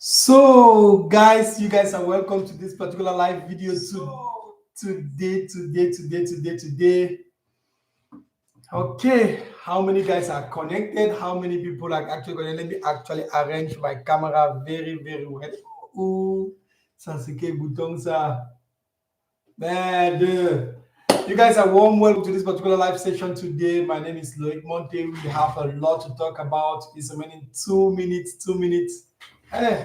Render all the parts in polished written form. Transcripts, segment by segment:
So, guys, you guys are welcome to this particular live video today. Okay, how many guys are connected? How many people are actually connected? Let me actually arrange my camera very well. Ooh, ça c'est quel bouton ça? Merde. You guys are warm welcome to this particular live session today. My name is Loic Monte. We have a lot to talk about. It's remaining 2 minutes. Hey,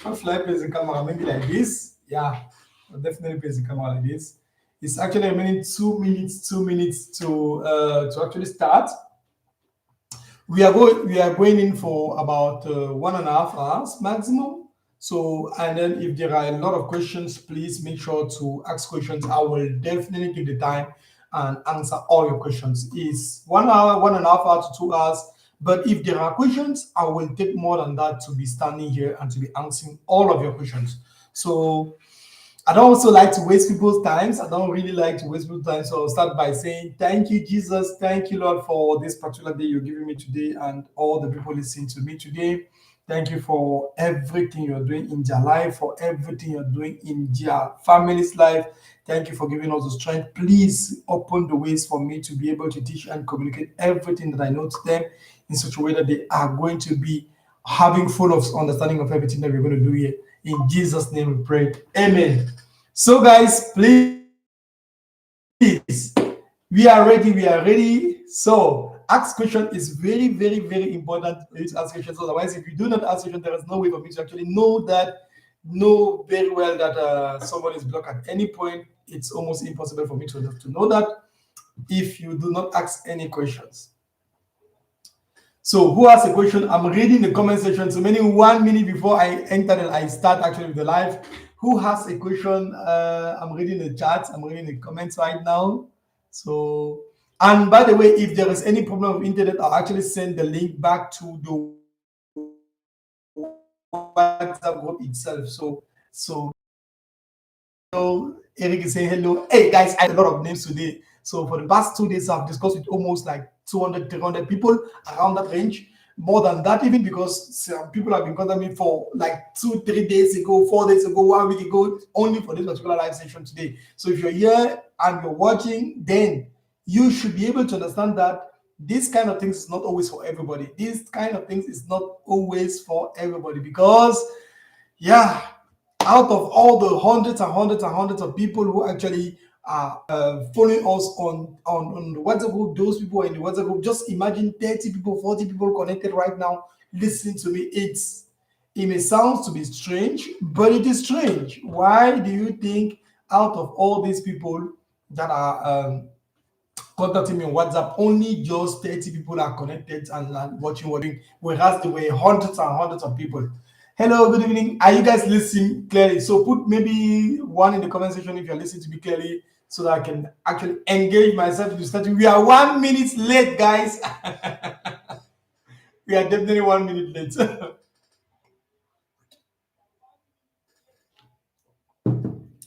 hopefully I place the camera maybe like this. Yeah, I'll definitely place the camera like this. It's actually remaining 2 minutes to actually start. We are going in for about 1.5 hours maximum. So, and then if there are a lot of questions, please make sure to ask questions. I will definitely take the time and answer all your questions. It's 1 hour, 1.5 hour to 2 hours. But if there are questions, I will take more than that to be standing here and to be answering all of your questions. So I don't also like to waste people's times. I don't really like to waste people's time. So I'll start by saying, thank you, Jesus. Thank you, Lord, for this particular day you're giving me today and all the people listening to me today. Thank you for everything you're doing in their life, for everything you're doing in their family's life. Thank you for giving us the strength. Please open the ways for me to be able to teach and communicate everything that I know to them in such a way that they are going to be having full of understanding of everything that we're going to do here. In Jesus' name we pray. Amen. So, guys, please, we are ready. So, ask question is very important for you to ask questions. Otherwise, if you do not ask question, there is no way for me to actually know very well that someone is blocked at any point. It's almost impossible for me to know that if you do not ask any questions. So, who has a question? I'm reading the comment section. So, meaning 1 minute before I enter and I start actually with the live. Who has a question? I'm reading the chat. I'm reading the comments right now. So, and by the way, if there is any problem with internet, I'll actually send the link back to the WhatsApp group itself. So Eric is saying hello. Hey guys, I have a lot of names today. So for the past 2 days, I've discussed with almost like 200, 300 people around that range. More than that, even because some people have been contacting me for like 2-3 days ago, 4 days ago, 1 week ago, only for this particular live session today. So if you're here and you're watching, then you should be able to understand that this kind of things is not always for everybody. This kind of things is not always for everybody because, yeah, out of all the hundreds of people who actually are following us on the WhatsApp group, those people in the WhatsApp group, just imagine 30 people, 40 people connected right now listening to me. It may sound to be strange, but it is strange. Why do you think out of all these people that are contacting me on WhatsApp, only just 30 people are connected and watching what I'm doing, whereas there were hundreds and hundreds of people? Hello, good evening. Are you guys listening clearly? So put maybe one in the comment section if you're listening to me clearly so that I can actually engage myself to start. We are 1 minute late, guys. We are definitely 1 minute late.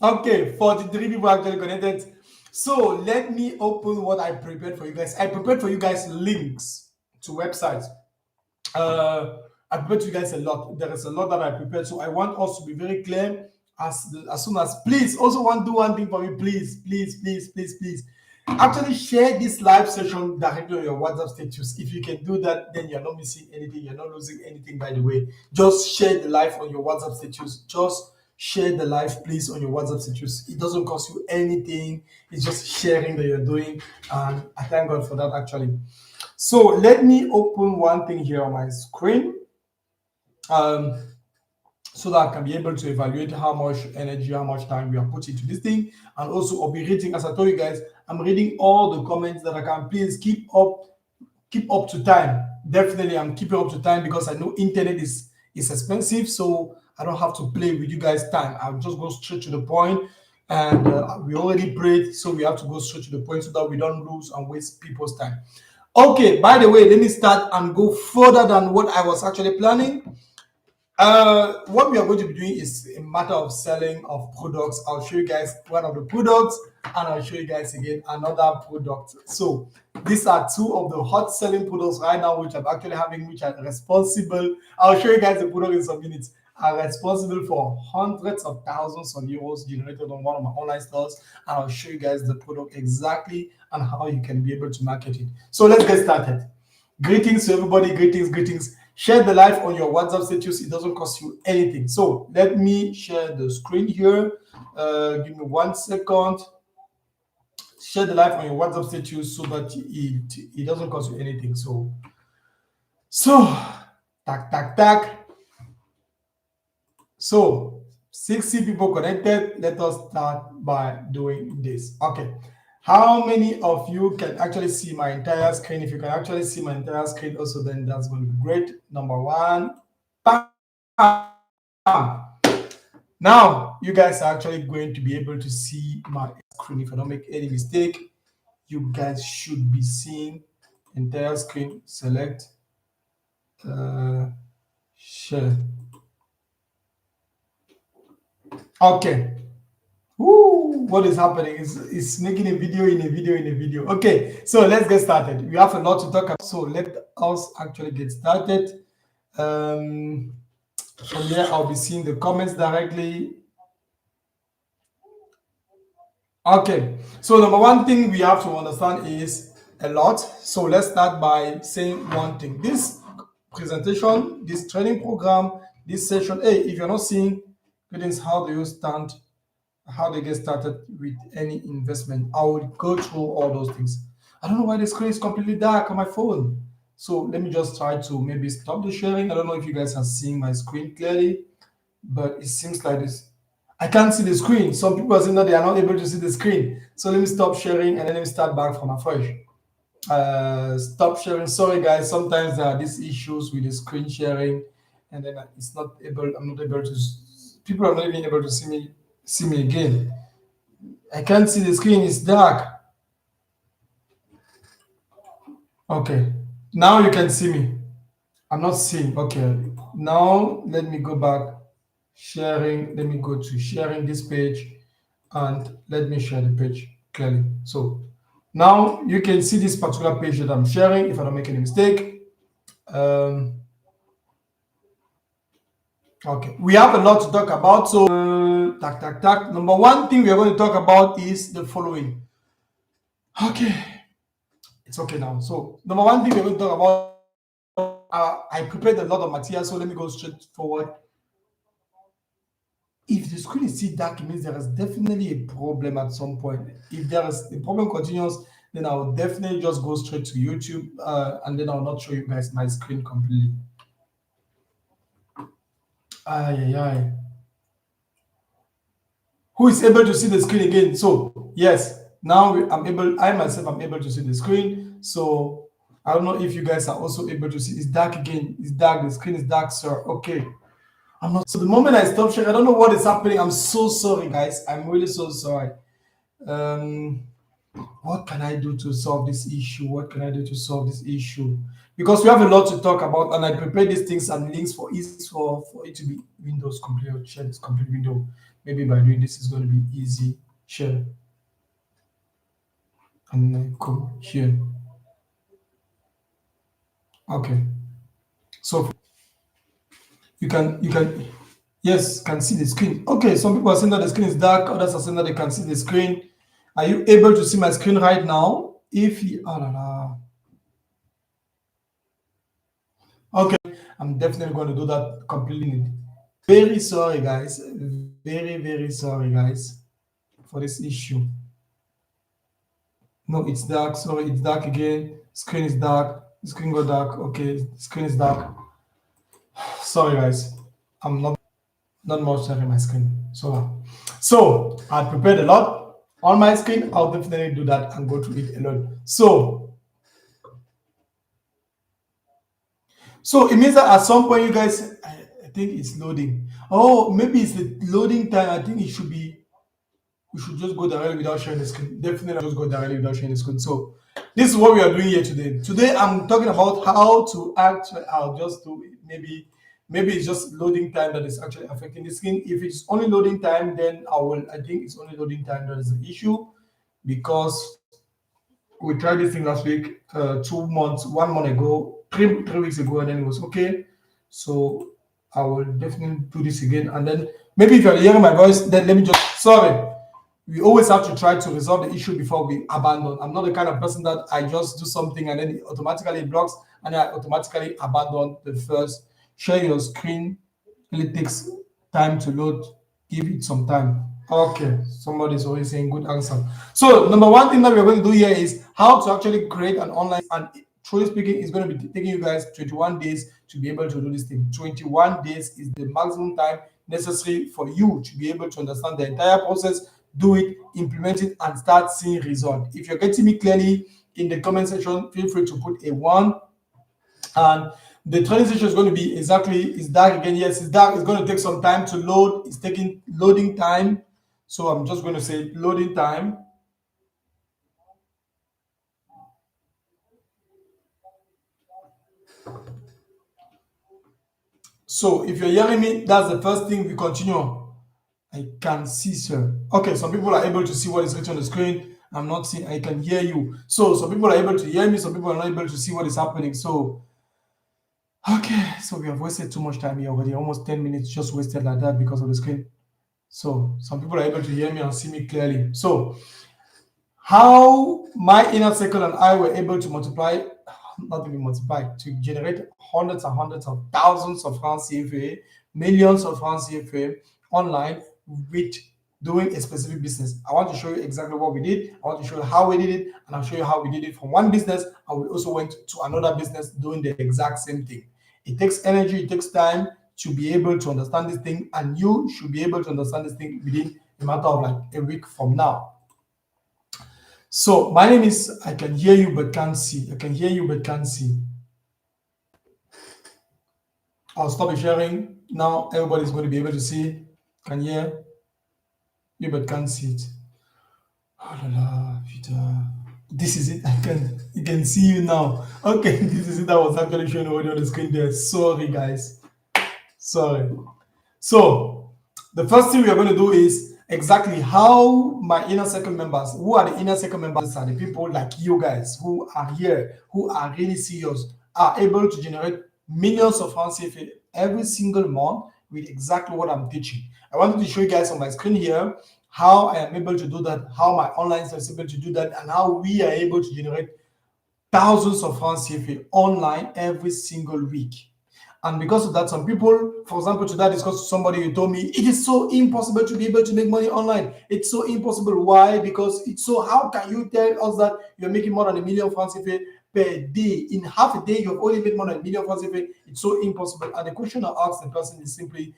Okay, 43 people actually connected. So let me open what I prepared for you guys. I prepared for you guys links to websites. I prepared you guys a lot. There is a lot that I prepared, so I want us to be very clear as soon as. Please, also want to do one thing for me, please. Actually, share this live session directly on your WhatsApp status. If you can do that, then you're not missing anything. You're not losing anything. By the way, just share the live on your WhatsApp status. Just share the live, please, on your WhatsApp status. It doesn't cost you anything. It's just sharing that you're doing, and I thank God for that. Actually. So let me open one thing here on my screen so that I can be able to evaluate how much energy, how much time we are putting into this thing. And also I'll be reading, as I told you guys, I'm reading all the comments that I can. Please keep up to time. Definitely I'm keeping up to time because I know internet is expensive, so I don't have to play with you guys' time. I'll just go straight to the point. And we already prayed, so we have to go straight to the point so that we don't lose and waste people's time. Okay, by the way, let me start and go further than what I was actually planning. What we are going to be doing is a matter of selling of products. I'll show you guys one of the products and I'll show you guys again another product. So these are two of the hot selling products right now, which I'm actually having, which are responsible. I'll show you guys the product in some minutes. are responsible for hundreds of thousands of euros generated on one of my online stores. And I'll show you guys the product exactly and how you can be able to market it. So let's get started. Greetings to everybody, greetings. Share the live on your WhatsApp status. It doesn't cost you anything. So let me share the screen here. Give me 1 second. Share the live on your WhatsApp status so that it doesn't cost you anything. So tack. So 60 people connected. Let us start by doing this. Okay. How many of you can actually see my entire screen? If you can actually see my entire screen also, then that's going to be great. Number one. Bam. Now, you guys are actually going to be able to see my screen. If I don't make any mistake, you guys should be seeing entire screen. Select, share. Okay. Woo, what is happening? It's making a video in a video. Okay, so let's get started. We have a lot to talk about, so let us actually get started. From here, I'll be seeing the comments directly. Okay, so number one thing we have to understand is a lot. So let's start by saying one thing. This presentation, this training program, this session, hey, if you're not seeing, goodness, how do you stand? How they get started with any investment? I will go through all those things. I don't know why the screen is completely dark on my phone. So let me just try to maybe stop the sharing. I don't know if you guys are seeing my screen clearly, but it seems like this. I can't see the screen. Some people are saying that they are not able to see the screen. So let me stop sharing and then let me start back from afresh. Stop sharing. Sorry guys, sometimes there are these issues with the screen sharing, and then it's not able. I'm not able to. People are not even able to see me again. I can't see the screen. It's dark. Okay, now you can see me. I'm not seeing. Okay, now let me go back. Sharing. Let me go to sharing this page, and let me share the page clearly. So now you can see this particular page that I'm sharing. If I don't make any mistake. Okay, we have a lot to talk about. So, tack. Number one thing we are going to talk about is the following. Okay, it's okay now. So, number one thing we're going to talk about, I prepared a lot of material, so let me go straight forward. If the screen is still dark, it means there is definitely a problem at some point. If there is the problem continues, then I will definitely just go straight to YouTube, and then I'll not show you guys my screen completely. Aye. Who is able to see the screen again? So yes, now I myself am able to see the screen. So I don't know if you guys are also able to see. It's dark again. It's dark. The screen is dark, sir. Okay. I'm not. So the moment I stop sharing, I don't know what is happening. I'm so sorry, guys. I'm really so sorry. What can I do to solve this issue? What can I do to solve this issue? Because we have a lot to talk about, and I prepared these things and links for it to be Windows complete. Share this complete window. Maybe by doing this is going to be easy. Share, and then come here. Okay. So you can yes, can see the screen. Okay, some people are saying that the screen is dark, others are saying that they can see the screen. Are you able to see my screen right now? If you okay, I'm definitely going to do that completely. Very sorry, guys. Very sorry, guys, for this issue. No, it's dark. Sorry, it's dark again. Screen is dark. Screen go dark. Okay, screen is dark. Sorry, guys. I'm not more sharing my screen. So I prepared a lot on my screen. I'll definitely do that and go through it alone. So it means that at some point, you guys, I think it's loading. Oh, maybe it's the loading time. I think it should be. We should just go directly without sharing the screen. Definitely just go directly without sharing the screen. So this is what we are doing here today. Today I'm talking about how to actually. I'll just do it. Maybe it's just loading time that is actually affecting the screen. If it's only loading time, then I think it's only loading time that is the issue, because we tried this thing last week, 2 months, 1 month ago, three weeks ago, and then it was okay. So I will definitely do this again. And then maybe if you're hearing my voice, then let me just sorry. We always have to try to resolve the issue before we abandon. I'm not the kind of person that I just do something and then it automatically blocks and I automatically abandon the first. Share your screen. It takes time to load. Give it some time. Okay, somebody's always saying good answer. So number one thing that we're going to do here is how to actually create an online and truly speaking, it's going to be taking you guys 21 days to be able to do this thing. 21 days is the maximum time necessary for you to be able to understand the entire process, do it, implement it, and start seeing result. If you're getting me clearly in the comment section, feel free to put a one. And the training session is going to be exactly, it's dark again. Yes, it's dark. It's going to take some time to load. It's taking loading time. So I'm just going to say loading time. So if you're hearing me, that's the first thing we continue. I can see, sir. Okay, some people are able to see what is written on the screen. I'm not seeing, I can hear you. So some people are able to hear me, some people are not able to see what is happening. So, okay, so we have wasted too much time here already. Almost 10 minutes just wasted like that because of the screen. So some people are able to hear me and see me clearly. So how my inner circle and I were able to multiply, not even multiply, to generate hundreds and hundreds of thousands of francs CFA, millions of francs CFA online with doing a specific business. I want to show you exactly what we did. I want to show you how we did it, and I'll show you how we did it from one business, and we also went to another business doing the exact same thing. It takes energy, it takes time to be able to understand this thing, and you should be able to understand this thing within a matter of like a week from now. So my name is I can hear you but can't see. I can hear you but can't see. I'll stop sharing. Now everybody's going to be able to see. Can hear you but can't see it. Oh la la, putain. This is it. You can see you now. Okay, this is it. I was actually showing already on the screen there. Sorry guys. Sorry. So the first thing we are going to do is exactly how my inner circle members, who are the inner circle members, are the people like you guys who are here, who are really serious, are able to generate millions of francs CFA every single month with exactly what I'm teaching. I wanted to show you guys on my screen here how I am able to do that, how my online staff is able to do that, and how we are able to generate thousands of francs CFA online every single week. And because of that, some people, for example, today I discussed with somebody who told me it is so impossible to be able to make money online. It's so impossible. Why? Because it's so, how can you tell us that you're making more than a million francs CFA per day? In half a day, you've only made more than a million francs CFA. It's so impossible. And the question I ask the person is simply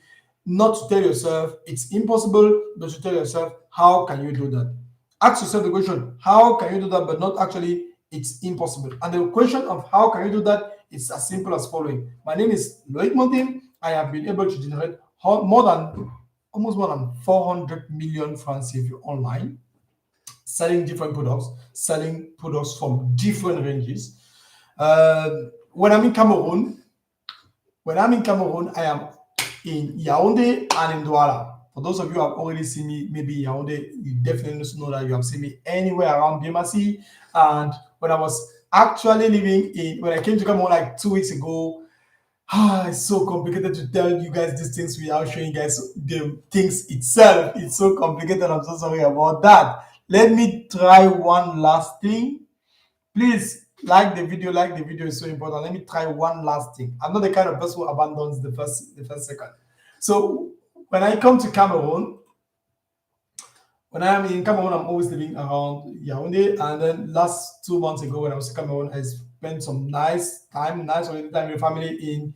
not to tell yourself it's impossible, but to tell yourself, how can you do that? Ask yourself the question, how can you do that, but not actually it's impossible. And the question of how can you do that is as simple as following. My name is Loic Montin. I have been able to generate almost more than 400 million francs CFA online, selling different products, selling products from different ranges. When I'm in Cameroon, I am in Yaoundé and in Douala. For those of you who have already seen me, maybe in Yaoundé, you definitely know that you have seen me anywhere around BMC. And when I was actually when I came to Cameroon like 2 weeks ago, it's so complicated to tell you guys these things without showing you guys the things itself. It's so complicated. I'm so sorry about that. Let me try one last thing. Please like the video. Like the video is so important. Let me try one last thing. I'm not the kind of person who abandons the first second. So when I come to Cameroon, when I am in Cameroon, I'm always living around Yaoundé. And then last 2 months ago, when I was in Cameroon, I spent some nice quality time with family in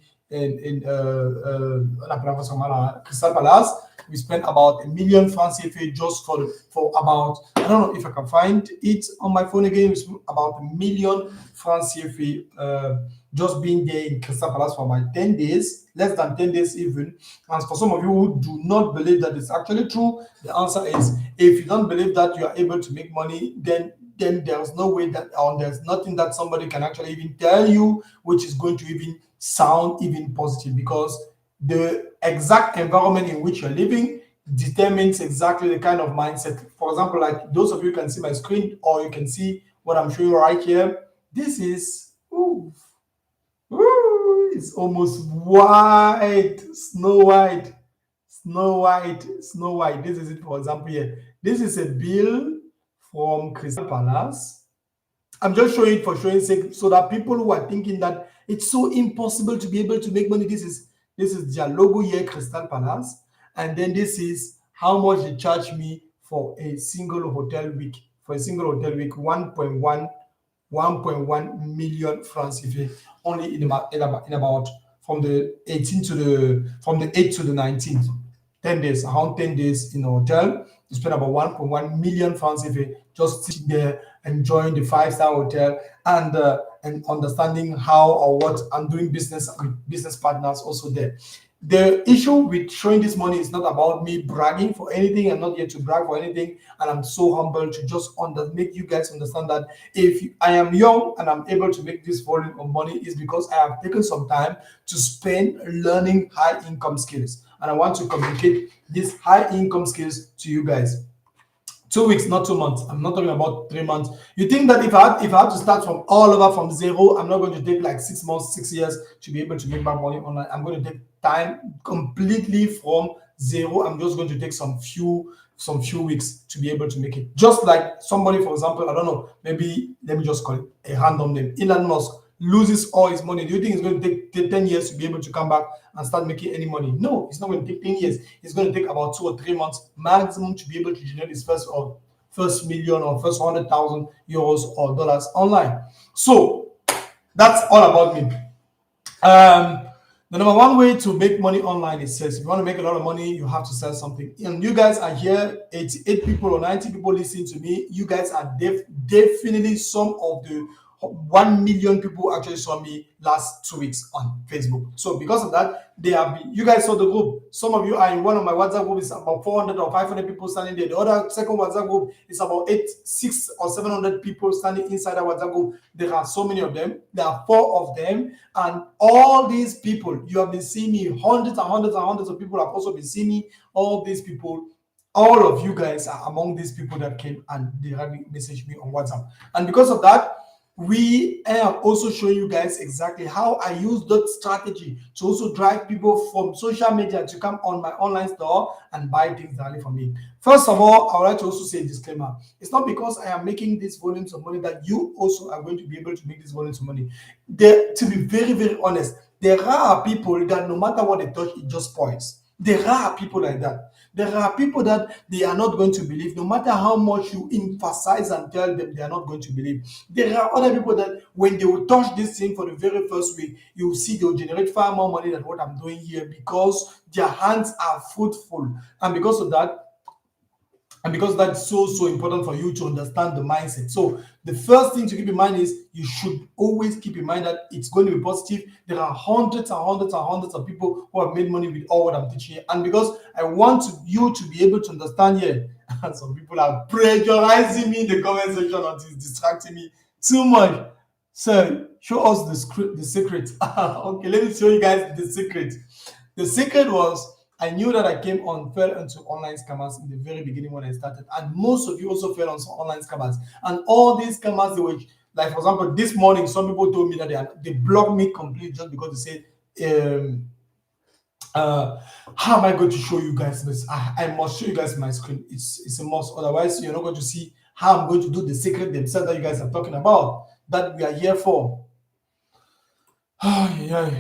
Crystal Palace. We spent about a million francs CFA just for about, I don't know if I can find it on my phone again. We spent about a million francs CFA just being there in Crystal Palace for about 10 days, less than 10 days even. And for some of you who do not believe that it's actually true, the answer is if you don't believe that you are able to make money, then there's no way that, or there's nothing that somebody can actually even tell you which is going to even sound even positive, because the exact environment in which you're living determines exactly the kind of mindset. For example, like those of you can see my screen or you can see what I'm showing right here. This is It's almost white, Snow White, Snow White, Snow White. This is it, for example, here. This is a bill from Crystal Palace. I'm just showing it for showing sake so that people who are thinking that it's so impossible to be able to make money. This is their logo here, Crystal Palace. And then this is how much they charge me for a single hotel week. For a single hotel week, 1.1 million francs if you only in about from the 18th to the 8th to the 19th. 10 days, around 10 days in a hotel. You spend about 1.1 million francs if you just sit there enjoying the five-star hotel and understanding how or what I'm doing business with business partners also there. The issue with showing this money is not about me bragging for anything. I'm not here to brag for anything, and I'm so humble to just make you guys understand that if I am young and I'm able to make this volume of money is because I have taken some time to spend learning high income skills, and I want to communicate these high income skills to you guys. 2 weeks, not 2 months. I'm not talking about 3 months. You think that if I have to start from all over from zero, I'm not going to take like 6 months, 6 years to be able to make my money online. I'm going to take time completely from zero. I'm just going to take some few weeks to be able to make it. Just like somebody, for example, I don't know, maybe let me just call it a random name. Elon Musk loses all his money. Do you think it's going to take 10 years to be able to come back and start making any money? No, it's not going to take 10 years. It's going to take about 2 or 3 months maximum to be able to generate his first million or first 100,000 euros or dollars online. So that's all about me. The number one way to make money online is sales. If you want to make a lot of money, you have to sell something. And you guys are here, 88 people or 90 people listening to me. You guys are definitely some of the 1 million people actually saw me last 2 weeks on Facebook. So because of that, you guys saw the group. Some of you are in one of my WhatsApp groups. It's about 400 or 500 people standing there. The other second WhatsApp group is about 600 or 700 people standing inside that WhatsApp group. There are so many of them. There are 4 of them. And all these people, you have been seeing me. Hundreds and hundreds and hundreds of people have also been seeing me. All these people, all of you guys are among these people that came and they have messaged me on WhatsApp. And because of that, we are also showing you guys exactly how I use that strategy to also drive people from social media to come on my online store and buy things directly from me. First of all, I would like to also say a disclaimer. It's not because I am making these volumes of money that you also are going to be able to make these volumes of money. To be very, very honest, there are people that no matter what they touch, it just spoils. There are people like that. There are people that they are not going to believe, no matter how much you emphasize and tell them, they are not going to believe. There are other people that when they will touch this thing for the very first week, you will see they'll generate far more money than what I'm doing here because their hands are fruitful. And because that's so important for you to understand the mindset. So the first thing to keep in mind is you should always keep in mind that it's going to be positive. There are hundreds and hundreds and hundreds of people who have made money with all what I'm teaching you. And because I want you to be able to understand here, and some people are pressurizing me in the comment section until it's distracting me too much. So show us the secret. Okay, let me show you guys the secret. The secret was I knew that I fell into online scammers in the very beginning when I started, and most of you also fell on some online scammers. And all these scammers, they were like, for example, this morning, some people told me that they blocked me completely just because they said, "How am I going to show you guys this? I must show you guys my screen. It's a must. Otherwise, you're not going to see how I'm going to do the secret themselves that you guys are talking about that we are here for." Yeah.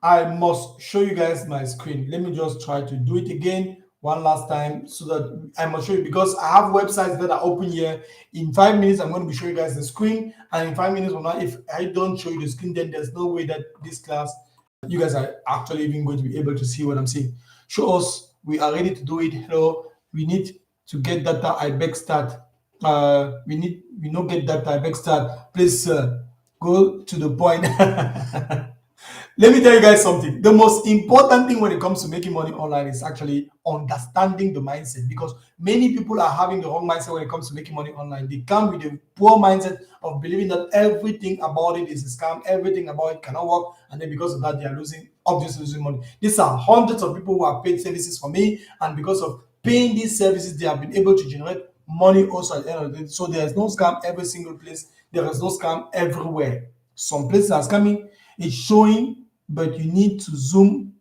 I must show you guys my screen. Let me just try to do it again one last time so that I must show you because I have websites that are open here. In 5 minutes, I'm going to be showing you guys the screen. And in 5 minutes from now, if I don't show you the screen, then there's no way that this class, you guys are actually even going to be able to see what I'm saying. Show us. We are ready to do it. Hello. We need to get data. I beg start. We not get data. I beg start. Please go to the point. Let me tell you guys something. The most important thing when it comes to making money online is actually understanding the mindset because many people are having the wrong mindset when it comes to making money online. They come with a poor mindset of believing that everything about it is a scam, everything about it cannot work, and then because of that, they are obviously losing money. These are hundreds of people who have paid services for me, and because of paying these services, they have been able to generate money also at the end of the day. So there is no scam every single place. There is no scam everywhere. Some places are scamming. It's showing but you need to zoom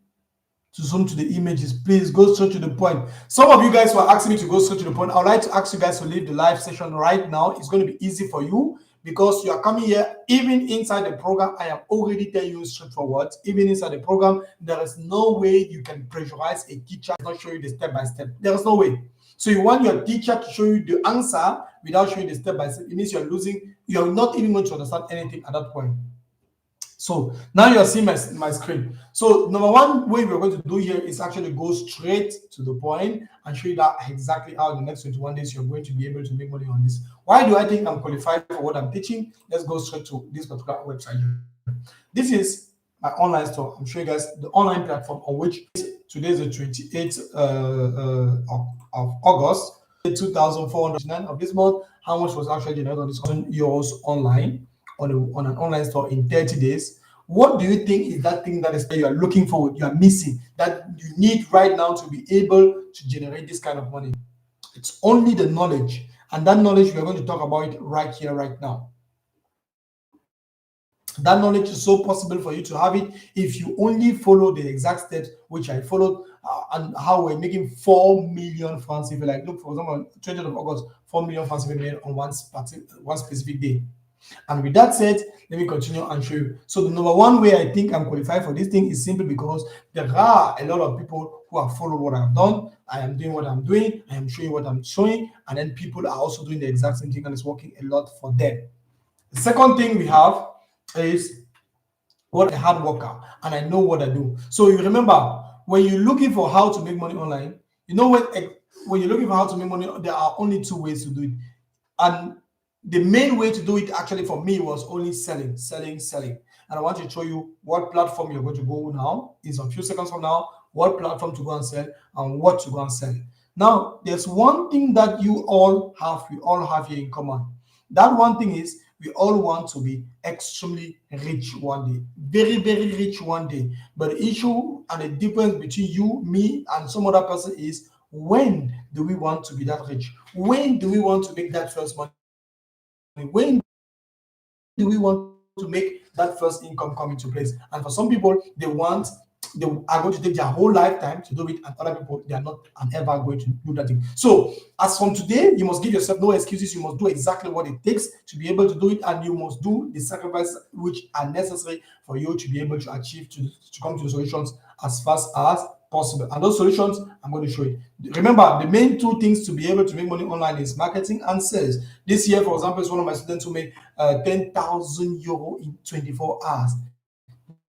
to the images. Please go straight to the point. Some of you guys were asking me to go straight to the point. I would like to ask you guys to leave the live session right now. It's going to be easy for you because you are coming here. Even inside the program, I am already telling you straightforward. Even inside the program, there is no way you can pressurize a teacher not show you the step by step. There is no way. So you want your teacher to show you the answer without showing the step by step. It means you're not even going to understand anything at that point. So now you're seeing my screen. So number one way we're going to do here is actually go straight to the point and show you that exactly how the next 21 days you're going to be able to make money on this. Why do I think I'm qualified for what I'm teaching? Let's go straight to this particular website. This is my online store. I'm showing you guys the online platform on which today is the 28th of August, 2,409 of this month. How much was actually generated on this euros online on an online store in 30 days? What do you think is that thing that is you are looking for, you are missing, that you need right now to be able to generate this kind of money? It's only the knowledge, and that knowledge we are going to talk about it right here, right now. That knowledge is so possible for you to have it if you only follow the exact steps which I followed, and how we're making 4 million francs. If you like, look, for example, 20th of August, 4 million francs made on one specific day. And with that said, let me continue and show you. So the number one way I think I'm qualified for this thing is simply because there are a lot of people who have followed what I've done. I am doing what I'm doing. I am showing what I'm showing. And then people are also doing the exact same thing, and it's working a lot for them. The second thing we have is what a hard worker, and I know what I do. So you remember, when you're looking for how to make money online, you know when you're looking for how to make money, there are only two ways to do it. And the main way to do it actually for me was only selling. And I want to show you what platform you're going to go now. Is a few seconds from now, what platform to go and sell and what to go and sell. Now, there's one thing that we all have here in common. That one thing is we all want to be extremely rich one day, very, very rich one day. But the issue and the difference between you, me, and some other person is, when do we want to be that rich? When do we want to make that first money? When do we want to make that first income come into place? And for some people, they are going to take their whole lifetime to do it, and other people, they are not and ever going to do that thing. So as from today, you must give yourself no excuses. You must do exactly what it takes to be able to do it, and you must do the sacrifices which are necessary for you to be able to achieve, to come to the solutions as fast as possible. And those solutions, I'm going to show you. Remember, the main two things to be able to make money online is marketing and sales. This year, for example, is one of my students who made 10,000 euro in 24 hours.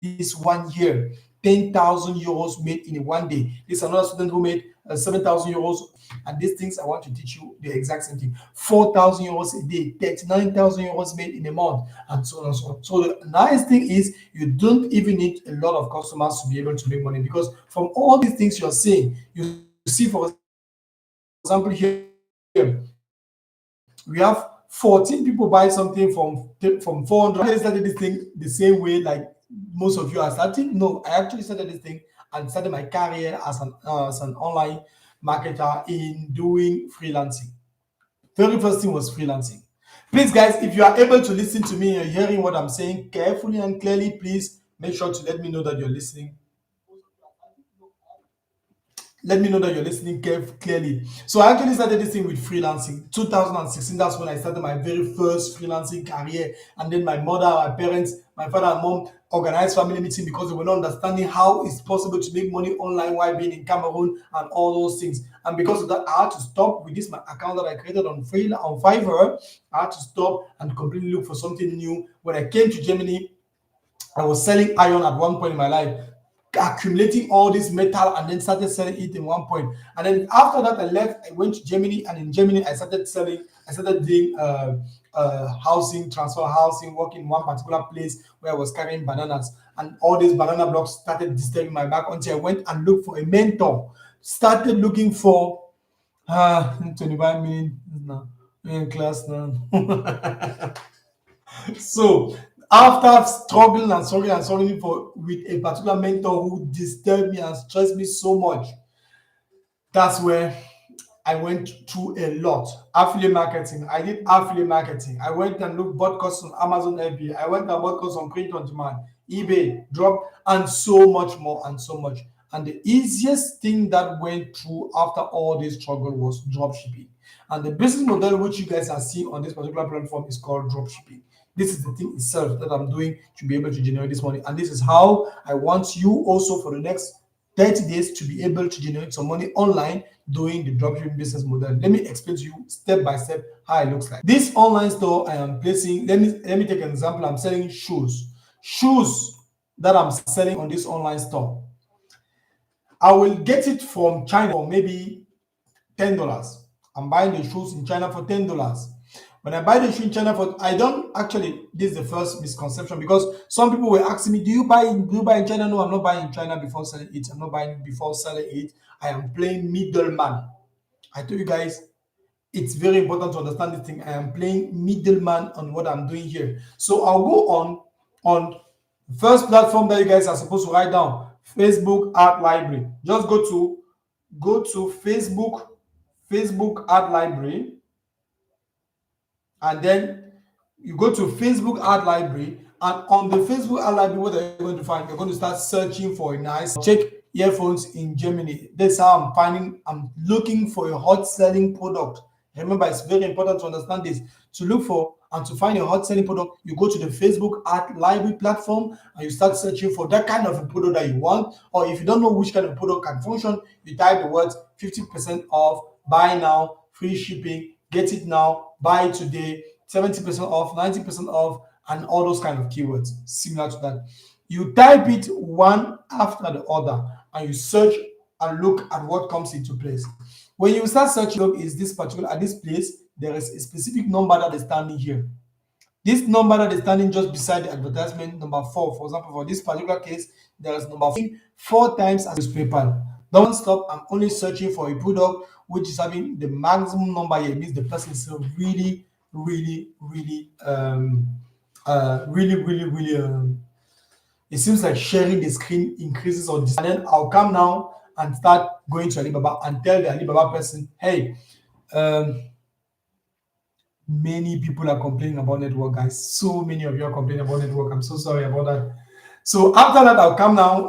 This 1 year, 10,000 euros made in one day. This is another student who made 7,000 euros. And these things, I want to teach you the exact same thing. 4,000 euros a day, 39,000 euros made in a month, and so on and so on. So the nice thing is you don't even need a lot of customers to be able to make money, because from all these things you're seeing, you see, for example, here we have 14 people buy something from 400. I started this thing the same way like most of you are starting. No, I actually started this thing and started my career as an online marketer in doing freelancing. Very first thing was freelancing. Please, guys, if you are able to listen to me and hearing what I'm saying carefully and clearly, please make sure to let me know that you're listening. Let me know that you're listening clearly. So I actually started this thing with freelancing. 2016, that's when I started my very first freelancing career. And then my mother, my parents, my father and mom organized family meeting because they were not understanding how it's possible to make money online while being in Cameroon and all those things. And because of that, I had to stop with this my account that I created on Fiverr. I had to stop and completely look for something new. When I came to Germany, I was selling iron at one point in my life, accumulating all this metal, and then started selling it in one point. And then after that, I left, I went to Germany, and in Germany, I started doing housing, transfer housing, working in one particular place where I was carrying bananas. And all these banana blocks started disturbing my back until I went and looked for a mentor. Started looking for 25 minutes now in class now. So after struggling with a particular mentor who disturbed me and stressed me so much, that's where I went through a lot. Affiliate marketing. I did affiliate marketing. I went and looked bought courses on Amazon FBA. I went and bought courses on print on demand, eBay, drop, and so much more and so much. And the easiest thing that went through after all this struggle was drop shipping. And the business model which you guys are seeing on this particular platform is called drop shipping. This is the thing itself that I'm doing to be able to generate this money. And this is how I want you also for the next 30 days to be able to generate some money online doing the dropshipping business model. Let me explain to you step by step how it looks like. This online store I am placing, let me take an example. I'm selling shoes. Shoes that I'm selling on this online store. I will get it from China for maybe $10. I'm buying the shoes in China for $10. When I buy the shoe in China for, I don't actually, this is the first misconception because some people were asking me, do you buy in China? No, I'm not buying in China before selling it. I'm not buying before selling it. I am playing middleman. I told you guys, it's very important to understand this thing. I am playing middleman on what I'm doing here. So I'll go on first platform that you guys are supposed to write down, Facebook Ad Library. Just go to Facebook Ad Library. And then you go to Facebook Ad Library, and on the Facebook Ad Library, what are you going to find? You're going to start searching for a nice check earphones in Germany. That's how I'm looking for a hot selling product. Remember, it's very important to understand this. To look for and to find a hot selling product, you go to the Facebook Ad Library platform and you start searching for that kind of a product that you want. Or if you don't know which kind of product can function, you type the words 50% off, buy now, free shipping, get it now, buy it today, 70% off, 90% off, and all those kind of keywords similar to that. You type it one after the other and you search and look at what comes into place. When you start searching, look, is this particular at this place, there is a specific number that is standing here. This number that is standing just beside the advertisement, number 4, for example, for this particular case, there is number 4 times as PayPal. Don't stop. I'm only searching for a product which is having the maximum number here. It means the person is really, it seems like sharing the screen increases or and then I'll come now and start going to Alibaba and tell the Alibaba person, hey, many people are complaining about network, guys. So many of you are complaining about network. I'm so sorry about that. So after that, I'll come now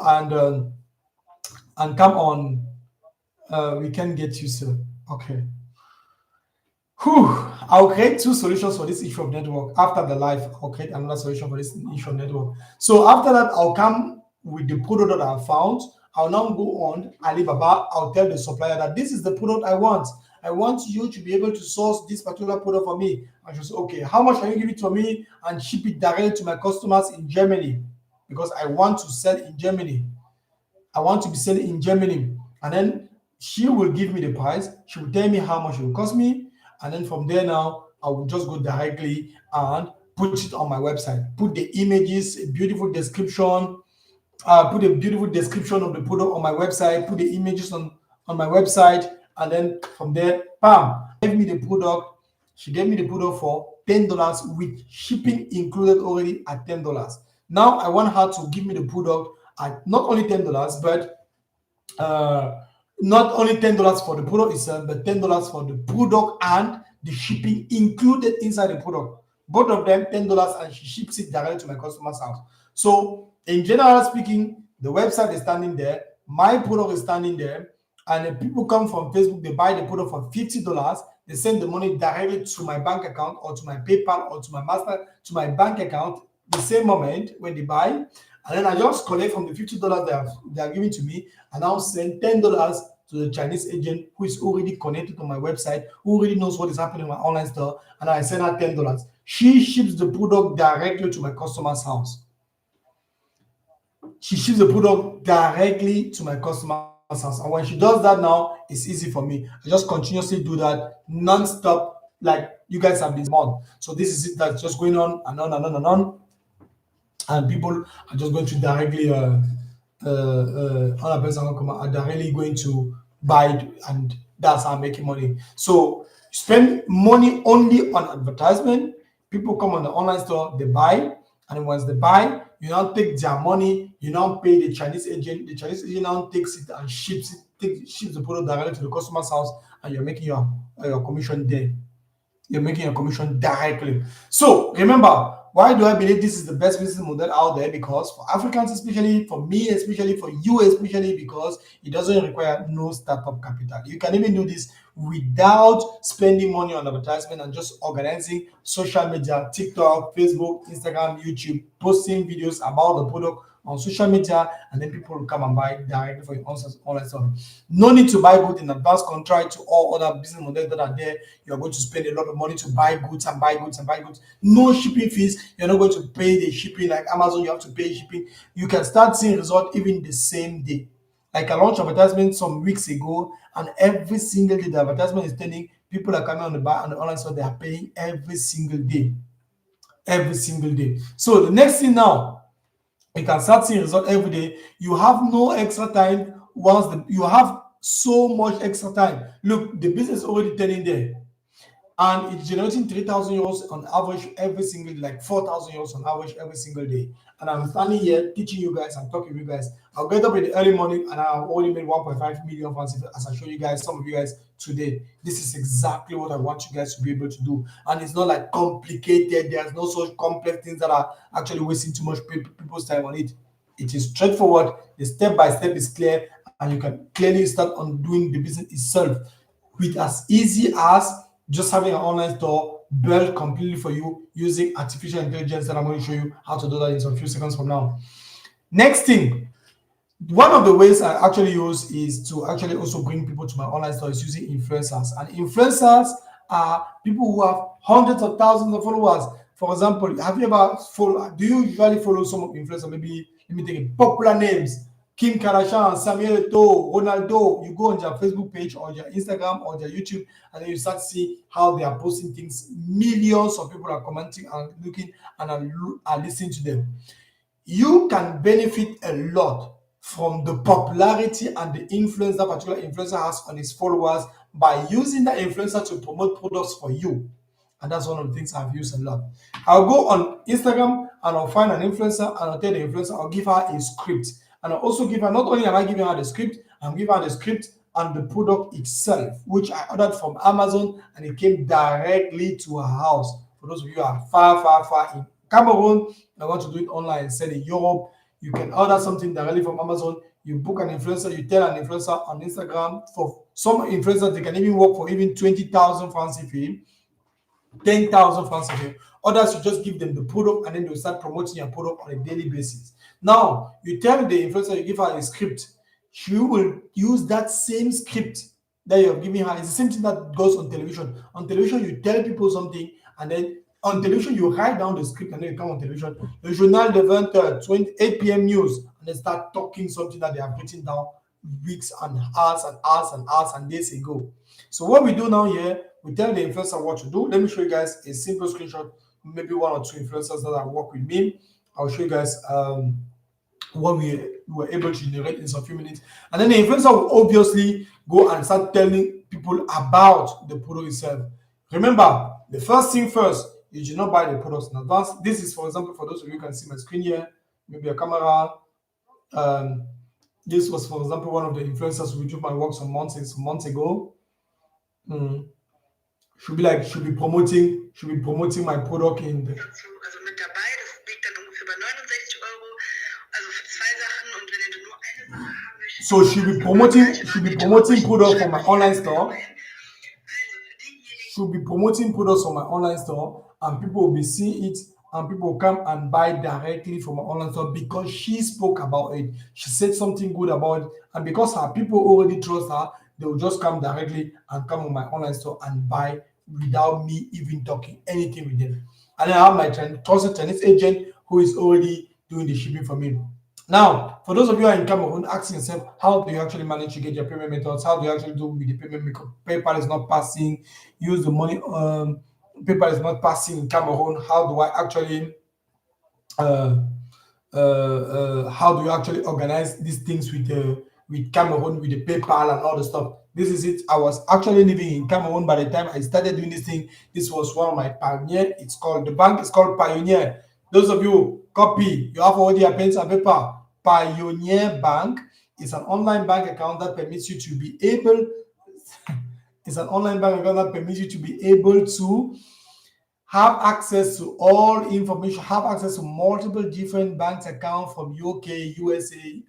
and come on. We can get you, sir. Okay. Whew. I'll create 2 solutions for this issue of network. After the live, I'll create another solution for this issue of network. So after that, I'll come with the product that I found. I'll now go on Alibaba. I'll tell the supplier that this is the product I want. I want you to be able to source this particular product for me. I just say, okay, how much can you give it to me and ship it directly to my customers in Germany? Because I want to sell in Germany. I want to be selling in Germany. And then she will give me the price. She will tell me how much it will cost me. And then from there now, I will just go directly and put it on my website. Put the images, a beautiful description. Put a beautiful description of the product on my website. Put the images on my website. And then from there, bam, gave me the product. She gave me the product for $10 with shipping included already at $10. Now I want her to give me the product at not only $10, but not only $10 for the product itself, but $10 for the product and the shipping included inside the product. Both of them $10, and she ships it directly to my customer's house. So in general speaking, the website is standing there, my product is standing there, and if people come from Facebook, they buy the product for $50, they send the money directly to my bank account or to my PayPal or to my bank account the same moment when they buy. And then I just collect from the $50 they are giving to me, and I'll send $10 to the Chinese agent who is already connected to my website, who already knows what is happening in my online store, and I send her $10. She ships the product directly to my customer's house. She ships the product directly to my customer's house. And when she does that now, it's easy for me. I just continuously do that non-stop, like you guys have been on. So this is it that's just going on and on and on and on. And people are just going to directly are directly going to buy it, and that's how I'm making money. So spend money only on advertisement. People come on the online store, they buy, and once they buy, you now take their money, you now pay the Chinese agent. The Chinese agent now takes it and ships it ship the product directly to the customer's house, and you're making your commission there. You're making a commission directly. So remember, why do I believe this is the best business model out there? Because for Africans, especially for me, especially for you, especially because it doesn't require no startup capital. You can even do this without spending money on advertisement and just organizing social media, TikTok, Facebook, Instagram, YouTube, posting videos about the product on social media, and then people will come and buy directly for your online store. No need to buy goods in advance, contrary to all other business models that are there. You're going to spend a lot of money to buy goods and buy goods and buy goods. No shipping fees. You're not going to pay the shipping like Amazon. You have to pay shipping. You can start seeing results even the same day. Like I launched advertisement some weeks ago, and every single day the advertisement is telling people are coming on the online store. They are paying every single day, every single day. So the next thing now, you can start seeing result every day. You have no extra time. You have so much extra time. Look, the business is already turning there, and it's generating 3,000 euros on average every single day, like 4,000 euros on average every single day. And I'm standing here teaching you guys and talking to you guys. I'll get up in the early morning and I've already made 1.5 million fans as I show you guys, some of you guys today. This is exactly what I want you guys to be able to do. And it's not like complicated. There's no such complex things that are actually wasting too much people's time on it. It is straightforward. The step by step is clear, and you can clearly start on doing the business itself with as easy as just having an online store built completely for you using artificial intelligence that I'm going to show you how to do that in some few seconds from now. Next thing, one of the ways I actually use is to actually also bring people to my online store is using influencers. And influencers are people who have hundreds of thousands of followers. For example, have you ever do you usually follow some influencers? Maybe let me take it, popular names. Kim Kardashian, Samuel Eto'o, Ronaldo. You go on their Facebook page or their Instagram or their YouTube, and then you start to see how they are posting things. Millions of people are commenting and looking and are listening to them. You can benefit a lot from the popularity and the influence that particular influencer has on his followers by using that influencer to promote products for you. And that's one of the things I've used a lot. I'll go on Instagram and I'll find an influencer and I'll tell the influencer, I'll give her a script. And I'll also give her, not only am I giving her the script, I'm giving her the script and the product itself, which I ordered from Amazon, and it came directly to her house. For those of you who are far in Cameroon, I want to do it online and sell in Europe, you can order something directly from Amazon. You book an influencer, you tell an influencer on Instagram. For some influencers, they can even work for even 20,000 francs fee, 10,000 francs a day. Others, you just give them the product and then they'll start promoting your product on a daily basis. Now, you tell the influencer, you give her a script. She will use that same script that you're giving her. It's the same thing that goes on television. On television, you tell people something, and then on television, you write down the script, and then you come on television. The Journal de 20, 8 p.m. news, and they start talking something that they have written down weeks and hours and hours and hours and days ago. So what we do now here, we tell the influencer what to do. Let me show you guys a simple screenshot, maybe one or two influencers that have worked with me. I'll show you guys what we were able to generate in some few minutes. And then the influencer will obviously go and start telling people about the product itself. Remember, the first thing first, you should not buy the products in advance. This is, for example, for those of you who can see my screen here, maybe a camera. This was, for example, one of the influencers who took my work some months ago. Should be promoting my product in the. So she'll be promoting products from my online store. She'll be promoting products from my online store, and people will be seeing it, and people will come and buy directly from my online store because she spoke about it. She said something good about it, and because her people already trust her, they will just come directly and come on my online store and buy without me even talking anything with them. And I have my trusted Chinese agent who is already doing the shipping for me. Now, for those of you who are in Cameroon, asking yourself, how do you actually manage to get your payment methods? How do you actually do with the payment? Because PayPal is not passing. Use the money. PayPal is not passing in Cameroon. How do I actually? How do you actually organize these things with Cameroon, with the PayPal and all the stuff? This is it. I was actually living in Cameroon by the time I started doing this thing. This was one of my pioneer. The bank is called Pioneer. Those of you copy, you have already a pen and paper. Pioneer Bank. It's an online bank account that permits you to be able. It's an online bank account that permits you to be able to have access to all information, have access to multiple different bank accounts from UK, USA,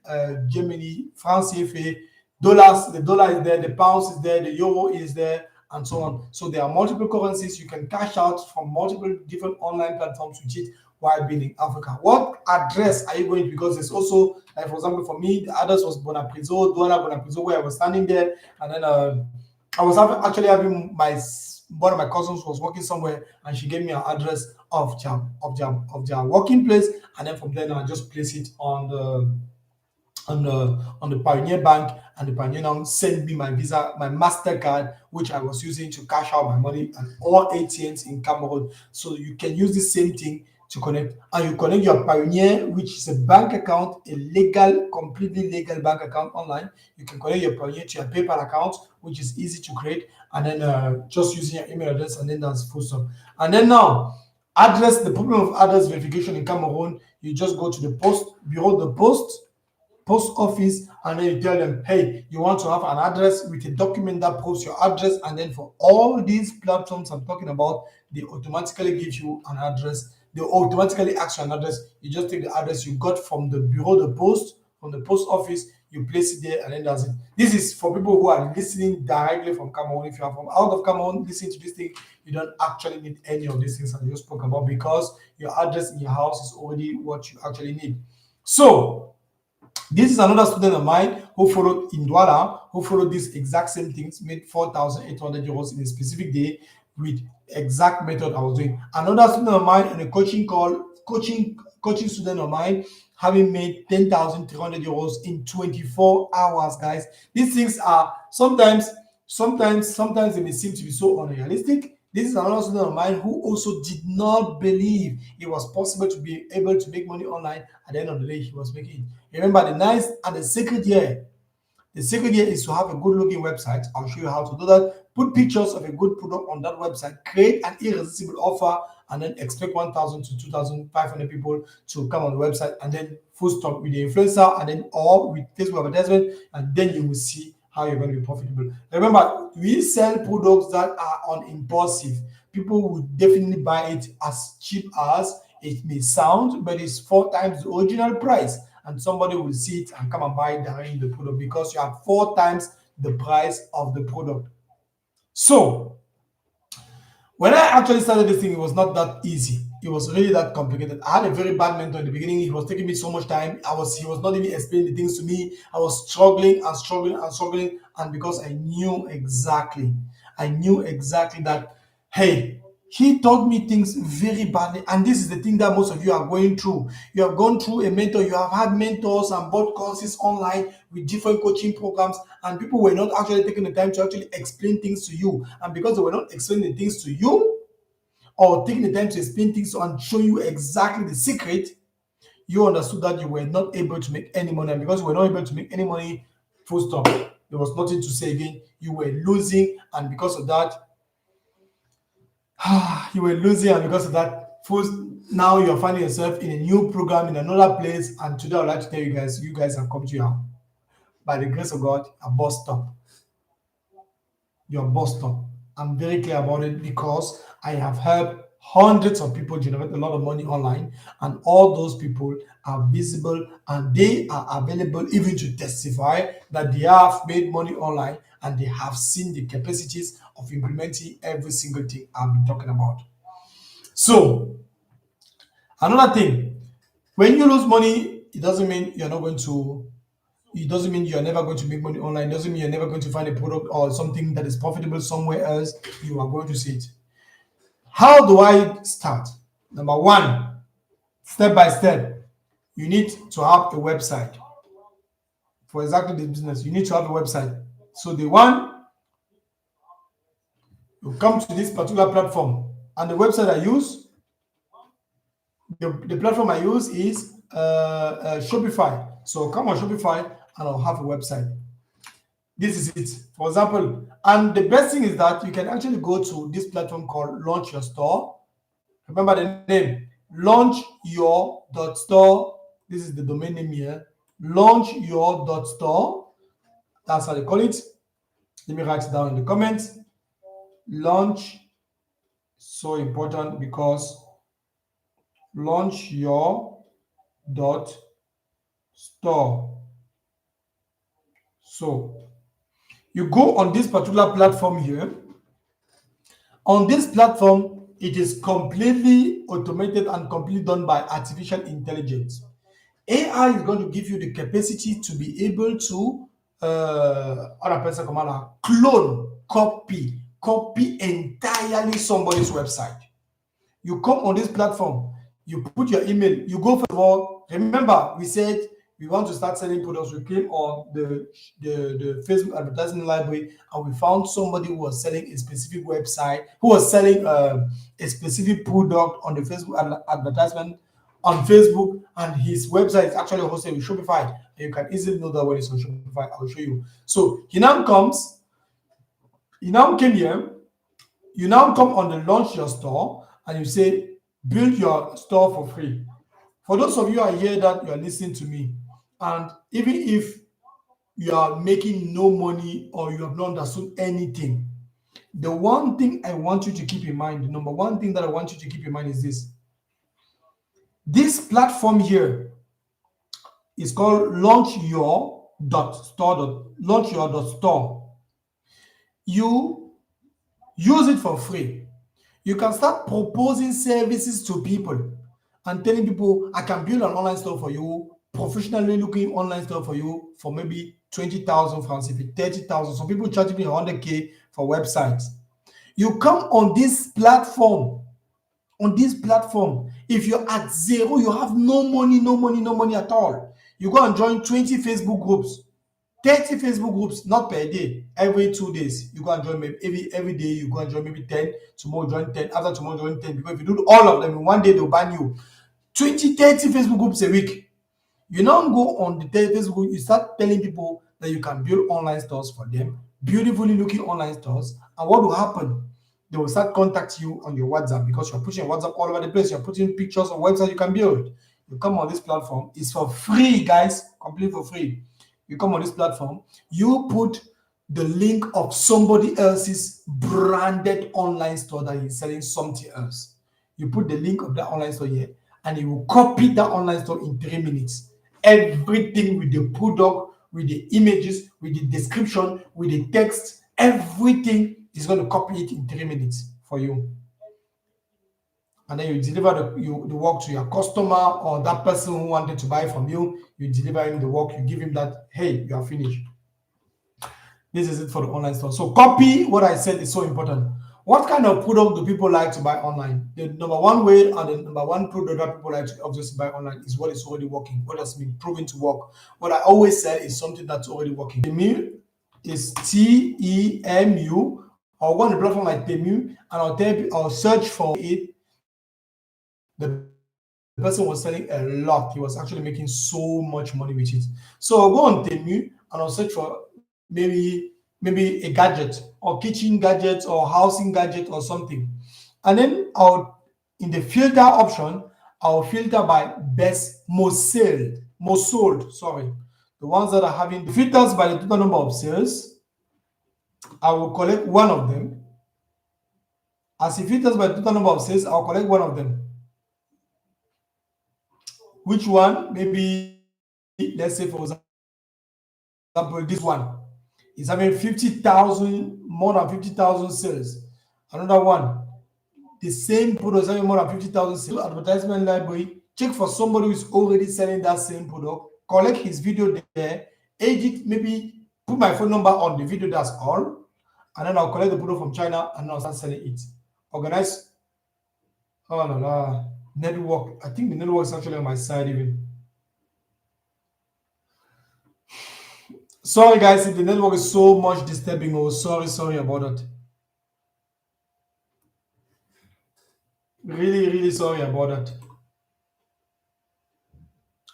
Germany, France CFA, dollars. The dollar is there, the pounds is there, the euro is there, and so on. So there are multiple currencies you can cash out from multiple different online platforms with it while being in Africa. What address are you going to? Because there's also, like for example, for me, the address was Bonaprizo, Douala Bonaprizo, where I was standing there, and then I was actually having one of my cousins was working somewhere, and she gave me an address of their working place, and then from there I just place it on the Pioneer Bank, and the Pioneer now sent me my Visa, my Mastercard, which I was using to cash out my money at all ATMs in Cameroon. So you can use the same thing to connect, and you connect your Pioneer, which is a bank account, a legal, completely legal bank account online. You can connect your Pioneer to your PayPal account, which is easy to create, and then just using your email address, and then that's full stop. And then now, address the problem of address verification in Cameroon. You just go to the bureau de post office, and then you tell them, hey, you want to have an address with a document that proves your address, and then for all these platforms I'm talking about, they automatically give you an address. They automatically ask you an address. You just take the address you got from the bureau de post, from the post office, you place it there, and then that's it. This is for people who are listening directly from Cameroon. If you are from out of Cameroon listening to this thing, you don't actually need any of these things I just spoke about, because your address in your house is already what you actually need. So this is another student of mine who followed in Douala, who followed these exact same things, made 4,800 euros in a specific day with exact method I was doing. Another student of mine in a coaching student of mine, having made 10,300 euros in 24 hours, guys. These things are sometimes they may seem to be so unrealistic. This is another student of mine who also did not believe it was possible to be able to make money online. At the end of the day, he was making it. Remember, the nice and the secret here. The secret here is to have a good looking website. I'll show you how to do that. Put pictures of a good product on that website, create an irresistible offer, and then expect 1,000 to 2,500 people to come on the website, and then full stop with the influencer, and then or with Facebook advertisement, and then you will see how you're going to be profitable. Remember, we sell products that are on impulsive. People will definitely buy it as cheap as it may sound, but it's 4 times the original price, and somebody will see it and come and buy directly the product, because you have 4 times the price of the product. So when I actually started this thing, it was not that easy. It was really that complicated. I had a very bad mentor in the beginning. He was taking me so much time. He was not even explaining the things to me. I was struggling and struggling and struggling. And because I knew exactly that, hey, he taught me things very badly. And this is the thing that most of you are going through. You have gone through a mentor, you have had mentors and bought courses online with different coaching programs, and people were not actually taking the time to actually explain things to you. And because they were not explaining things to you, or taking the time to explain things and show you exactly the secret, you understood that you were not able to make any money. And because you were not able to make any money, full stop. There was nothing to say again. You were losing, and because of that, you were losing, and because of that, first, now you're finding yourself in a new program in another place. And today I'd like to tell you guys have come to your, by the grace of God, a bus stop. Your bus stop. I'm very clear about it, because I have helped hundreds of people generate a lot of money online, and all those people are visible, and they are available even to testify that they have made money online, and they have seen the capacities of implementing every single thing I've been talking about. So another thing, when you lose money, it doesn't mean you're not going to it doesn't mean you're never going to make money online. It doesn't mean you're never going to find a product or something that is profitable somewhere else. You are going to see it. How do I start? Number one, step by step, you need to have a website. For exactly this business, you need to have a website. So the one, you come to this particular platform, and the website I use, the platform I use is Shopify. So come on Shopify, and I'll have a website. This is it, for example. And the best thing is that you can actually go to this platform called Launch Your Store. Remember the name, Launch Your .store. This is the domain name here. Launch your dot store. That's how they call it. Let me write it down in the comments. Launch, so important, because launch your dot store. So you go on this particular platform here. On this platform, it is completely automated and completely done by artificial intelligence. AI is going to give you the capacity to be able to other person commander clone, copy entirely somebody's website. You come on this platform, you put your email, you go first of all. Remember, we said we want to start selling products. We came on the Facebook advertising library, and we found somebody who was selling a specific website, who was selling a specific product on the Facebook advertisement on Facebook, and his website is actually hosted with Shopify. And you can easily know that when it's on Shopify. I will show you. So he now came here. You now come on the launch your store, and you say build your store for free. For those of you who are here that you are listening to me, and even if you are making no money or you have not understood anything, the one thing I want you to keep in mind, the number one thing that I want you to keep in mind is this. This platform here is called launch your dot store. Launch your dot store. You use it for free. You can start proposing services to people and telling people, I can build an online store for you, professionally looking online store for you for maybe 20,000 francs, if it's 30,000. Some people charge me 100K for websites. You come on this platform. If you're at zero, you have no money at all. You go and join 20 Facebook groups, 30 Facebook groups, not per day, every 2 days. You go and join maybe every day, you go and join maybe 10, tomorrow join 10, after tomorrow join 10. Because if you do all of them in one day, they'll ban you. 20, 30 Facebook groups a week. You now go on the Facebook, you start telling people that you can build online stores for them, beautifully looking online stores. And what will happen? They will start contacting you on your WhatsApp, because you're pushing WhatsApp all over the place. You're putting pictures of websites you can build. You come on this platform, it's for free, guys, completely for free. You come on this platform, you put the link of somebody else's branded online store that is selling something else. You put the link of that online store here, and it will copy that online store in 3 minutes. Everything with the product, with the images, with the description, with the text, everything is going to copy it in 3 minutes for you. And then you deliver the work to your customer or that person who wanted to buy from you. You deliver him the work, you give him that, hey, you are finished. This is it for the online store. So copy what I said is so important. What kind of product do people like to buy online? The number one way and the number one product that people like to obviously buy online is what is already working, what has been proven to work. What I always say is something that's already working. Temu is Temu. I'll go on the platform like Temu, and I'll search for it. The person was selling a lot. He was actually making so much money with it. So I'll go on Temu and I'll search for maybe a gadget or kitchen gadget or housing gadget or something. And then in the filter option, I'll filter by most sold, sorry. The ones that are having the filters by the total number of sales. I will collect one of them. As it filters by the total number of sales, I'll collect one of them. Which one? Maybe, let's say, for example, this one is having 50,000, more than 50,000 sales. Another one, the same product is having more than 50,000 sales. Advertisement library, check for somebody who is already selling that same product, collect his video there, edit, maybe put my phone number on the video, that's all. And then I'll collect the product from China and I'll start selling it. Organize. Oh, la, la. Network. I think the network is actually on my side even. Sorry guys, if the network is so much disturbing. Oh, sorry about that. Really sorry about that.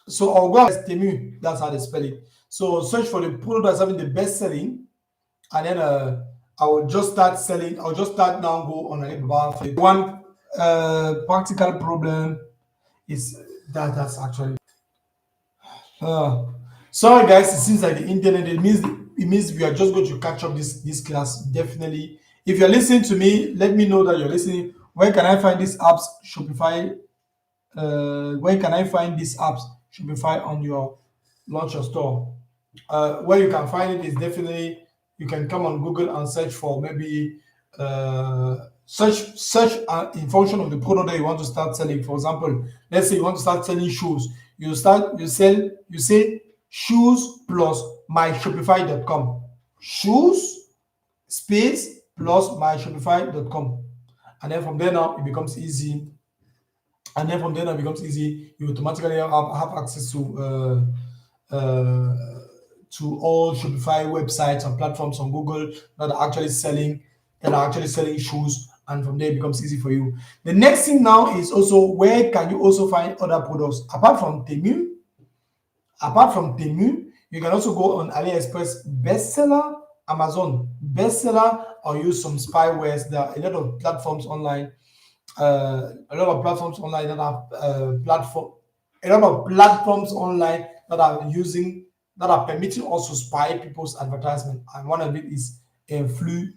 So I'll go as Temu. That's how they spell it. So search for the product that's having the best selling, and then I will just start selling. I'll just start now go on Alibaba. One practical problem is that's actually Sorry, guys. It seems like the internet. It means we are just going to catch up this class. Definitely. If you're listening to me, let me know that you're listening. Where can I find these apps? Shopify. Where can I find these apps? Shopify on your launcher store. Where you can find it is definitely you can come on Google and search for maybe search in function of the product that you want to start selling. For example, let's say you want to start selling shoes. You say shoes plus myshopify.com. Shoes space plus myshopify.com. And then from there now it becomes easy. And then from there now it becomes easy. You automatically have access uh, to all Shopify websites and platforms on Google that are actually selling shoes, and from there it becomes easy for you. The next thing now is also where can you also find other products apart from Temu. Apart from Temu, you can also go on AliExpress bestseller, Amazon bestseller, or use some spywares. There are a lot of platforms online. A lot of platforms online that have a lot of platforms online that are permitting us to spy people's advertisement, and one of it is Influ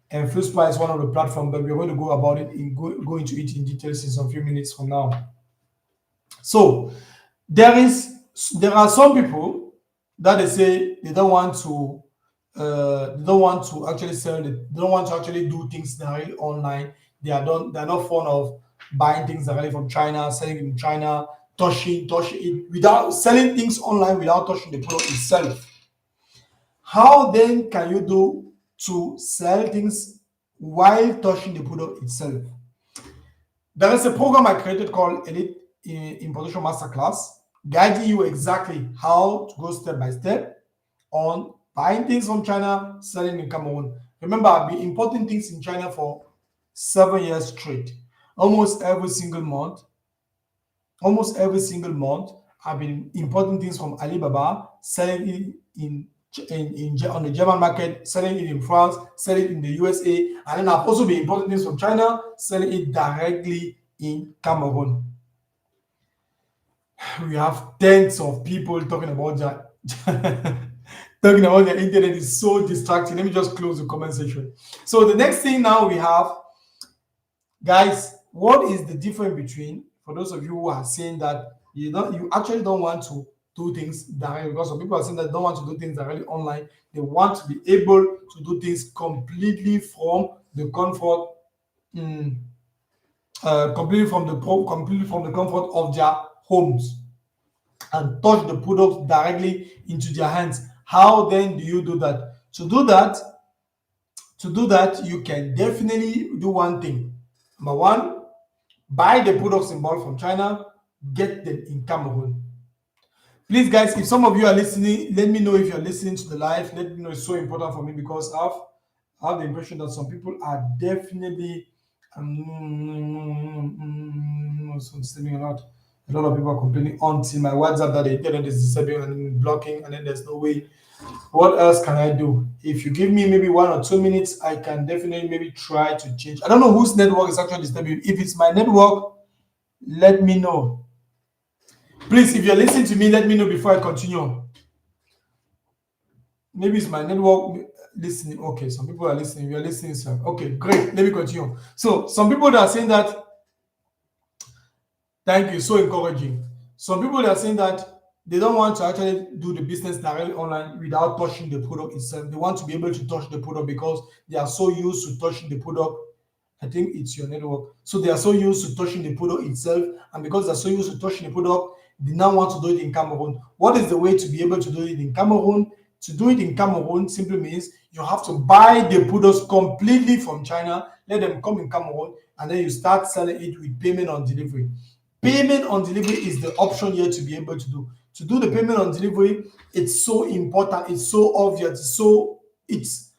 and FluSpy is one of the platforms, but we're going to go about it go into it in details in some few minutes from now. So there are some people that they say they don't want to actually they don't want to actually do things directly online. They're not fond of buying things directly from China, selling in China, touching it without selling things online without touching the product itself. How then can you do to sell things while touching the product itself? There is a program I created called Elite Importation Masterclass, guiding you exactly how to go step by step on buying things from China, selling in Cameroon. Remember, I've been importing things in China for 7 years straight. Almost every single month, I've been importing things from Alibaba, selling it on the German market, selling it in France, selling it in the USA, and then I've also been importing things from China, selling it directly in Cameroon. We have tens of people talking about that. Talking about the internet is so distracting. Let me just close the comment section. So the next thing now we have, guys, what is the difference between, for those of you who are saying that you actually don't want to do things directly, because some people are saying that they don't want to do things directly online. They want to be able to do things completely from the comfort, completely from the comfort of their homes and touch the product directly into their hands. How then do you do that? To do that, you can definitely do one thing. Number one, buy the products in bulk from China, get them in Cameroon. Please, guys, if some of you are listening, let me know if you're listening to the live. Let me know. It's so important for me because I have the impression that some people are definitely disturbing a lot. A lot of people are complaining until my WhatsApp that the internet is disturbing and blocking, and then there's no way. What else can I do? If you give me maybe 1 or 2 minutes, I can definitely maybe try to change. I don't know whose network is actually disturbing. If it's my network, let me know. Please, if you're listening to me, let me know before I continue. Maybe it's my network listening. Okay, some people are listening. You're listening, sir. Okay, great. Let me continue. So, some people that are saying that, thank you, so encouraging. Some people that are saying that they don't want to actually do the business directly online without touching the product itself. They want to be able to touch the product because they are so used to touching the product. I think it's your network. So they are so used to touching the product itself, and because they're so used to touching the product, they now want to do it in Cameroon. What is the way to be able to do it in Cameroon? To do it in Cameroon simply means you have to buy the products completely from China, let them come in Cameroon, and then you start selling it with payment on delivery. Payment on delivery is the option here to be able to do. To do the payment on delivery, it's so important, it's so obvious, it's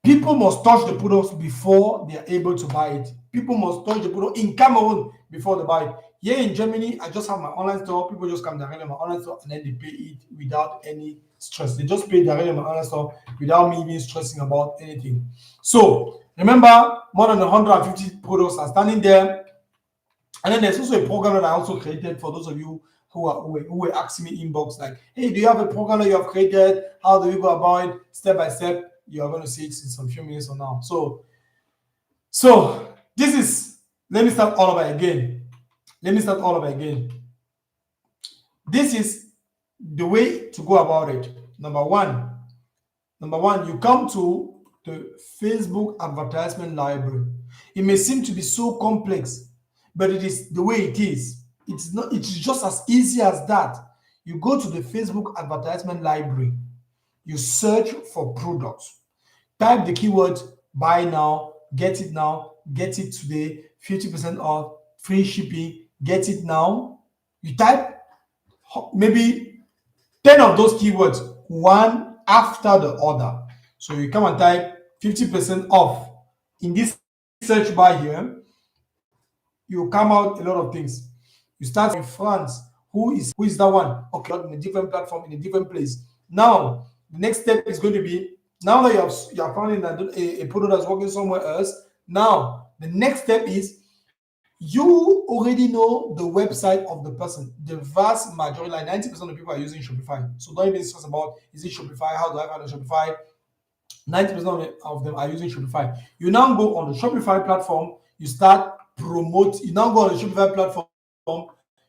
people must touch the products before they are able to buy it. People must touch the product in Cameroon before they buy it. Here in Germany, I just have my online store. People just come directly to my online store and then they pay it without any stress. They just pay directly to my online store without me even stressing about anything. So remember, more than 150 products are standing there. And then there's also a program that I also created for those of you who were asking me inbox like, hey, do you have a program that you have created? How do you go about it? Step by step. You are going to see it in some few minutes from now. So this is, let me start all over again. This is the way to go about it. Number one, you come to the Facebook advertisement library. It may seem to be so complex, but it is the way it is. It's not, it's just as easy as that. You go to the Facebook advertisement library, you search for products, type the keyword buy now, get it today, 50% off, free shipping, get it now. You type maybe 10 of those keywords, one after the other. So you come and type 50% off. In this search bar here, you come out a lot of things. You start in France. Who is that one? Okay, in a different platform, in a different place. Now, the next step is going to be, now that you have found a product that's working somewhere else, now the next step is you already know the website of the person. The vast majority, like 90% of people are using Shopify. So don't even stress about, is it Shopify? How do I find a Shopify? 90% of them are using Shopify. You now go on the Shopify platform, you start promote. You now go on the Shopify platform,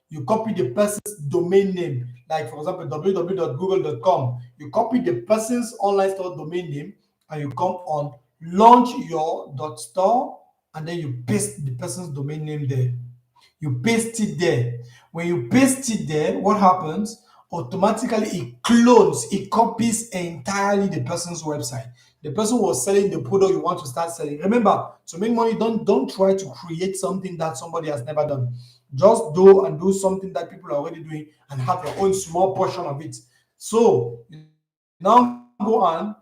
you copy the person's domain name, like for example www.google.com. You copy the person's online store domain name, and you come on launch your .store, and then you paste the person's domain name there. You paste it there. When you paste it there, what happens? Automatically it clones, it copies entirely the person's website. The person was selling the product you want to start selling. Remember, to make money, don't try to create something that somebody has never done. Just do something that people are already doing and have your own small portion of it. So now go on,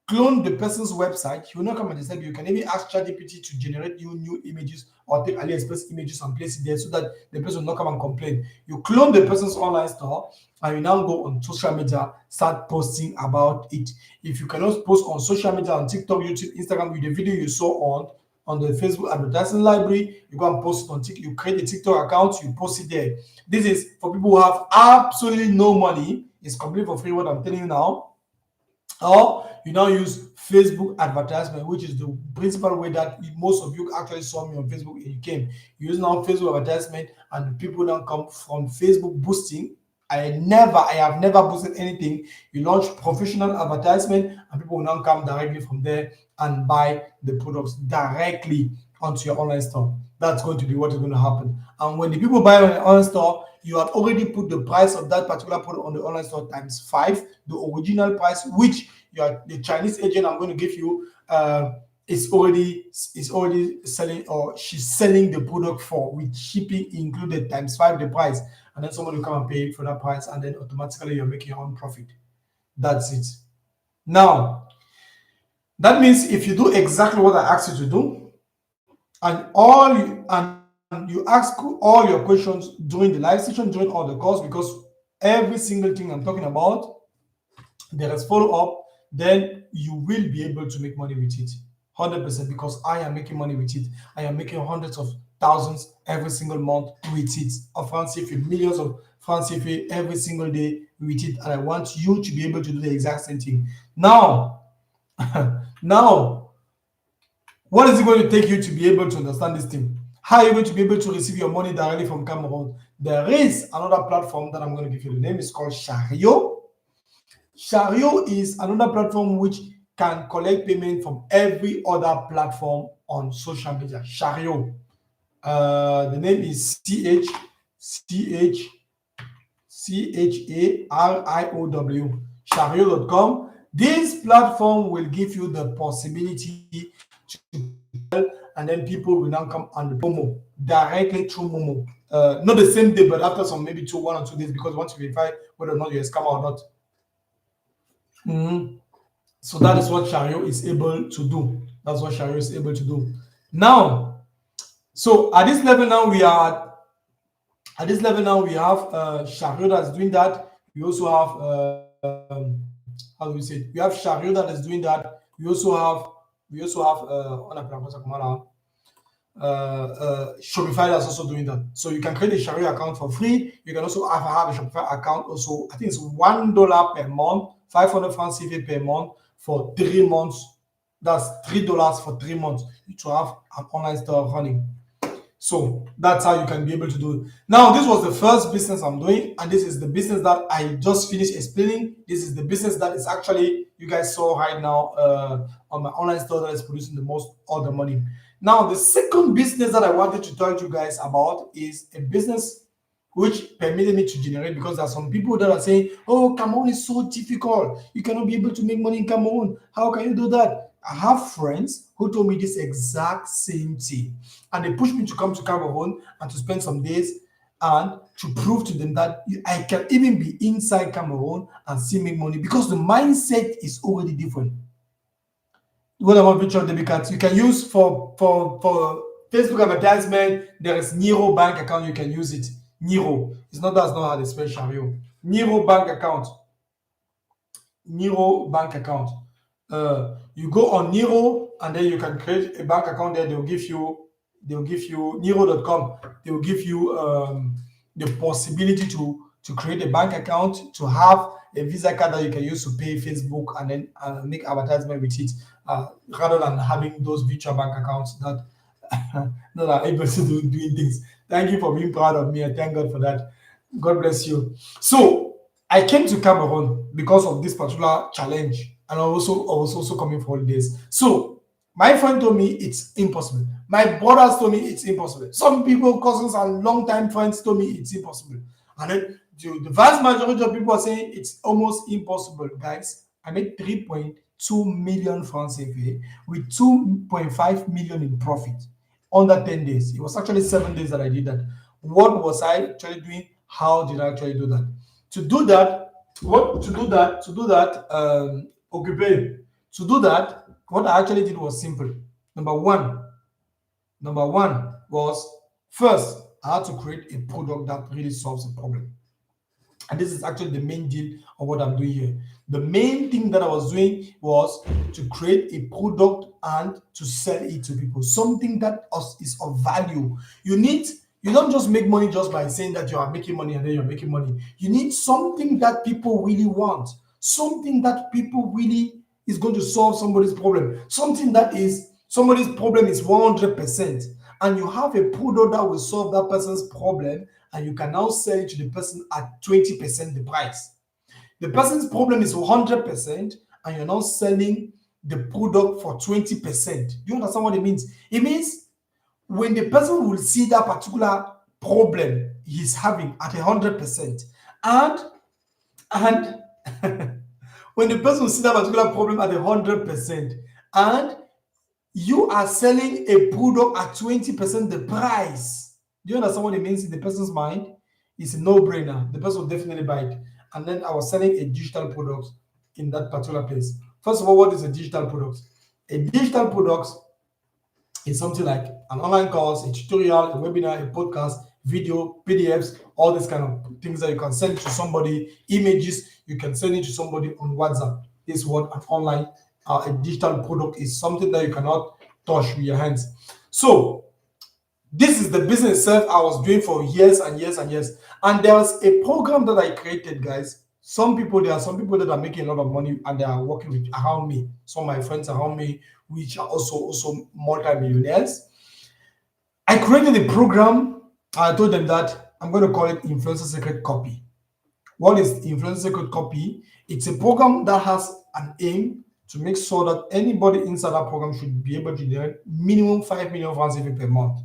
clone the person's website. You will not come and disturb you. You can even ask ChatGPT to generate you new images or take AliExpress images and place it there so that the person will not come and complain. You clone the person's online store and you now go on social media, start posting about it. If you cannot post on social media, on TikTok, YouTube, Instagram with the video you saw on the Facebook advertising library, you go and post it on TikTok. You create a TikTok account, you post it there. This is for people who have absolutely no money. It's completely for free, what I'm telling you now. Or you now use Facebook advertisement, which is the principal way that most of you actually saw me on Facebook and you came. You use now Facebook advertisement, and people now come from Facebook boosting. I have never boosted anything. You launch professional advertisement, and people will now come directly from there and buy the products directly onto your online store. That's going to be what is going to happen. And when the people buy on the online store, you have already put the price of that particular product on the online store times 5, the original price, which the Chinese agent I'm going to give you is already selling, or she's selling the product for, with shipping included, times 5 the price, and then somebody will come and pay for that price, and then automatically you're making your own profit. That's it. Now, that means if you do exactly what I asked you to do, and you ask all your questions during the live session, during all the calls, because every single thing I'm talking about, there is follow-up, then you will be able to make money with it 100%, because I am making money with it. I am making hundreds of thousands every single month with it, of francs CFA, millions of francs CFA every single day with it, and I want you to be able to do the exact same thing. Now, what is it going to take you to be able to understand this thing? How are you going to be able to receive your money directly from Cameroon? There is another platform that I'm going to give you. The name is called Chariot. Chariot is another platform which can collect payment from every other platform on social media. Chariot. The name is CHARIOW. Chariot.com. This platform will give you the possibility to sell, and then people will now come on Momo directly through Momo. Not the same day, but after some maybe 1 or 2 days, because once you verify whether or not you're a scammer or not. So that is what Chariot is able to do. That's what Chariot is able to do. Now, so at this level now we have Chariot that's doing that. We also have how do we say it? We have Chariot that is doing that. We also have Shopify that's also doing that. So you can create a Sharia account for free. You can also have a Shopify account. Also, I think it's $1 per month, 500 francs CFA per month for 3 months. That's $3 for 3 months to have an online store running. So that's how you can be able to do it. Now, this was the first business I'm doing, and this is the business that I just finished explaining. This is the business that is actually you guys saw right now on my online store that is producing the most all the money. Now, the second business that I wanted to talk to you guys about is a business which permitted me to generate, because there are some people that are saying, "Oh, Cameroon is so difficult. You cannot be able to make money in Cameroon. How can you do that?" I have friends who told me this exact same thing, and they pushed me to come to Cameroon and to spend some days and to prove to them that I can even be inside Cameroon and still make money, because the mindset is already different. What about virtual debit cards? You can use for Facebook advertisement. There is Nero bank account. You can use it. Nero. It's not that's not how they spell Shario. Nero bank account. Nero bank account. You go on Nero and then you can create a bank account there. They'll give you Nero.com. They will give you the possibility to create a bank account, to have a Visa card that you can use to pay Facebook and then make advertisement with it, rather than having those virtual bank accounts that that are able to do doing things. Thank you for being proud of me. I thank God for that. God bless you. So I came to Cameroon because of this particular challenge, and I was also coming for holidays. So my friend told me it's impossible. My brothers told me it's impossible. Some people, cousins, and long-time friends told me it's impossible. And then the vast majority of people are saying it's almost impossible. Guys, I made 3.2 million francs CFA with 2.5 million in profit under 10 days. It was actually 7 days that I did that. What was I actually doing? How did I actually do that? To do that, occupy. To do that, what I actually did was simple. Number one was, first, I had to create a product that really solves a problem. And this is actually the main deal of what I'm doing here. The main thing that I was doing was to create a product and to sell it to people, something that is of value. You don't just make money just by saying that you are making money and then you're making money. You need something that people really want, something that people really is going to solve somebody's problem, something that is somebody's problem is 100%, and you have a product that will solve that person's problem, and you can now sell it to the person at 20% the price. The person's problem is 100%, and you're now selling the product for 20%. Do you understand what it means? It means when the person will see that particular problem he's having at 100%, and when the person will see that particular problem at 100%, and you are selling a product at 20% the price. Do you understand what it means in the person's mind? It's a no-brainer. The person will definitely buy it. And then I was selling a digital product in that particular place. First of all, what is a digital product? A digital product is something like an online course, a tutorial, a webinar, a podcast, video, PDFs, all these kind of things that you can send to somebody, images, you can send it to somebody on WhatsApp. This is what an online a digital product is, something that you cannot touch with your hands. So this is the business itself I was doing for years and years and years. And there was a program that I created, guys. There are some people that are making a lot of money and they are working with around me. Some of my friends around me, which are also multi-millionaires. I created a program. I told them that I'm going to call it Influencer Secret Copy. What is Influencer Secret Copy? It's a program that has an aim to make sure that anybody inside that program should be able to generate minimum 5 million francs CFA per month.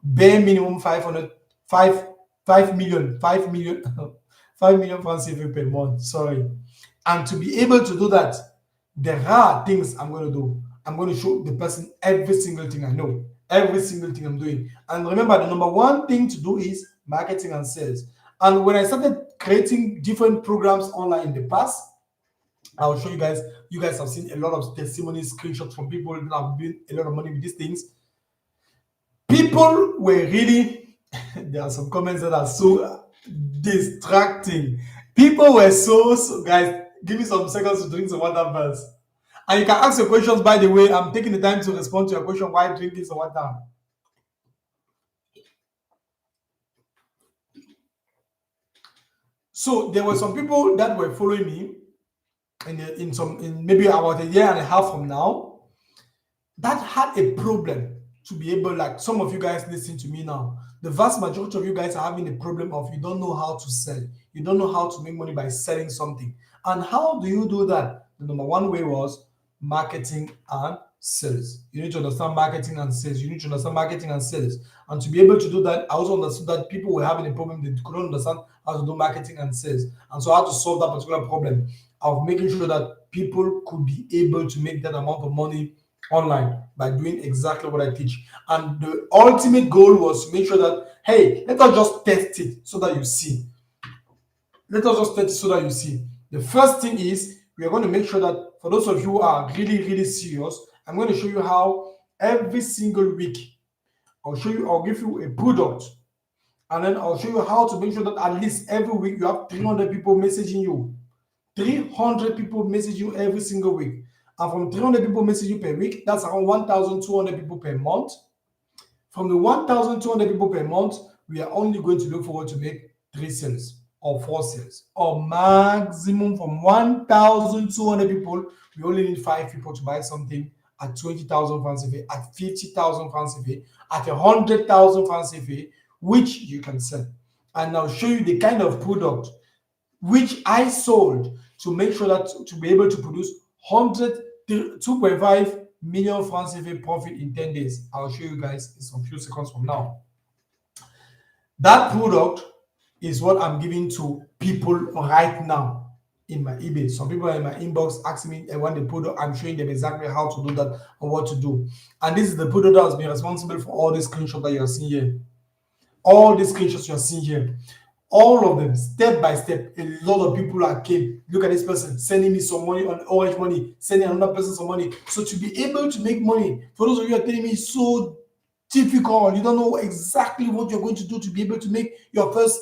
Bare minimum 5 million, 5 million, 5 million francs CFA per month. Sorry. And to be able to do that, there are things I'm going to do. I'm going to show the person every single thing I know, every single thing I'm doing. And remember, the number one thing to do is marketing and sales. And when I started creating different programs online in the past, I will show you guys. You guys have seen a lot of testimonies, screenshots from people that have made a lot of money with these things. People were really, there are some comments that are so distracting. People were so guys, give me some seconds to drink some water first. And you can ask your questions, by the way. I'm taking the time to respond to your question while drinking some water. So there were some people that were following me in maybe about a year and a half from now that had a problem to be able, like some of you guys listen to me now. The vast majority of you guys are having a problem of you don't know how to sell. You don't know how to make money by selling something. And how do you do that? The number one way was marketing and sales. You need to understand marketing and sales. You need to understand marketing and sales. And to be able to do that, I also understood that people were having a problem. They couldn't understand how to do marketing and sales. And so I had to solve that particular problem of making sure that people could be able to make that amount of money online by doing exactly what I teach. And the ultimate goal was to make sure that, hey, let us just test it so that you see. Let us just test it so that you see. The first thing is we are going to make sure that for those of you who are really, really serious, I'm going to show you how every single week I'll give you a product, and then I'll show you how to make sure that at least every week you have 300 people messaging you. 300 people message you every single week. And from 300 people message you per week, that's around 1,200 people per month. From the 1,200 people per month, we are only going to look forward to make 3 sales or 4 sales, or maximum from 1,200 people, we only need 5 people to buy something at 20,000 francs CFA, at 50,000 francs CFA, at 100,000 francs CFA, which you can sell. And I'll show you the kind of product which I sold to make sure that to be able to produce 2.5 million francs CFA profit in 10 days. I'll show you guys in some few seconds from now. That product is what I'm giving to people right now in my eBay. Some people are in my inbox asking me, I want the product. I'm showing them exactly how to do that and what to do. And this is the product that has been responsible for all these screenshots that you're seeing here. All these screenshots you're seeing here. All of them, step by step. A lot of people are came. Look at this person sending me some money on Orange Money, sending another person some money. So to be able to make money, for those of you who are telling me it's so difficult, you don't know exactly what you're going to do to be able to make your first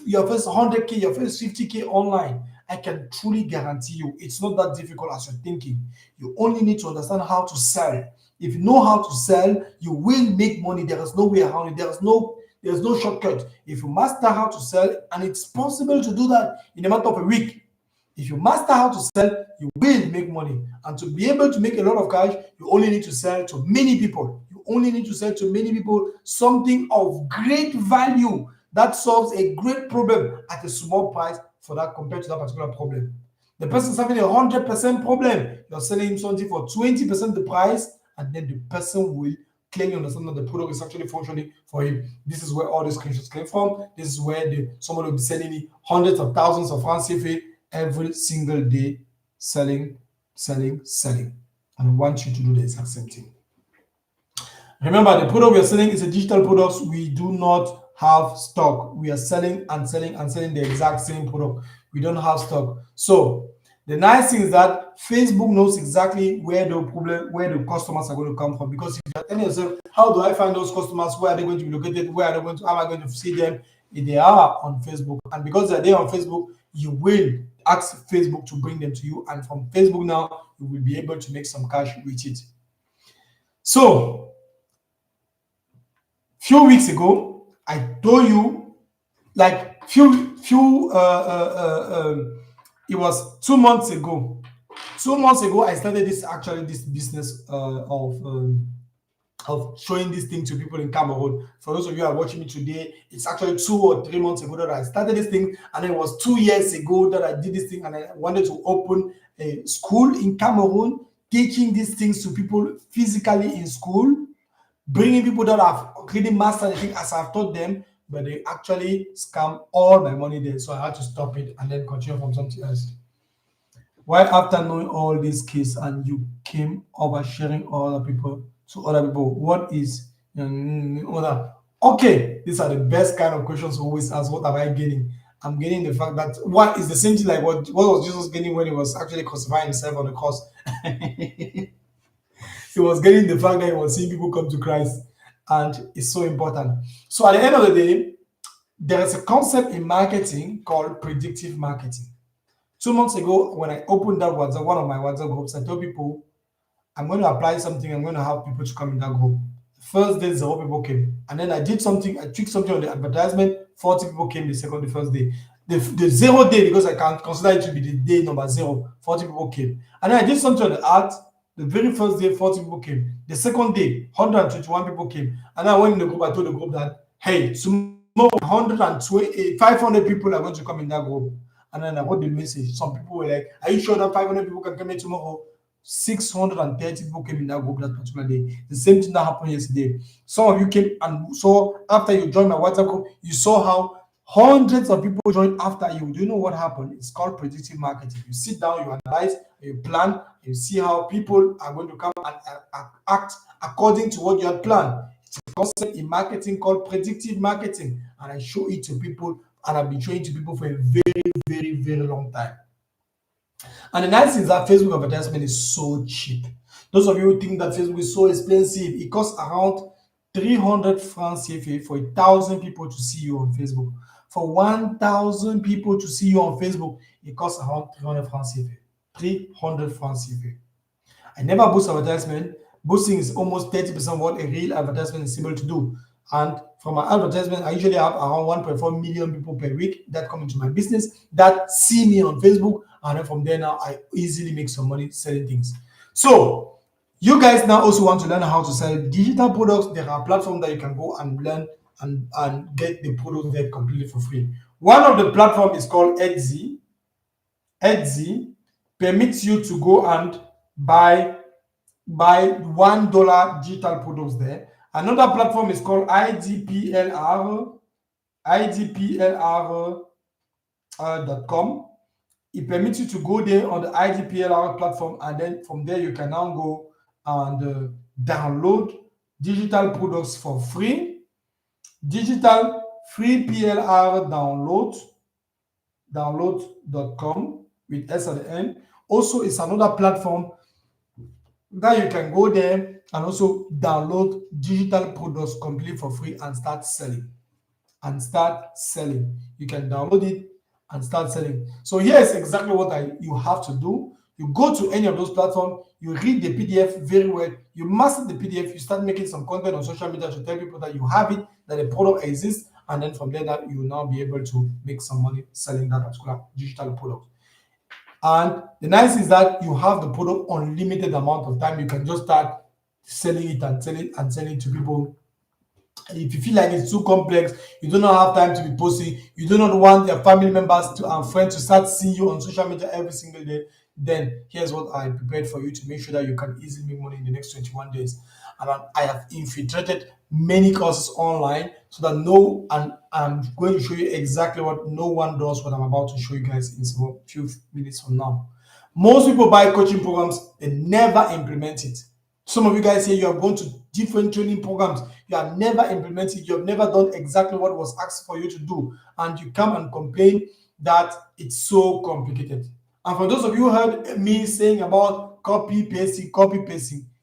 100K, your first 50K online. I can truly guarantee you it's not that difficult as you're thinking. You only need to understand how to sell. If you know how to sell, you will make money. There is no way around it. There's no shortcut. If you master how to sell, and it's possible to do that in a matter of a week. If you master how to sell, you will make money. And to be able to make a lot of cash, you only need to sell to many people. You only need to sell to many people something of great value that solves a great problem at a small price for that compared to that particular problem. The person's having a 100% problem. You're selling him something for 20% the price, and then the person will clearly understand that the product is actually functioning for him. This is where all these screenshots came from. This is where someone will be sending me hundreds of thousands of francs CFA every single day, selling. And I want you to do the exact same thing. Remember, the product we are selling is a digital product. We do not have stock. We are selling the exact same product. We don't have stock. So the nice thing is that Facebook knows exactly where the customers are going to come from. Because if you're telling yourself, how do I find those customers? Where are they going to be located? How am I going to see them? If they are on Facebook, and because they're there on Facebook, you will ask Facebook to bring them to you. And from Facebook now, you will be able to make some cash with it. So, few weeks ago, I told you, like it was 2 months ago. 2 months ago, I started this business of showing this thing to people in Cameroon. For those of you who are watching me today, it's actually 2 or 3 months ago that I started this thing, and it was 2 years ago that I did this thing, and I wanted to open a school in Cameroon, teaching these things to people physically in school, bringing people that have really mastered the thing as I've taught them, but they actually scam all my money there. So I had to stop it and then continue from something else. Why, after knowing all these keys and you came over sharing all other people to other people, what is okay? These are the best kind of questions we always ask. What am I gaining? I'm gaining the fact that what is the same thing like what was Jesus gaining when he was actually crucifying himself on the cross? He was getting the fact that he was seeing people come to Christ, and it's so important. So at the end of the day, there is a concept in marketing called predictive marketing. 2 months ago, when I opened that WhatsApp, one of my WhatsApp groups, I told people, I'm going to apply something, I'm going to have people to come in that group. First day, 0 people came. And then I did something, I tweaked something on the advertisement, 40 people came the first day. the 0 day, because I can consider it to be the day number 0, 40 people came. And then I did something on the art. The very first day, 40 people came. The second day, 121 people came. And I went in the group, I told the group that, hey, tomorrow 120, 500 people are going to come in that group. And then I got the message. Some people were like, are you sure that 500 people can come in tomorrow? 630 people came in that group that particular day. The same thing that happened yesterday. Some of you came and saw, after you joined my WhatsApp group, you saw how hundreds of people joined after you. Do you know what happened? It's called predictive marketing. You sit down, you analyze, you plan, you see how people are going to come and act according to what you had planned. It's a concept in marketing called predictive marketing, and I show it to people, and I've been showing it to people for a very, very, very long time. And the nice thing is that Facebook advertisement is so cheap. Those of you who think that Facebook is so expensive, it costs around 300 francs CFA for 1,000 people to see you on Facebook. For 1,000 people to see you on Facebook, it costs around 300 francs CFA. 300 francs CFA. I never boost advertisement. Boosting is almost 30% of what a real advertisement is able to do. And from my advertisement, I usually have around 1.4 million people per week that come into my business that see me on Facebook. And then from there now, I easily make some money selling things. So you guys now also want to learn how to sell digital products. There are platforms that you can go and learn and get the product there completely for free. One of the platforms is called Etsy. Etsy permits you to go and buy $1 digital products there. Another platform is called IDPLR, IDPLR.com. It permits you to go there on the IDPLR platform, and then from there you can now go and download digital products for free. Digital free PLR download.com with S at the end. Also, it's another platform that you can go there and also download digital products completely for free and start selling. You can download it and start selling. So here's exactly what you have to do. You go to any of those platforms, you read the PDF very well, you master the PDF, you start making some content on social media to tell people that you have it, that the product exists, and then from there that you will now be able to make some money selling that particular digital product. And the nice is that you have the product unlimited amount of time. You can just start selling it and selling it to people. If you feel like it's too complex, you do not have time to be posting, you do not want your family members and friends to start seeing you on social media every single day, then here's what I prepared for you to make sure that you can easily make money in the next 21 days. And I have infiltrated many courses online so that I'm going to show you exactly what no one does, what I'm about to show you guys in a few minutes from now. Most people buy coaching programs, they never implement it. Some of you guys here, you have gone to different training programs, you have never implemented, you have never done exactly what was asked for you to do, and you come and complain that it's so complicated. And for those of you who heard me saying about copy pasting,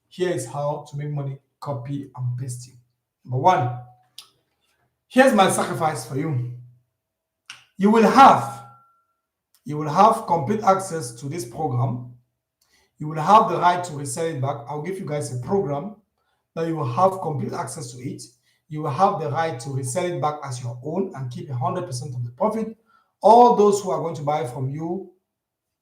here is how to make money copy and pasting. Number one, here's my sacrifice for you. You will have complete access to this program. You will have the right to resell it back. I'll give you guys a program that you will have complete access to it. You will have the right to resell it back as your own and keep 100% of the profit. All those who are going to buy from you,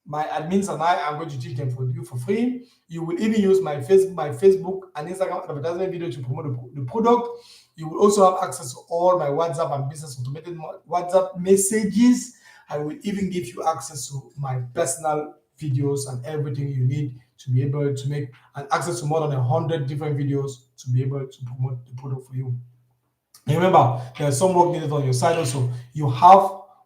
my admins and I am going to teach them for you for free. You will even use my Facebook and Instagram advertisement video to promote the product. You will also have access to all my WhatsApp and business automated WhatsApp messages. I will even give you access to my personal videos and everything you need to be able to make, and access to more than 100 different videos to be able to promote the product for you. And remember, there's some work needed on your side also.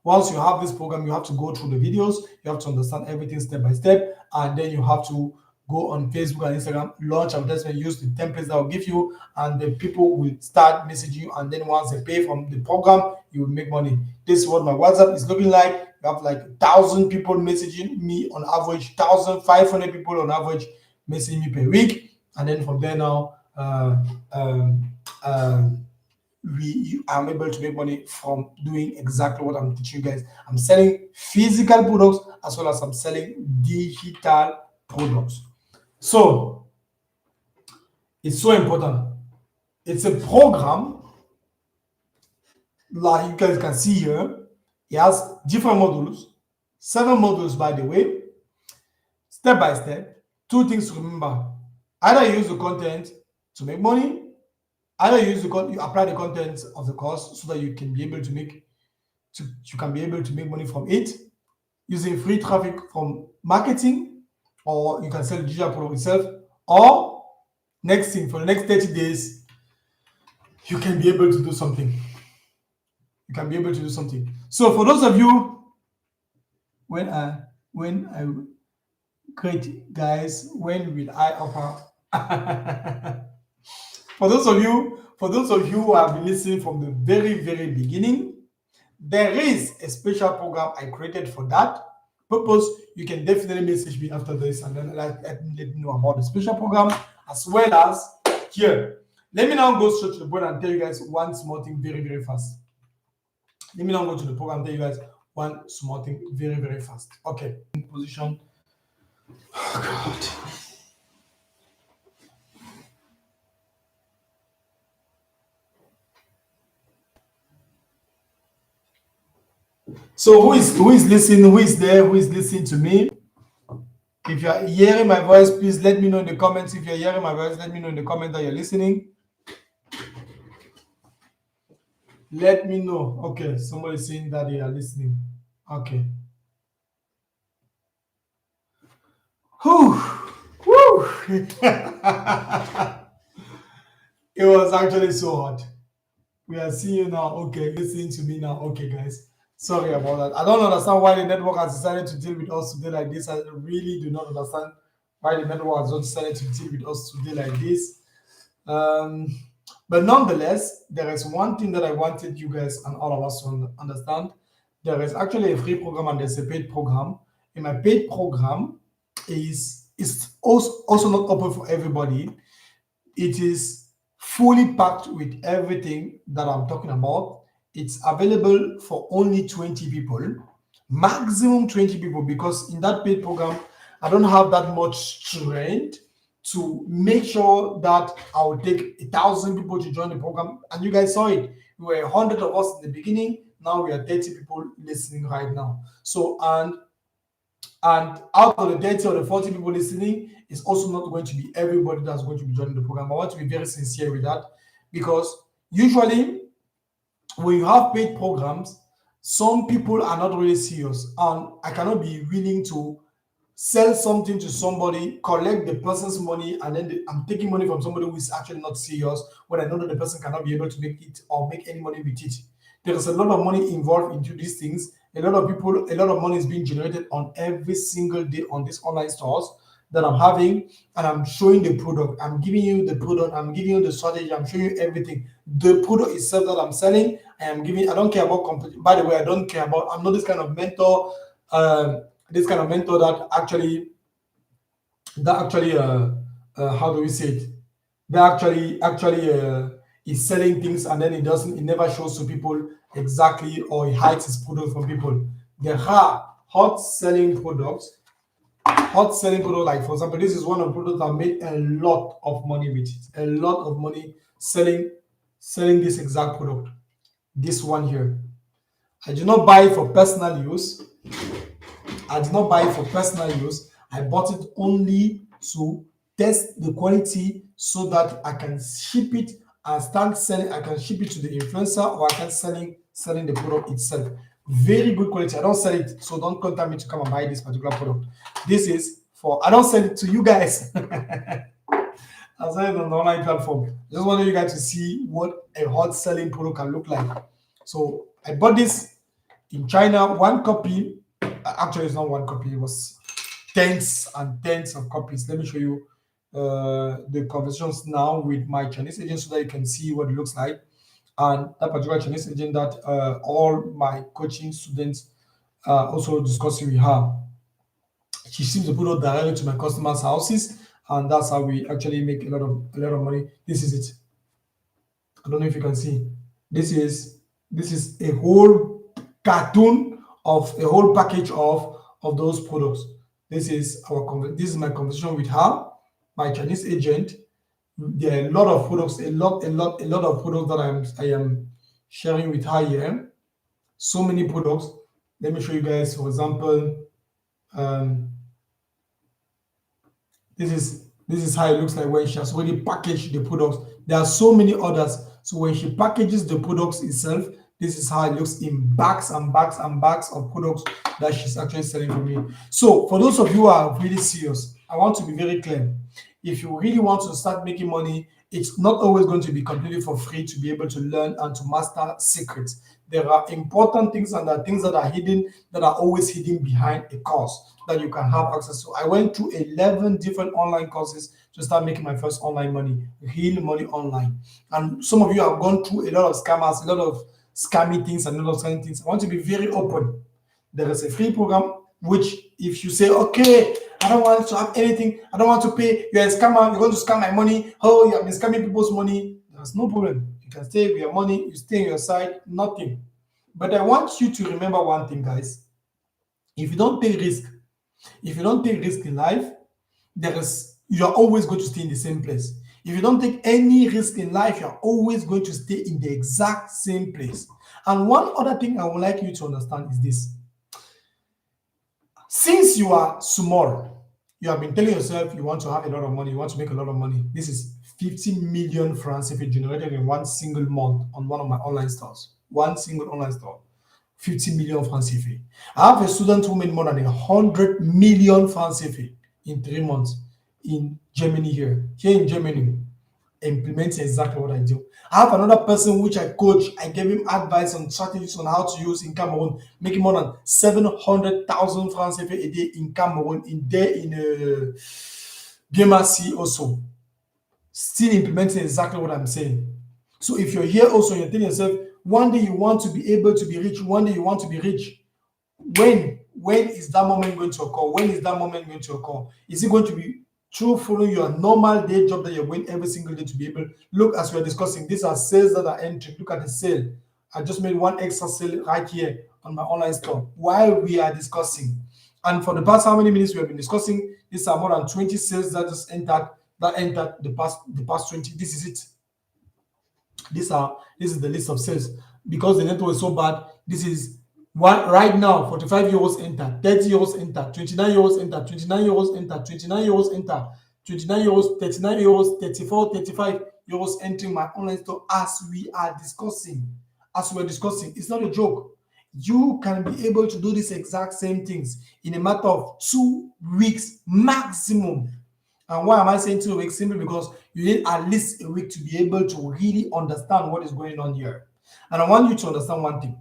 Once you have this program, you have to go through the videos, you have to understand everything step by step, and then you have to go on Facebook and Instagram, launch advertisement, use the templates that will give you, and the people will start messaging you, and then once they pay from the program, you will make money. This is what my WhatsApp is looking like. We have like 1,000 people messaging me on average, 1,500 people on average messaging me per week, and then from there now, I'm able to make money from doing exactly what I'm teaching you guys. I'm selling physical products as well as I'm selling digital products. So it's so important. It's a program like you guys can see here. It has different modules, 7 modules, by the way, step by step. Two things to remember: either you use the content to make money, either you apply the content of the course so that you can be able to make money from it using free traffic from marketing, or you can sell digital product itself, or next thing, for the next 30 days, you can be able to do something. So for those of you, when I great guys, when will I offer? For those of you who have been listening from the very, very beginning, there is a special program I created for that purpose. You can definitely message me after this and then let me know about the special program, as well as here. Let me now go straight to the board and tell you guys one small thing very, very fast. Let me now go to the program and tell you guys one small thing very, very fast. Okay. Position. Oh, God. So who is listening? Who is there? Who is listening to me? If you are hearing my voice, please let me know in the comments. If you're hearing my voice, let me know in the comment that you're listening. Let me know. Okay, somebody saying that they are listening. Okay. Whew. Whew. It was actually so hot. We are seeing you now. Okay, listening to me now. Okay, guys. Sorry about that. I don't understand why the network has decided to deal with us today like this. I really do not understand why the network has decided to deal with us today like this. But nonetheless, there is one thing that I wanted you guys and all of us to understand. There is actually a free program and there's a paid program. And my paid program is also not open for everybody. It is fully packed with everything that I'm talking about. It's available for only 20 people, maximum 20 people, because in that paid program, I don't have that much strength to make sure that I will take 1,000 people to join the program. And you guys saw it. We were 100 of us in the beginning. Now we are 30 people listening right now. So, and out of the 30 or the 40 people listening, it's also not going to be everybody that's going to be joining the program. I want to be very sincere with that, because usually when you have paid programs, some people are not really serious, and I cannot be willing to sell something to somebody, collect the person's money, and then I'm taking money from somebody who is actually not serious when I know that the person cannot be able to make it or make any money with it. There is a lot of money involved into these things. A lot of money is being generated on every single day on these online stores that I'm having, and I'm showing the product. I'm giving you the product. I'm giving you the strategy. I'm showing you everything. The product itself that I'm selling, I don't care about competition. By the way, I don't care about. I'm not this kind of mentor. That actually how do we say it? That actually is selling things, and then it never shows to people exactly, or it hides his product from people. There are hot selling products, like, for example, this is one of the products that made a lot of money with it. A lot of money selling this exact product. This one here. I did not buy it for personal use. I bought it only to test the quality so that I can ship it and start selling. I can ship it to the influencer, or I can selling the product itself. Very good quality. I don't sell it, so don't contact me to come and buy this particular product. This is I don't sell it to you guys. I sell it on the online platform. I just wanted you guys to see what a hot selling product can look like. So I bought this in China. One copy. Actually, it's not one copy. It was tens and tens of copies. Let me show you the conversations now with my Chinese agent so that you can see what it looks like. And that particular Chinese agent that all my coaching students also discussing with her. She seems to put it directly to my customers' houses, and that's how we actually make a lot of money. This is it. I don't know if you can see. This is a whole cartoon of a whole package of those products. This is my conversation with her, my Chinese agent. There are a lot of products, a lot of products that I am sharing with her here. So many products. Let me show you guys, for example, um, this is how it looks like when she has already packaged the products. There are so many others. So when she packages the products itself, this is how it looks in bags and bags and bags of products that she's actually selling for me. So for those of you who are really serious, I want to be very clear. If you really want to start making money, it's not always going to be completely for free to be able to learn and to master secrets. There are important things and there are things that are hidden, that are always hidden behind a course that you can have access to. I went through 11 different online courses to start making my first online money, real money online. And some of you have gone through a lot of scammers, a lot of scammy things, and a lot of scammy things. I want to be very open. There is a free program which, if you say, okay, I don't want to have anything, I don't want to pay, you're a scammer, you're going to scam my money, oh, you have been scamming people's money, there's no problem. You can stay with your money, you stay on your side, nothing. But I want you to remember one thing, guys. If you don't take risk, if you don't take risk in life, you're always going to stay in the same place. If you don't take any risk in life, you're always going to stay in the exact same place. And one other thing I would like you to understand is this. Since you are small, you have been telling yourself you want to have a lot of money, you want to make a lot of money. This is 50 million francs if it generated in one single month on one of my online stores. One single online store. 50 million francs CFA. I have a student who made more than 100 million francs CFA in 3 months in Germany here. Here in Germany, implementing exactly what I do. I have another person which I coach. I gave him advice on strategies on how to use in Cameroon, making more than 700,000 francs CFA a day in Cameroon, in BMRC also. Still implementing exactly what I'm saying. So if you're here also, you're telling yourself, one day you want to be able to be rich, one day you want to be rich. When is that moment going to occur? When is that moment going to occur? Is it going to be through following your normal day job that you're going every single day to be able? Look, as we're discussing, these are sales that are entering. Look at the sale. I just made one extra sale right here on my online store while we are discussing. And for the past how many minutes we have been discussing, these are more than 20 sales that just entered, the past 20. This is it. This is the list of sales. Because the network is so bad, this is one right now. 45 euros enter, 30 euros enter, 29 euros enter, 29 euros enter, 29 euros enter, 29 euros, 39 euros, 34, 35 euros entering my online store as we are discussing. As we're discussing, it's not a joke. You can be able to do these exact same things in a matter of 2 weeks maximum. And why am I saying 2 weeks? Simply because you need at least a week to be able to really understand what is going on here. And I want you to understand one thing.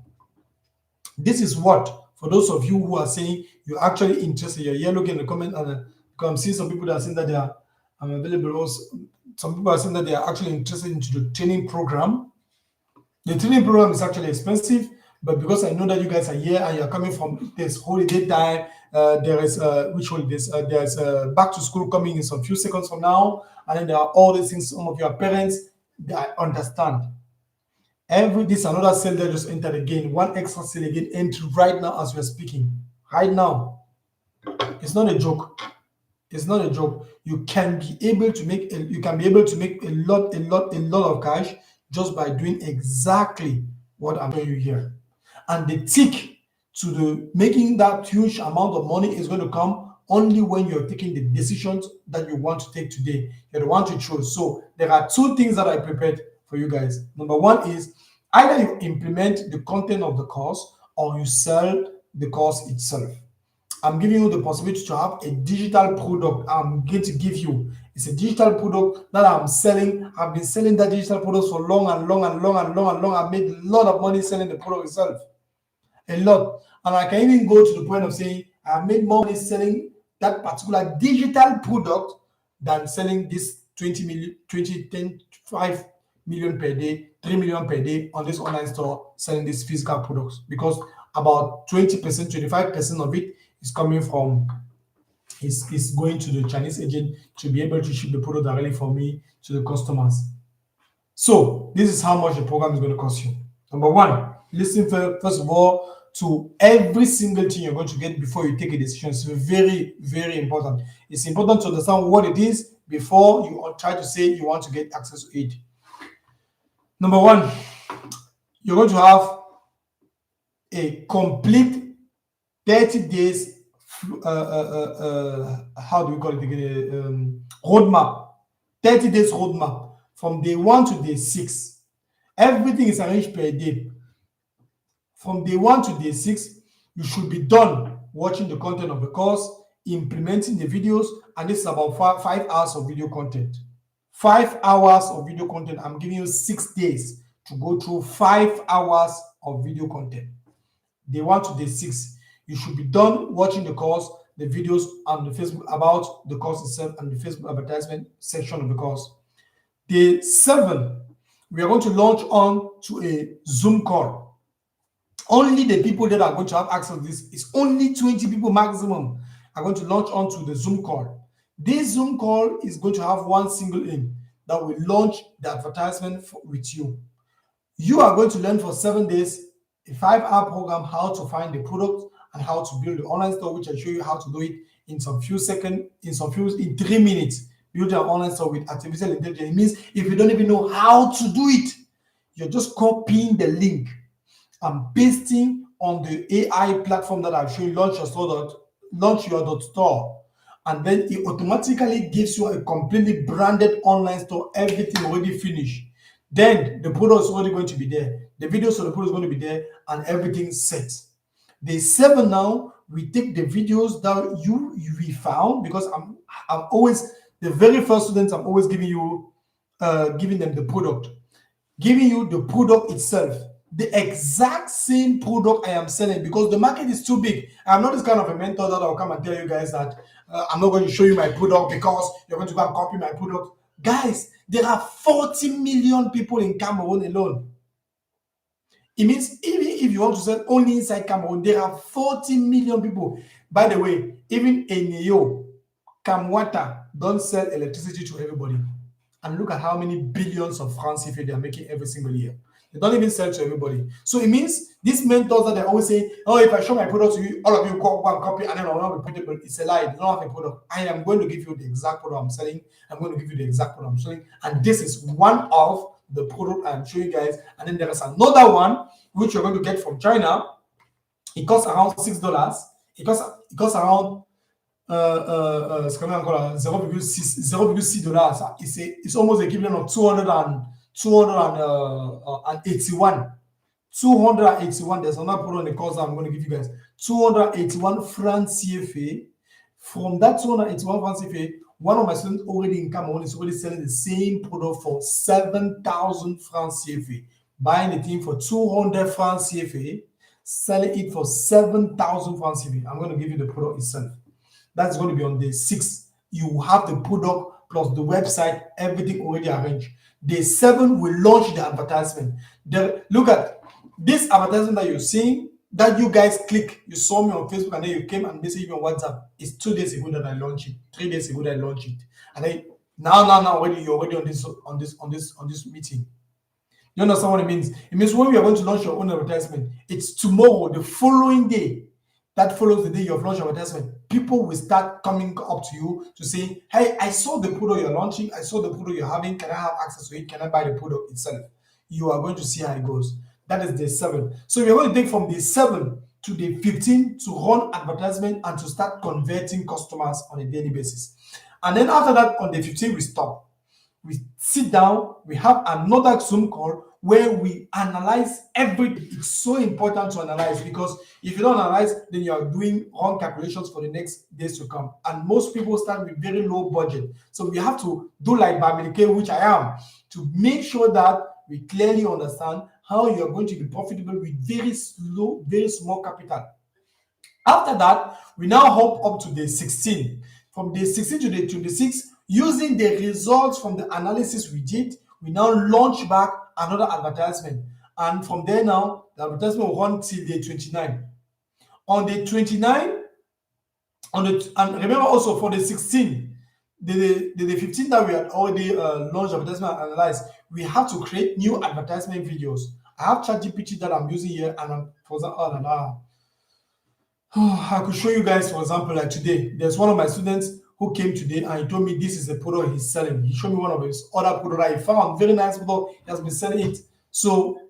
This is what, for those of you who are saying you're actually interested, you're here looking in the comment, and I'm seeing some people that are saying that they are available. Also, some people are saying that they are actually interested into the training program. The training program is actually expensive, but because I know that you guys are here and you're coming from this holiday time, there is which holidays? There's back to school coming in some few seconds from now, and then there are all these things. Some of your parents, they understand. This another sale that just entered again. One extra sale again entered right now as we're speaking. Right now, it's not a joke. It's not a joke. You can be able to make a lot of cash just by doing exactly what I'm showing you here. And the tick to the making that huge amount of money is going to come only when you're taking the decisions that you want to take today. You're the one to choose. So there are 2 things that I prepared for you guys. Number 1 is either you implement the content of the course or you sell the course itself. I'm giving you the possibility to have a digital product. I'm going to give you. It's a digital product that I'm selling. I've been selling that digital product for long and long and long and long and long. I've made a lot of money selling the product itself. A lot. And I can even go to the point of saying I made more money selling that particular digital product than selling this 20 million, 20, 10, 5 million per day, 3 million per day on this online store selling these physical products, because about 20%, 25% of it is coming from is going to the Chinese agent to be able to ship the product directly for me to the customers. So this is how much the program is going to cost you. Number 1, listen first of all to every single thing you're going to get before you take a decision. It's very, very important. It's important to understand what it is before you try to say you want to get access to it. Number 1, you're going to have a complete 30 days, how do we call it again? Roadmap. 30 days roadmap from day 1 to day 6. Everything is arranged per day. From day 1 to day 6, you should be done watching the content of the course, implementing the videos, and this is about 5 hours of video content. 5 hours of video content. I'm giving you 6 days to go through 5 hours of video content. Day 1 to day 6, you should be done watching the course, the videos on the Facebook about the course itself, and the Facebook advertisement section of the course. Day 7, we are going to launch on to a Zoom call. Only the people that are going to have access to this is only 20 people maximum are going to launch onto the Zoom call. This Zoom call is going to have one single aim, that will launch the advertisement with you. You are going to learn for 7 days, a 5-hour program, how to find the product and how to build the online store, which I show you how to do it in in 3 minutes. Build your online store with artificial intelligence. It means if you don't even know how to do it, you're just copying the link and pasting on the AI platform that I've shown you, launch your store, and then it automatically gives you a completely branded online store, everything already finished. Then the product is already going to be there, the videos of the product is going to be there, and everything's set. Day 7 now, we take the videos that we found, because I'm always the very first students. I'm always giving them the product, giving you the product itself, the exact same product I am selling, because the market is too big. I'm not this kind of a mentor that I'll come and tell you guys that I'm not going to show you my product because you're going to go and copy my product. Guys, there are 40 million people in Cameroon alone. It means even if you want to sell only inside Cameroon, there are 40 million people. By the way, even Eneo, Kamwata don't sell electricity to everybody. And look at how many billions of francs CFA they are making every single year. They don't even sell to everybody. So it means these mentors that they always say, oh, if I show my product to you, all of you go and copy, and then I will not be profitable. It's a lie. They don't have a product. I am going to give you the exact product I'm selling. I'm going to give you the exact product I'm selling. And this is one of the product I'm showing you guys. And then there is another one which you're going to get from China. It costs around $6. It costs around 0.6 dollars. It's almost equivalent of 281. There's another product in the course that I'm going to give you guys. 281 francs CFA. From that 281 francs CFA, one of my students already in Cameroon is already selling the same product for 7,000 francs CFA. Buying the thing for 200 francs CFA, selling it for 7,000 francs CFA. I'm going to give you the product itself. That's going to be on day 6. You have the product plus the website, everything already arranged. Day 7, we launch the advertisement. Look at this advertisement that you're seeing, that you guys click. You saw me on Facebook and then you came and messaged me on WhatsApp. It's 2 days ago that I launched it. 3 days ago that I launched it. And then now already you're already on this meeting. You understand what it means? It means when we are going to launch your own advertisement, it's tomorrow, the following day. That follows the day you have launched advertisement. People will start coming up to you to say, hey, I saw the product you're launching. I saw the product you're having. Can I have access to it? Can I buy the product itself? You are going to see how it goes. That is day 7. So we're going to take from day 7 to day 15 to run advertisement and to start converting customers on a daily basis. And then after that, on day 15, we stop. We sit down. We have another Zoom call where we analyze everything. It's so important to analyze, because if you don't analyze, then you are doing wrong calculations for the next days to come. And most people start with very low budget. So we have to do like Bamileke, which I am, to make sure that we clearly understand how you are going to be profitable with very small capital. After that, we now hop up to day 16. From day 16 to day 26, using the results from the analysis we did, we now launch back another advertisement. And from there now, the advertisement will run till day 29. On day 29, and remember also for the 16, the 15 that we had already launched advertisement and analyzed, we have to create new advertisement videos. I have ChatGPT that I'm using here, and for example, I could show you guys, for example, like today, there's one of my students who came today and he told me this is the product he's selling. He showed me one of his other products that he found, very nice product, he has been selling it. So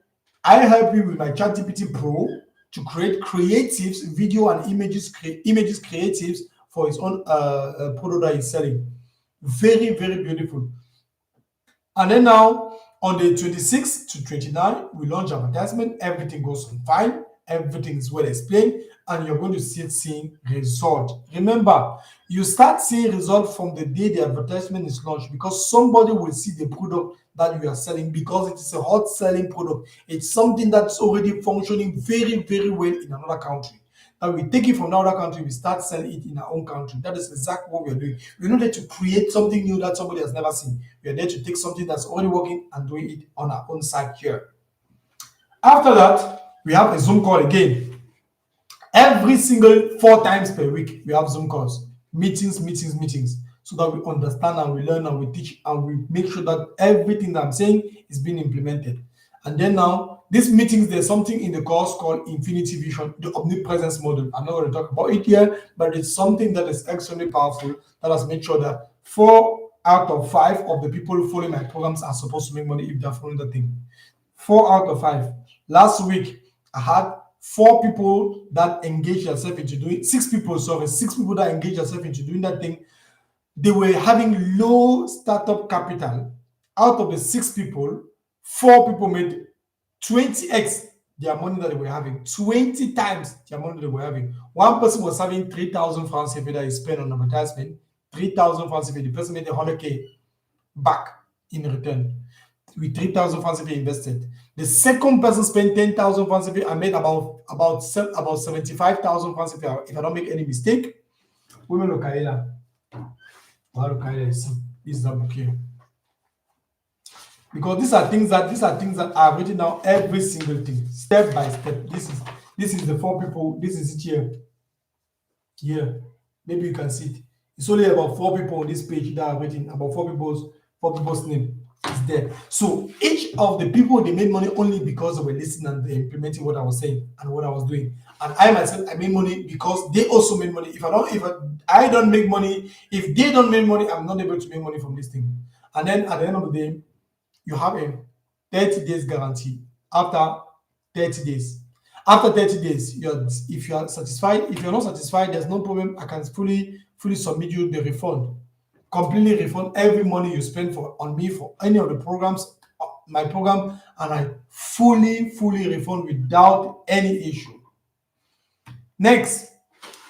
I help you with my ChatGPT Pro to create creatives, video and images creatives for his own product that he's selling. Very, very beautiful. And then now on the 26th to 29, we launch advertisement. Everything goes on fine. Everything is well explained, and you're going to start seeing result. Remember, you start seeing result from the day the advertisement is launched, because somebody will see the product that you are selling, because it is a hot selling product. It's something that's already functioning very, very well in another country. That we take it from another country, we start selling it in our own country. That is exactly what we are doing. We're not there to create something new that somebody has never seen. We are there to take something that's already working and doing it on our own side here. After that, we have a Zoom call again. Every single 4 times per week, we have Zoom calls, meetings, so that we understand and we learn and we teach and we make sure that everything that I'm saying is being implemented. And then now, these meetings, there's something in the course called Infinity Vision, the omnipresence model. I'm not going to talk about it here, but it's something that is extremely powerful that has made sure that 4 out of 5 of the people who follow my programs are supposed to make money if they're following the thing. 4 out of 5. Last week, I had 4 people that engaged themselves into doing 6 people that engaged themselves into doing that thing. They were having low startup capital. Out of the 6 people, 4 people made 20x their money that they were having, 20 times their money that they were having. One person was having 3,000 francs CFA that he spent on advertisement, 3,000 francs CFA. The person made 100K back in return with 3,000 francs CFA invested. The second person spent 10,000 francs CFA and made about 75,000 francs CFA, if I don't make any mistake. Women look at it. This is the book here. Because these are things that I've written down, every single thing, step by step. This is the 4 people. This is it here. Here, maybe you can see it. It's only about 4 people on this page that I've written about 4 people's name is there. So each of the people, they made money only because they were listening and they implementing what I was saying and what I was doing. And I myself, I made money because they also made money. If I don't make money, if they don't make money, I'm not able to make money from this thing. And then at the end of the day, you have a 30 days guarantee. After 30 days, if you are satisfied, if you're not satisfied, there's no problem. I can fully submit you the refund, completely refund every money you spend on me for any of the programs, my program, and I fully refund without any issue. Next,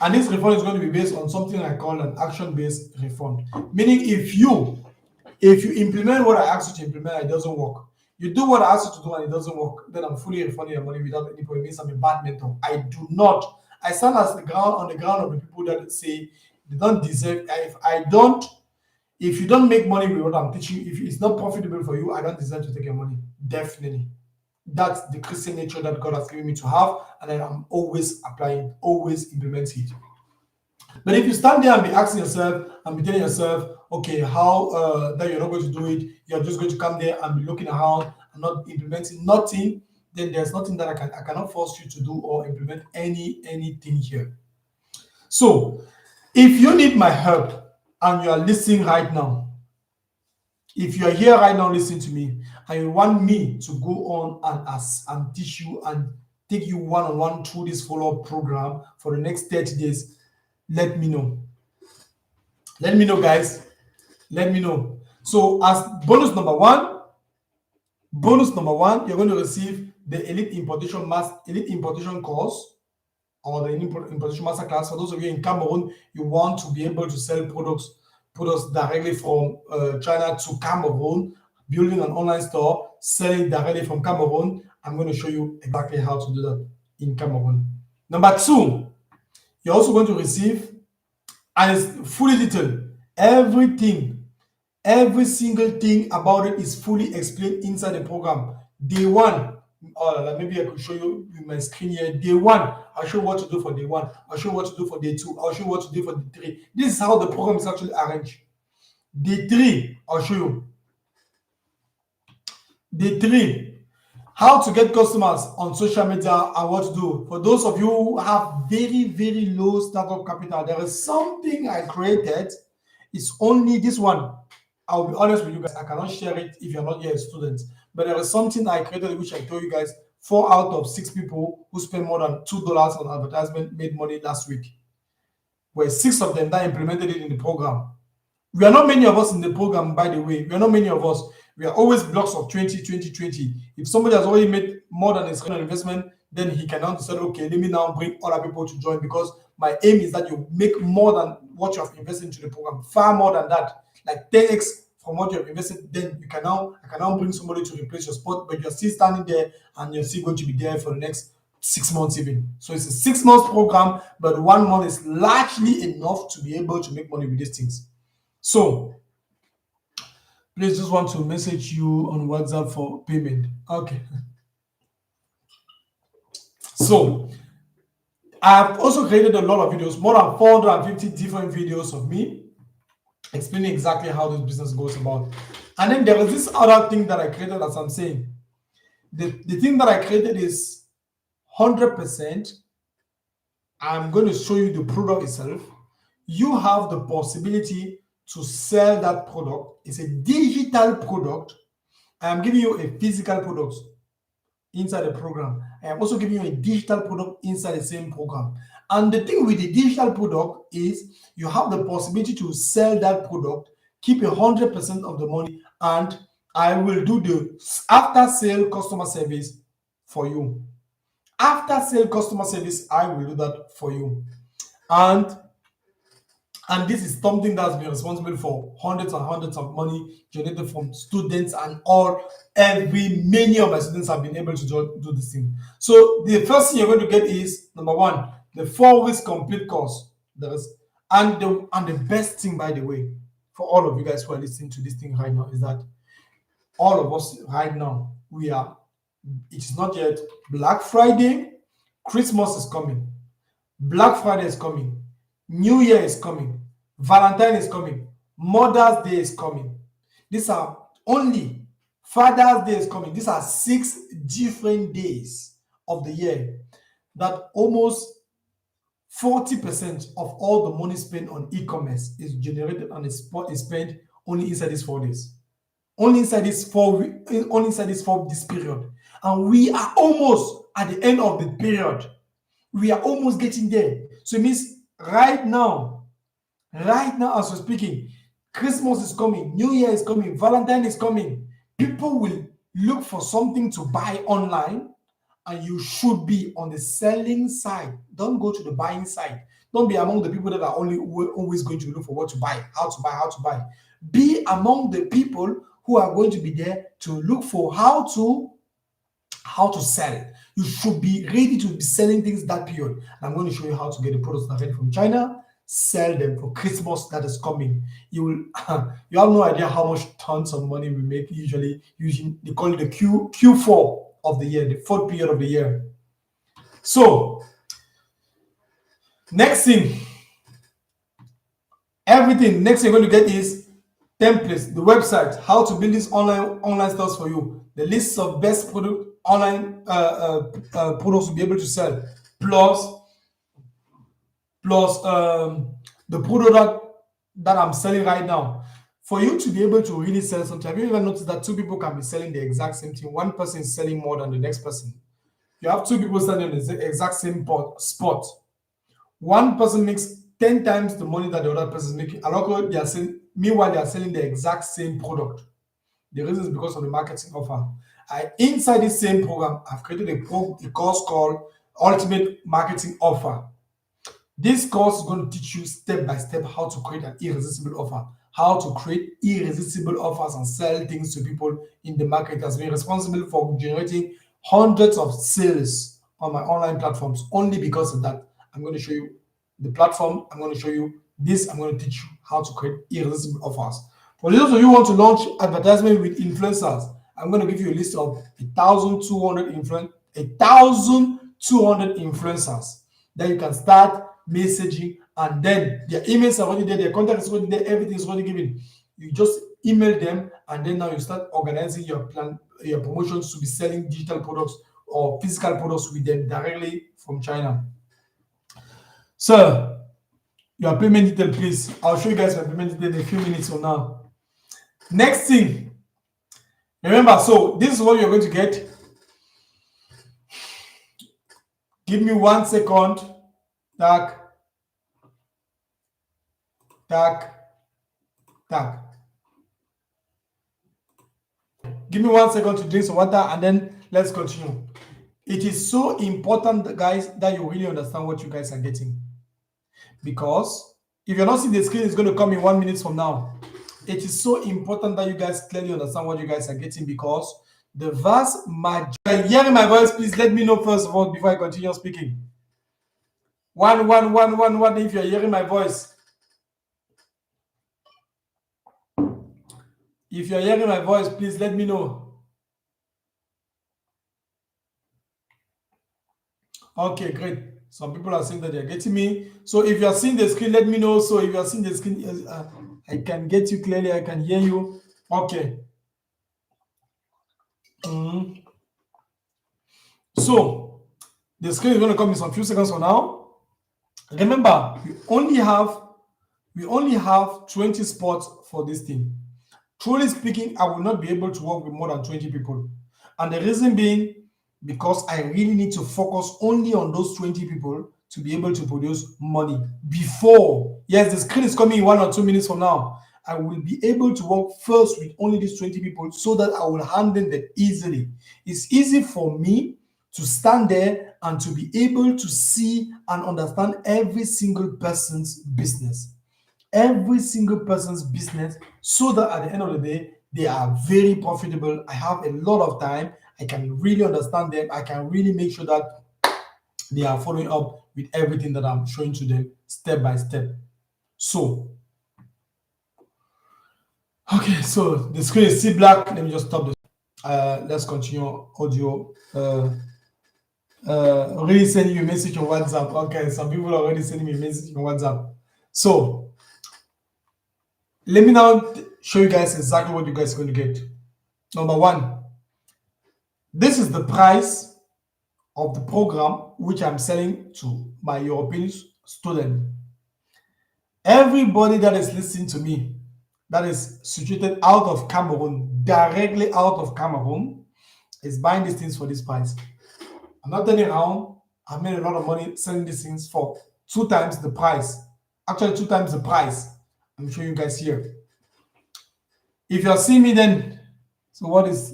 and this refund is going to be based on something I call an action-based refund, meaning if you implement what I asked you to implement and it doesn't work, you do what I asked you to do and it doesn't work, then I'm fully refunding your money without any problem. It means I'm a bad mentor. I do not. I stand on the ground of the people that say they don't deserve. If you don't make money with what I'm teaching, if it's not profitable for you, I don't deserve to take your money. Definitely. That's the Christian nature that God has given me to have, and I'm always applying, always implementing it. But if you stand there and be asking yourself and be telling yourself, okay, how that you're not going to do it, you're just going to come there and be looking around and not implementing nothing, then there's nothing that I cannot force you to do or implement anything here. So if you need my help and you are listening right now, if you are here right now listening to me and you want me to go on and teach you and take you one-on-one through this follow-up program for the next 30 days, let me know. Let me know, guys. Let me know. So as bonus number one, you're going to receive the Elite Importation course or the Importation Masterclass. For those of you in Cameroon, you want to be able to sell products directly from China to Cameroon, building an online store, selling directly from Cameroon. I'm going to show you exactly how to do that in Cameroon. Number 2, you're also going to receive, and it's fully detailed, every single thing about it is fully explained inside the program. Day 1, maybe I could show you with my screen here. Day 1, I'll show you what to do for day 1. I'll show you what to do for day 2. I'll show you what to do for day 3. This is how the program is actually arranged. Day 3, I'll show you. Day 3, how to get customers on social media and what to do. For those of you who have very low startup capital, there is something I created. It's only this one. I'll be honest with you guys, I cannot share it if you're not yet a student. But there is something I created which I told you guys 4 out of 6 people who spent more than $2 on advertisement made money last week. Were 6 of them that implemented it in the program. We are not many of us in the program, by the way. We are not many of us. We are always blocks of 20, 20, 20. If somebody has already made more than his investment, then he can now decide, okay, let me now bring other people to join, because my aim is that you make more than what you have invested into the program, far more than that, like 10x from what you have invested. Then I can now bring somebody to replace your spot, but you're still standing there and you're still going to be there for the next 6 months even. So it's a 6 months program, but 1 month is largely enough to be able to make money with these things. So please just want to message you on WhatsApp for payment. Okay. So I've also created a lot of videos, more than 450 different videos of me explaining exactly how this business goes about. And then there is this other thing that I created, as I'm saying. The thing that I created is 100%. I'm going to show you the product itself. You have the possibility to sell that product. It's a digital product. I'm giving you a physical product inside the program. I am also giving you a digital product inside the same program. And the thing with the digital product is you have the possibility to sell that product, keep 100% of the money, and I will do the after-sale customer service for you. After-sale customer service, I will do that for you. And this is something that's been responsible for hundreds and hundreds of money generated from students and many of my students have been able to do this thing. So the first thing you're going to get is, number one, the 4 weeks complete course. And the best thing, by the way, for all of you guys who are listening to this thing right now, is that all of us right now, it's not yet Black Friday. Christmas is coming. Black Friday is coming. New Year is coming. Valentine is coming. Mother's Day is coming. These are only Father's Day is coming. These are 6 different days of the year that almost 40% of all the money spent on e-commerce is generated and is spent only inside these 4 days. Only inside this period. And we are almost at the end of the period. We are almost getting there. So it means right now as we're speaking, Christmas is coming, New Year is coming, Valentine is coming. People will look for something to buy online, and you should be on the selling side. Don't go to the buying side. Don't be among the people that are always going to look for what to buy, how to buy. Be among the people who are going to be there to look for how to sell. You should be ready to be selling things that period. And I'm going to show you how to get the products that are ready from China, sell them for Christmas that is coming. You have no idea how much tons of money we make usually. They call it the Q4 of the year, the 4th period of the year. So next thing you're going to get is templates, the website, how to build these online stores for you, the lists of best online products to be able to sell, plus the product that I'm selling right now. For you to be able to really sell something, have you ever noticed that 2 people can be selling the exact same thing? One person is selling more than the next person. You have 2 people selling the exact same spot. One person makes 10 times the money that the other person is making. Meanwhile, they are selling the exact same product. The reason is because of the marketing offer. Inside this same program, I've created a course called Ultimate Marketing Offer. This course is going to teach you step by step how to create an irresistible offer, how to create irresistible offers and sell things to people in the market. It has been responsible for generating hundreds of sales on my online platforms. Only because of that, I'm going to show you the platform. I'm going to show you this. I'm going to teach you how to create irresistible offers. For those of you who want to launch advertisement with influencers, I'm going to give you a list of 1,200 influencers that you can start messaging, and then their emails are already there, their contact is already there, everything is already given. You just email them, and then now you start organizing your promotions to be selling digital products or physical products with them directly from China. So your payment detail, please. I'll show you guys my payment detail in a few minutes from now. Next thing, remember, so this is what you're going to get. Give me 1 second. Tack, tack, tack. Give me 1 second to drink some water and then let's continue. It is so important, guys, that you really understand what you guys are getting. Because if you're not seeing the screen, it's going to come in 1 minute from now. It is so important that you guys clearly understand what you guys are getting, because the vast majority. Hearing my voice, please let me know first of all before I continue speaking. 1 1 1 1 1 if you're hearing my voice. If you're hearing my voice, please let me know. Okay, great. Some people are saying that they're getting me. So if you're seeing the screen, let me know. So if you're seeing the screen, I can get you clearly. I can hear you. Okay. So the screen is going to come in some few seconds from now. Remember, we only have 20 spots for this thing. Truly speaking, I will not be able to work with more than 20 people. And the reason being, because I really need to focus only on those 20 people to be able to produce money. Before, yes, the screen is coming in 1 or 2 minutes from now. I will be able to work first with only these 20 people so that I will handle them easily. It's easy for me to stand there and to be able to see and understand every single person's business. Every single person's business, so that at the end of the day, they are very profitable. I have a lot of time. I can really understand them. I can really make sure that they are following up with everything that I'm showing to them step by step. So, okay, so the screen is still black. Let me just stop this. Let's continue audio. Already sending you a message on WhatsApp. Okay, some people are already sending me a message on WhatsApp. So, let me now show you guys exactly what you guys are going to get. Number one, this is the price of the program which I'm selling to my European student. Everybody that is listening to me, that is situated out of Cameroon, directly out of Cameroon, is buying these things for this price. I'm not turning around. I made a lot of money selling these things for 2 times the price. Actually, 2 times the price. I'm showing you guys here. If you're seeing me, then so what is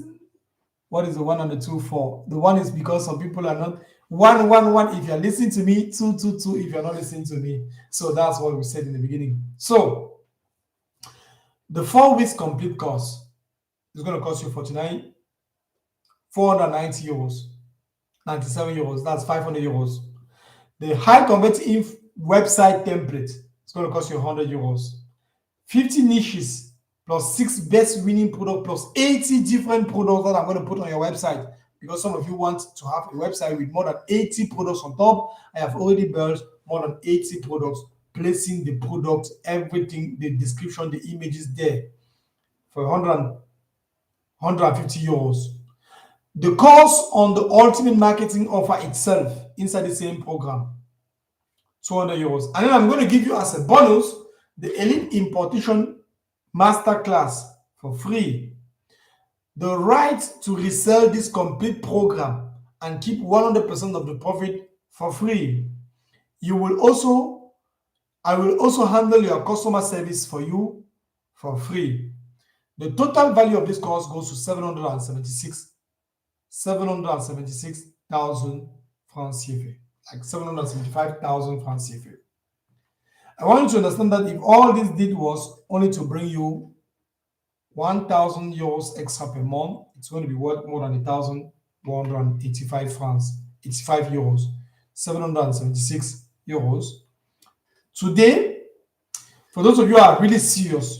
the 1 and the 2 for? The 1 is because some people are not 1 1 1 if you're listening to me, 2 2 2 if you're not listening to me. So that's what we said in the beginning. So the 4 weeks complete course is going to cost you 490 euros, 97 euros. That's 500 euros. The high converting website template is going to cost you 100 euros. 50 niches plus 6 best winning products plus 80 different products that I'm going to put on your website, because some of you want to have a website with more than 80 products on top. I have already built more than 80 products, placing the products, everything, the description, the images there for 150 euros. The course on the ultimate marketing offer itself inside the same program, 200 euros. And then I'm going to give you as a bonus the Elite Importation Masterclass for free. The right to resell this complete program and keep 100% of the profit for free. I will also handle your customer service for you for free. The total value of this course goes to 776,000 francs CFA, like 775,000 francs CFA. I want you to understand that if all this did was only to bring you 1,000 euros extra per month, it's going to be worth more than 1,185 francs, 85 euros, 776 euros. Today, for those of you who are really serious,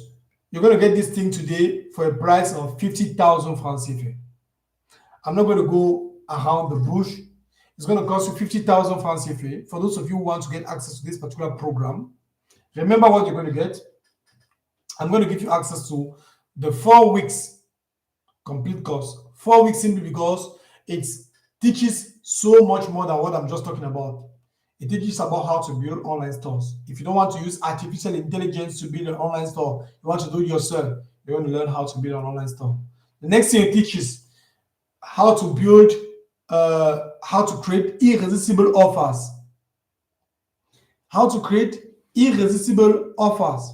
you're going to get this thing today for a price of 50,000 francs CFA. I'm not going to go around the bush. It's going to cost you 50,000 francs CFA. For those of you who want to get access to this particular program, remember what you're going to get. I'm going to give you access to the 4 weeks complete course. 4 weeks simply because it teaches so much more than what I'm just talking about. It teaches about how to build online stores. If you don't want to use artificial intelligence to build an online store, you want to do it yourself, you're going to learn how to build an online store. The next thing it teaches how to build how to create irresistible offers. How to create irresistible offers.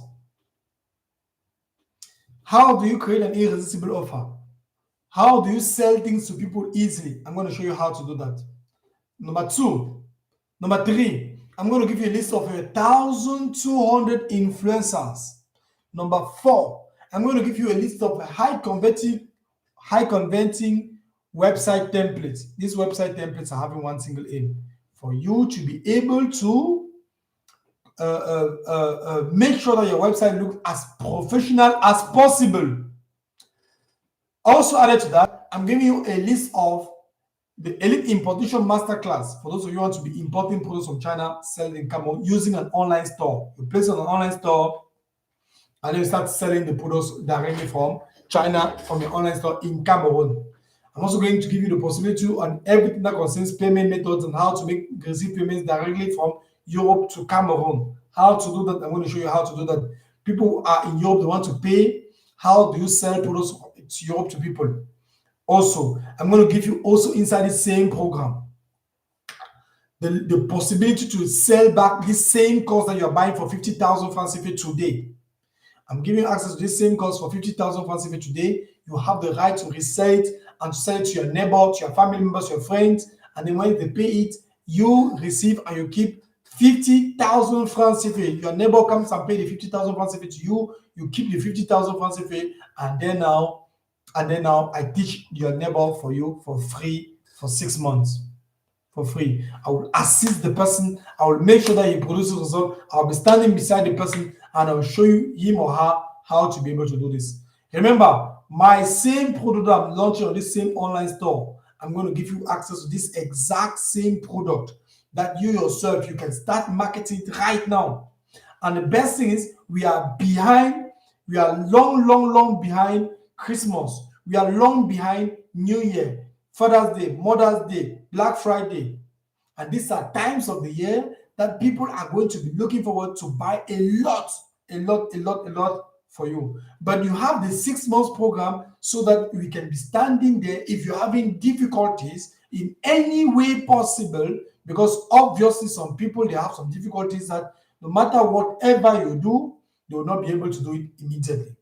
How do you create an irresistible offer? How do you sell things to people easily? I'm going to show you how to do that. Number three, I'm going to give you a list of 1,200 influencers. Number four, I'm going to give you a list of high converting website templates. These website templates are having one single aim: for you to be able to make sure that your website looks as professional as possible. Also added to that, I'm giving you a list of the Elite Importation Masterclass for those of you who want to be importing products from China, selling in Cameroon using an online store. You place it on an online store and then you start selling the products directly from China from your online store in Cameroon. I'm also going to give you the possibility on everything that concerns payment methods and how to receive payments directly from Europe to Cameroon. How to do that, I'm going to show you how to do that. People who are in Europe, they want to pay. How do you sell products to Europe to people? Also, I'm going to give you also inside the same program the possibility to sell back this same course that you're buying for 50,000 francs CFA today. I'm giving you access to this same course for 50,000 francs CFA today. You have the right to resell it and to sell it to your neighbor, to your family members, your friends, and then when they pay it, you receive and you keep 50,000 francs CFA. Your neighbor comes and pay the 50,000 francs CFA to you. You keep the 50,000 francs CFA, and then now I teach your neighbor for you for free for 6 months. For free. I will assist the person. I will make sure that he produces result. I'll be standing beside the person and I'll show you him or her how to be able to do this. Remember, my same product I'm launching on this same online store, I'm going to give you access to this exact same product that you yourself, you can start marketing it right now. And the best thing is we are long behind Christmas. We are long behind New Year, Father's Day, Mother's Day, Black Friday. And these are times of the year that people are going to be looking forward to buy a lot for you. But you have the 6 months program so that we can be standing there if you're having difficulties in any way possible, because obviously some people, they have some difficulties that no matter whatever you do, they will not be able to do it immediately.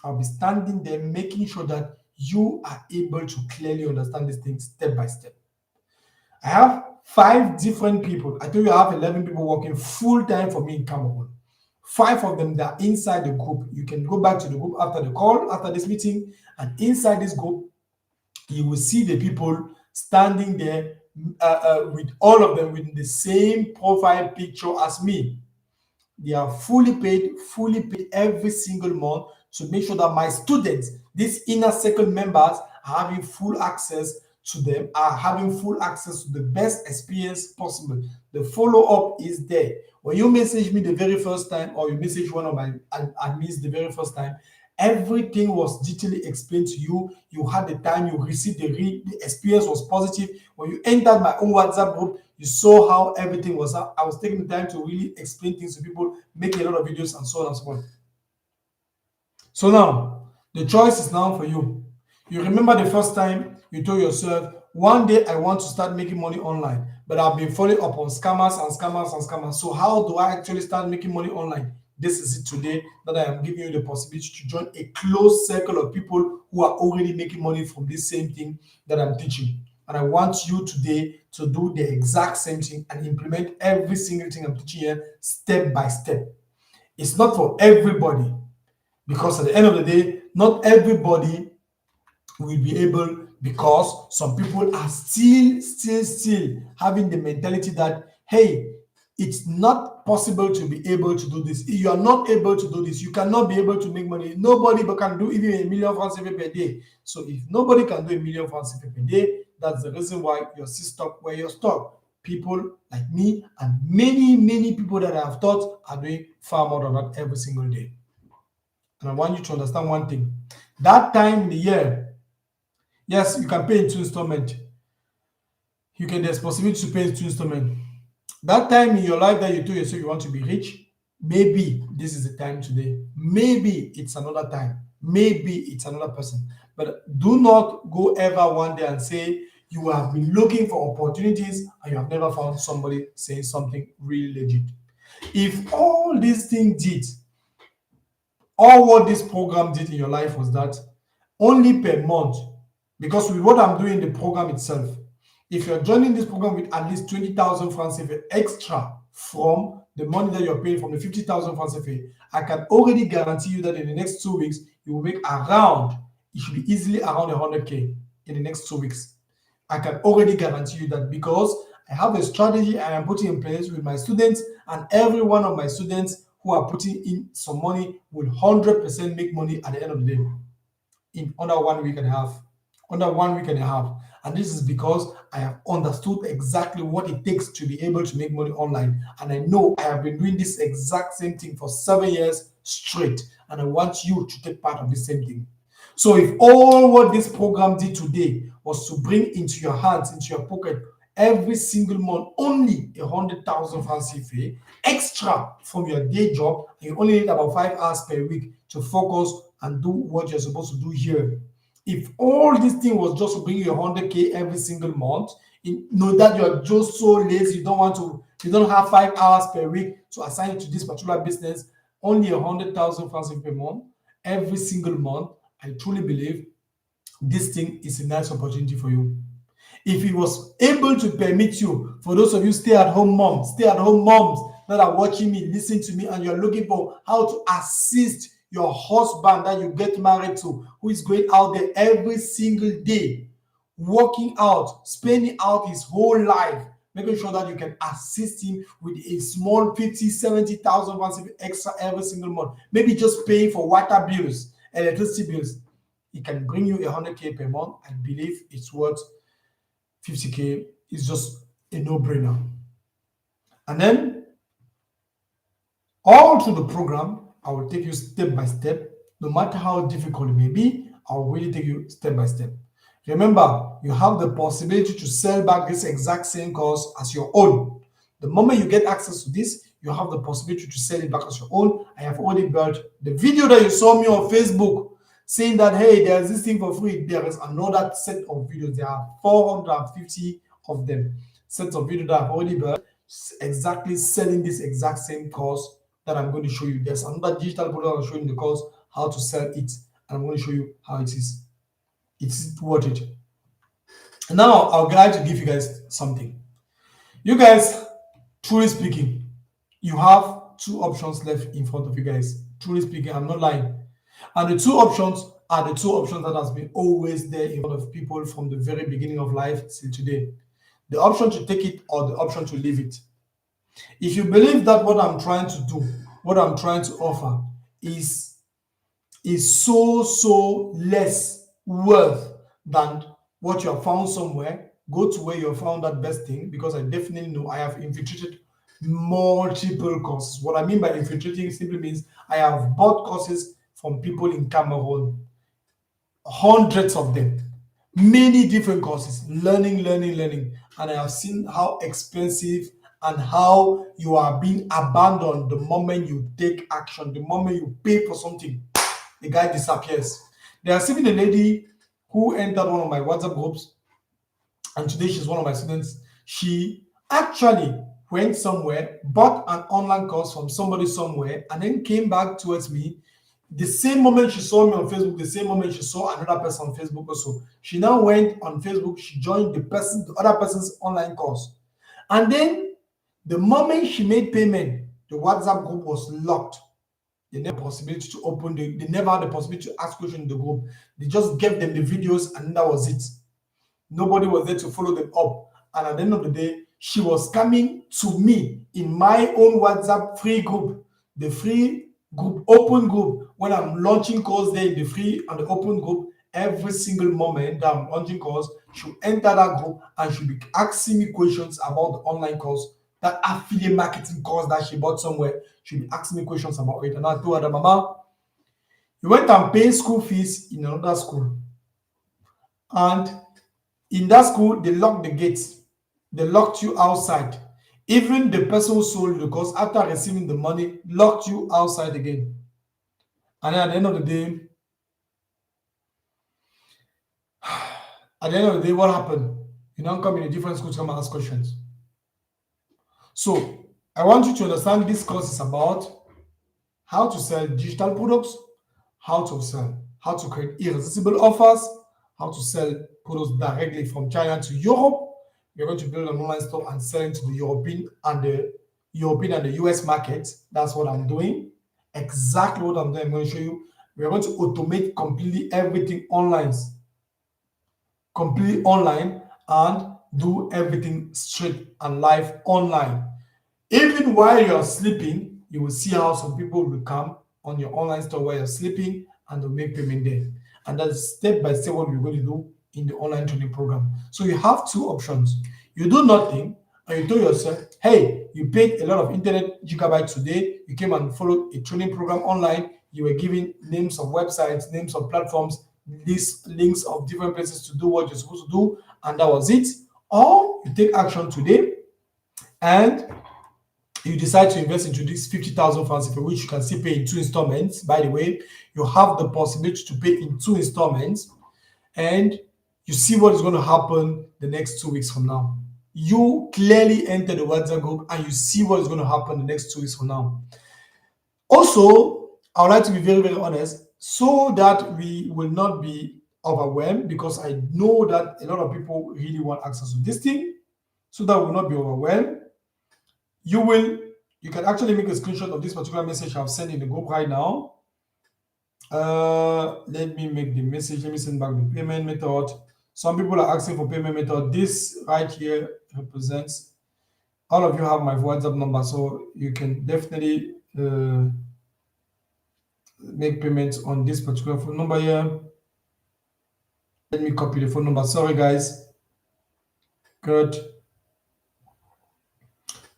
I'll be standing there making sure that you are able to clearly understand these things step by step. I have 5 different people. I told you I have 11 people working full time for me in Cameroon. 5 of them that are inside the group. You can go back to the group after the call, after this meeting, and inside this group, you will see the people standing there with all of them with the same profile picture as me. They are fully paid every single month to make sure that my students, these inner circle members, are having full access to them, are having full access to the best experience possible. The follow-up is there. When you message me the very first time, or you message one of my admins the very first time, everything was detailedly explained to you. You had the time, you received the experience was positive. When you entered my own WhatsApp group, you saw how everything was. I was taking the time to really explain things to people, making a lot of videos and so on and so forth. So now, the choice is now for you. You remember the first time you told yourself, one day I want to start making money online, but I've been falling up on scammers and scammers and scammers. So how do I actually start making money online? This is it today that I am giving you the possibility to join a close circle of people who are already making money from this same thing that I'm teaching. And I want you today to do the exact same thing and implement every single thing I'm teaching here step by step. It's not for everybody, because at the end of the day, not everybody will be able, because some people are still having the mentality that, hey, it's not possible to be able to do this. If you are not able to do this, you cannot be able to make money. Nobody can do even 1 million francs per day. So if nobody can do 1 million francs per day, that's the reason why you're still stuck where you're stuck. People like me and many people that I have taught are doing far more than that every single day. And I want you to understand one thing. That time in the year, yes, you can pay in 2 installments. There's possibility to pay in 2 installments. That time in your life that you told yourself you want to be rich, maybe this is the time today. Maybe it's another time. Maybe it's another person. But do not go ever one day and say You have been looking for opportunities and you have never found somebody saying something really legit. If all these things did, all what this program did in your life was that only per month, because with what I'm doing in the program itself, if you're joining this program with at least 20,000 francs CFA extra from the money that you're paying from the 50,000 francs CFA, I can already guarantee you that in the next 2 weeks, you will make around, it should be easily around 100K in the next 2 weeks. I can already guarantee you that because I have a strategy I am putting in place with my students, and every one of my students who are putting in some money will 100% make money at the end of the day in under 1 week and a half. Under 1 week and a half. And this is because I have understood exactly what it takes to be able to make money online. And I know I have been doing this exact same thing for 7 years straight. And I want you to take part of the same thing. So if all what this program did today was to bring into your hands, into your pocket, every single month, only 100,000 francs CFA extra from your day job, and you only need about 5 hours per week to focus and do what you're supposed to do here. If all this thing was just to bring you 100K every single month, know that you're just so lazy, you don't have 5 hours per week to assign it to this particular business, only 100,000 francs per month, every single month, I truly believe this thing is a nice opportunity for you. If he was able to permit you, for those of you stay-at-home moms that are watching me, listening to me, and you're looking for how to assist your husband that you get married to, who is going out there every single day, working out, spending out his whole life, making sure that you can assist him with a small 50, 70,000 extra every single month, maybe just paying for water bills, electricity bills. It can bring you 100K per month. I believe it's worth 50K. Is just a no-brainer. And then all through the program, I will take you step by step. No matter how difficult it may be, I will really take you step by step. Remember, you have the possibility to sell back this exact same course as your own. The moment you get access to this, you have the possibility to sell it back as your own. I have already built the video that you saw me on Facebook saying that, hey, there's this thing for free. There is another set of videos. There are 450 of them. Sets of videos that I've already built, exactly selling this exact same course that I'm going to show you. There's another digital product I'll show you in the course how to sell it. And I'm going to show you how it is. It's worth it. And now I'll guide to give you guys something. You guys, truly speaking, you have two options left in front of you guys. Truly speaking, I'm not lying. And the two options are the two options that has been always there in front of people from the very beginning of life till today. The option to take it or the option to leave it. If you believe that what I'm trying to do, what I'm trying to offer is so less worth than what you have found somewhere, go to where you have found that best thing, because I definitely know I have infiltrated multiple courses. What I mean by infiltrating simply means I have bought courses from people in Cameroon, hundreds of them, many different courses, learning, and I have seen how expensive and how you are being abandoned the moment you take action, the moment you pay for something, the guy disappears. There's even a lady who entered one of my WhatsApp groups, and today she's one of my students. She actually went somewhere, bought an online course from somebody somewhere, and then came back towards me. The same moment she saw me on Facebook, the same moment she saw another person on Facebook also. She now went on Facebook, she joined the other person's online course. And then the moment she made payment, the WhatsApp group was locked. They never had the possibility to open they never had the possibility to ask questions in the group. They just gave them the videos and that was it. Nobody was there to follow them up. And at the end of the day, she was coming to me in my own WhatsApp free group, the free group, open group. When I'm launching course there in the free and the open group, every single moment that I'm launching course, she'll enter that group and she'll be asking me questions about the online course, that affiliate marketing course that she bought somewhere. She'll be asking me questions about it. And I told her, Mama, you went and paid school fees in another school. And in that school, they locked the gates. They locked you outside. Even the person who sold the course, after receiving the money, locked you outside again. And at the end of the day, what happened? You now come in a different school to come and ask questions. So I want you to understand this course is about how to sell digital products, how to create irresistible offers, how to sell products directly from China to Europe. We're going to build an online store and sell it to the European and the US markets. That's what I'm doing. Exactly what I'm doing. I'm going to show you. We're going to automate completely everything online, and do everything straight and live online. Even while you're sleeping, you will see how some people will come on your online store while you're sleeping and they'll make payment there. And that's step by step what we're going to do in the online training program. So you have two options. You do nothing and you tell yourself, hey, you paid a lot of internet gigabytes today. You came and followed a training program online. You were given names of websites, names of platforms, links of different places to do what you're supposed to do, and that was it. Or you take action today and you decide to invest into this 50,000 francs, for which you can still pay in 2 installments. By the way, you have the possibility to pay in 2 installments, and you see what is going to happen the next 2 weeks from now. You clearly enter the WhatsApp group and you see what is going to happen the next 2 weeks from now. Also, I would like to be very, very honest so that we will not be overwhelmed, because I know that a lot of people really want access to this thing. So that we will not be overwhelmed, you can actually make a screenshot of this particular message I've sent in the group right now. Let me make the message. Let me send back the payment method. Some people are asking for payment method. This right here represents, all of you have my WhatsApp number, so you can definitely make payments on this particular phone number here. Let me copy the phone number. Sorry, guys. Good.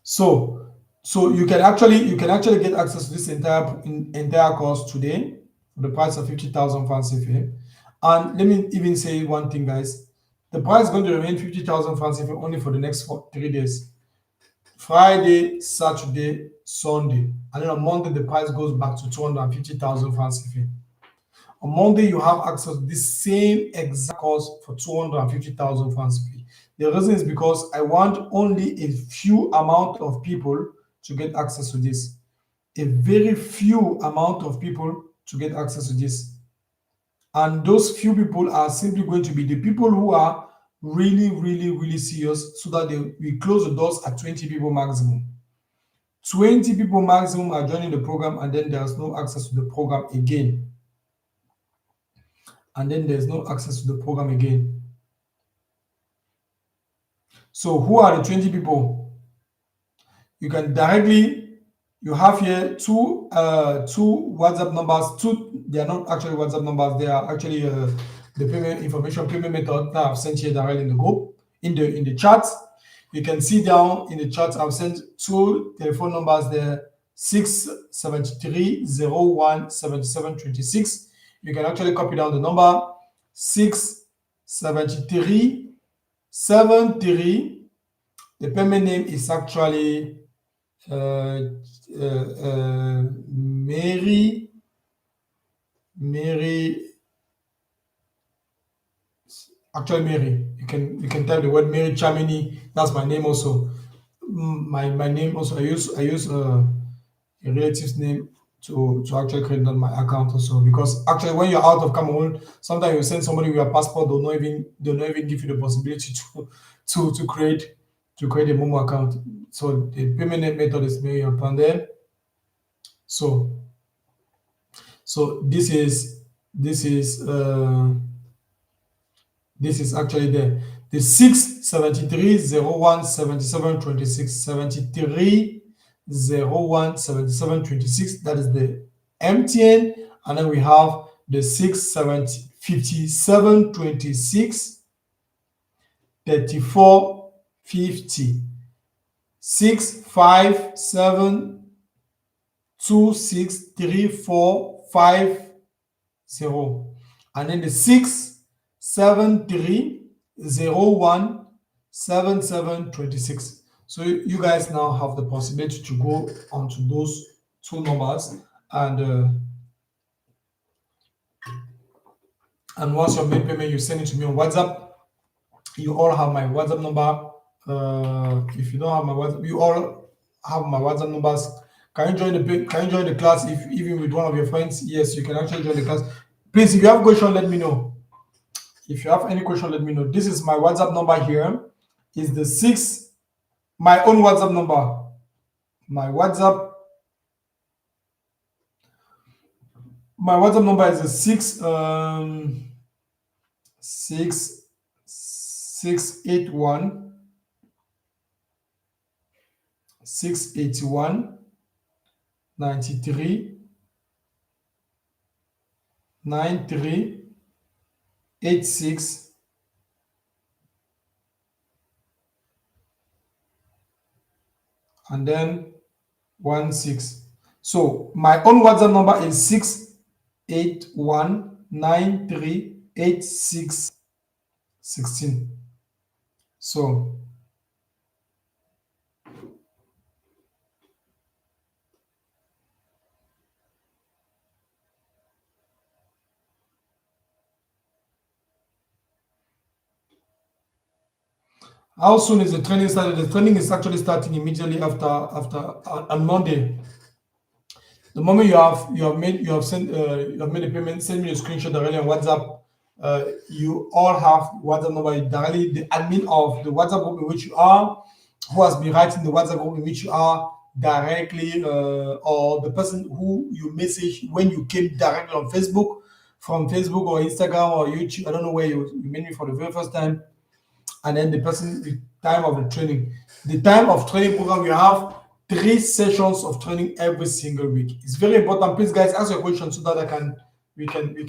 So you can actually get access to this entire course today for the price of 50,000 francs CFA. And let me even say one thing, guys. The price is going to remain 50,000 francs CFA only for the next 3 days. Friday, Saturday, Sunday. And then on Monday, the price goes back to 250,000 francs CFA. On Monday, you have access to this same exact course for 250,000 francs CFA. The reason is because I want only a few amount of people to get access to this. A very few amount of people to get access to this. And those few people are simply going to be the people who are really, really, really serious, so that we close the doors at 20 people maximum. 20 people maximum are joining the program, and then there's no access to the program again. So who are the 20 people? You can directly, you have here two WhatsApp numbers. They are not actually WhatsApp numbers. They are actually the payment method that I've sent here directly in the group, in the chat. You can see down in the chat I've sent two telephone numbers there: 673 01 77 26. You can actually copy down the number 673 73. The payment name is actually Mary. Actually, Mary. You can type the word Mary Chamini. That's my name also. My name also. I use a relative's name to actually create on my account also, because actually when you're out of Cameroon, sometimes you send somebody with your passport, they'll not even give you the possibility to create a Momo account. So the payment method is Mary upon there. So this is actually there. The 673 01 77 26, 73 01 77 26. That is the MTN, and then we have the 657 26 34 50, 657 26 34 50, and then the 673 01 77 26. So you guys now have the possibility to go onto those two numbers, and once you make payment, you send it to me on WhatsApp. You all have my WhatsApp number. If you don't have my WhatsApp, you all have my WhatsApp numbers. Can you join the class if even with one of your friends? Yes, you can actually join the class. Please, if you have question, let me know. If you have any question, let me know. This is my WhatsApp number here. Is the six my own WhatsApp number. My WhatsApp my WhatsApp number is the six 681 681 93 93 86 and then 16. So my own WhatsApp number is 681938616. So how soon is the training started? The training is actually starting immediately after on Monday. The moment you have made a payment, send me a screenshot directly on WhatsApp. You all have WhatsApp number directly. The admin of the WhatsApp group in which you are, who has been writing the WhatsApp group in which you are directly, or the person who you message when you came directly on Facebook, from Facebook or Instagram or YouTube. I don't know where you made me for the very first time. And then the time of the training. The time of training program, we have 3 sessions of training every single week. It's very important. Please, guys, ask your questions so that we can be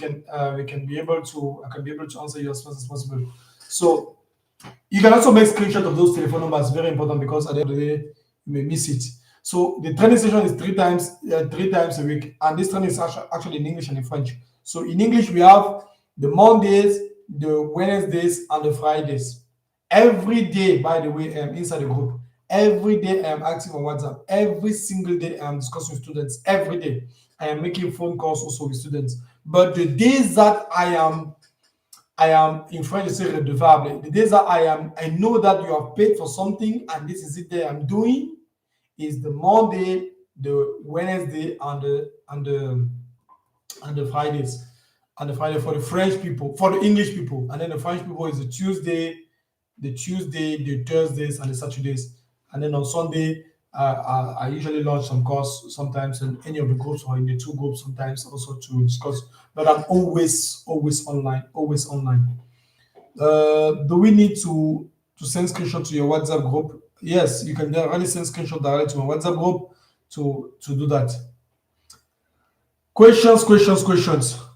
able to answer you as fast as possible. So you can also make screenshot of those telephone numbers. Very important because at the end of the day you may miss it. So the training session is three times a week, and this training is actually in English and in French. So in English we have the Mondays, the Wednesdays, and the Fridays. Every day, by the way, inside the group, every day I am active on WhatsApp. Every single day I am discussing with students. Every day I am making phone calls also with students. But the days that I am in French, you say redevable. The days that I know that you have paid for something and this is it that I'm doing is the Monday, the Wednesday, and the Fridays. And the Friday for the French people, for the English people, and then the French people is the Tuesday, the Thursdays, and the Saturdays. And then on Sunday, I usually launch some course sometimes in any of the groups or in the two groups sometimes also to discuss. But I'm always online, always online. Do we need to send screenshot to your WhatsApp group? Yes, you can already send screenshot directly to my WhatsApp group to do that. Questions.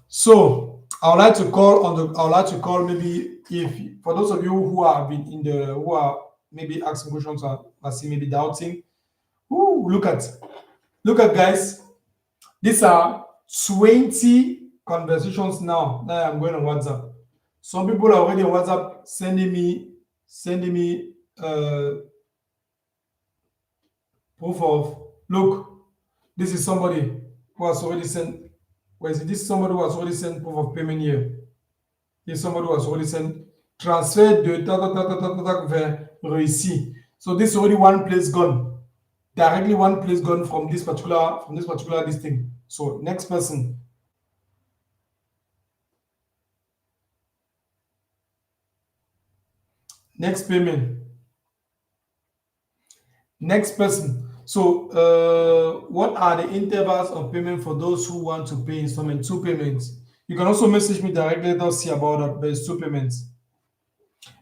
So I would like to call maybe if for those of you who have been who are maybe asking questions or maybe doubting. Ooh, look at guys. These are 20 conversations now that I'm going on WhatsApp. Some people are already on WhatsApp sending me proof of look. This is somebody who has already sent. Where is it? This is somebody who has already sent proof of payment here. Here's somebody who has already sent transfer de vers réussi. So this is already one place gone. Directly one place gone from this particular this thing. So next person. Next payment. Next person. So what are the intervals of payment for those who want to pay installment? 2 payments. You can also message me directly. Let us see about that. There's 2 payments.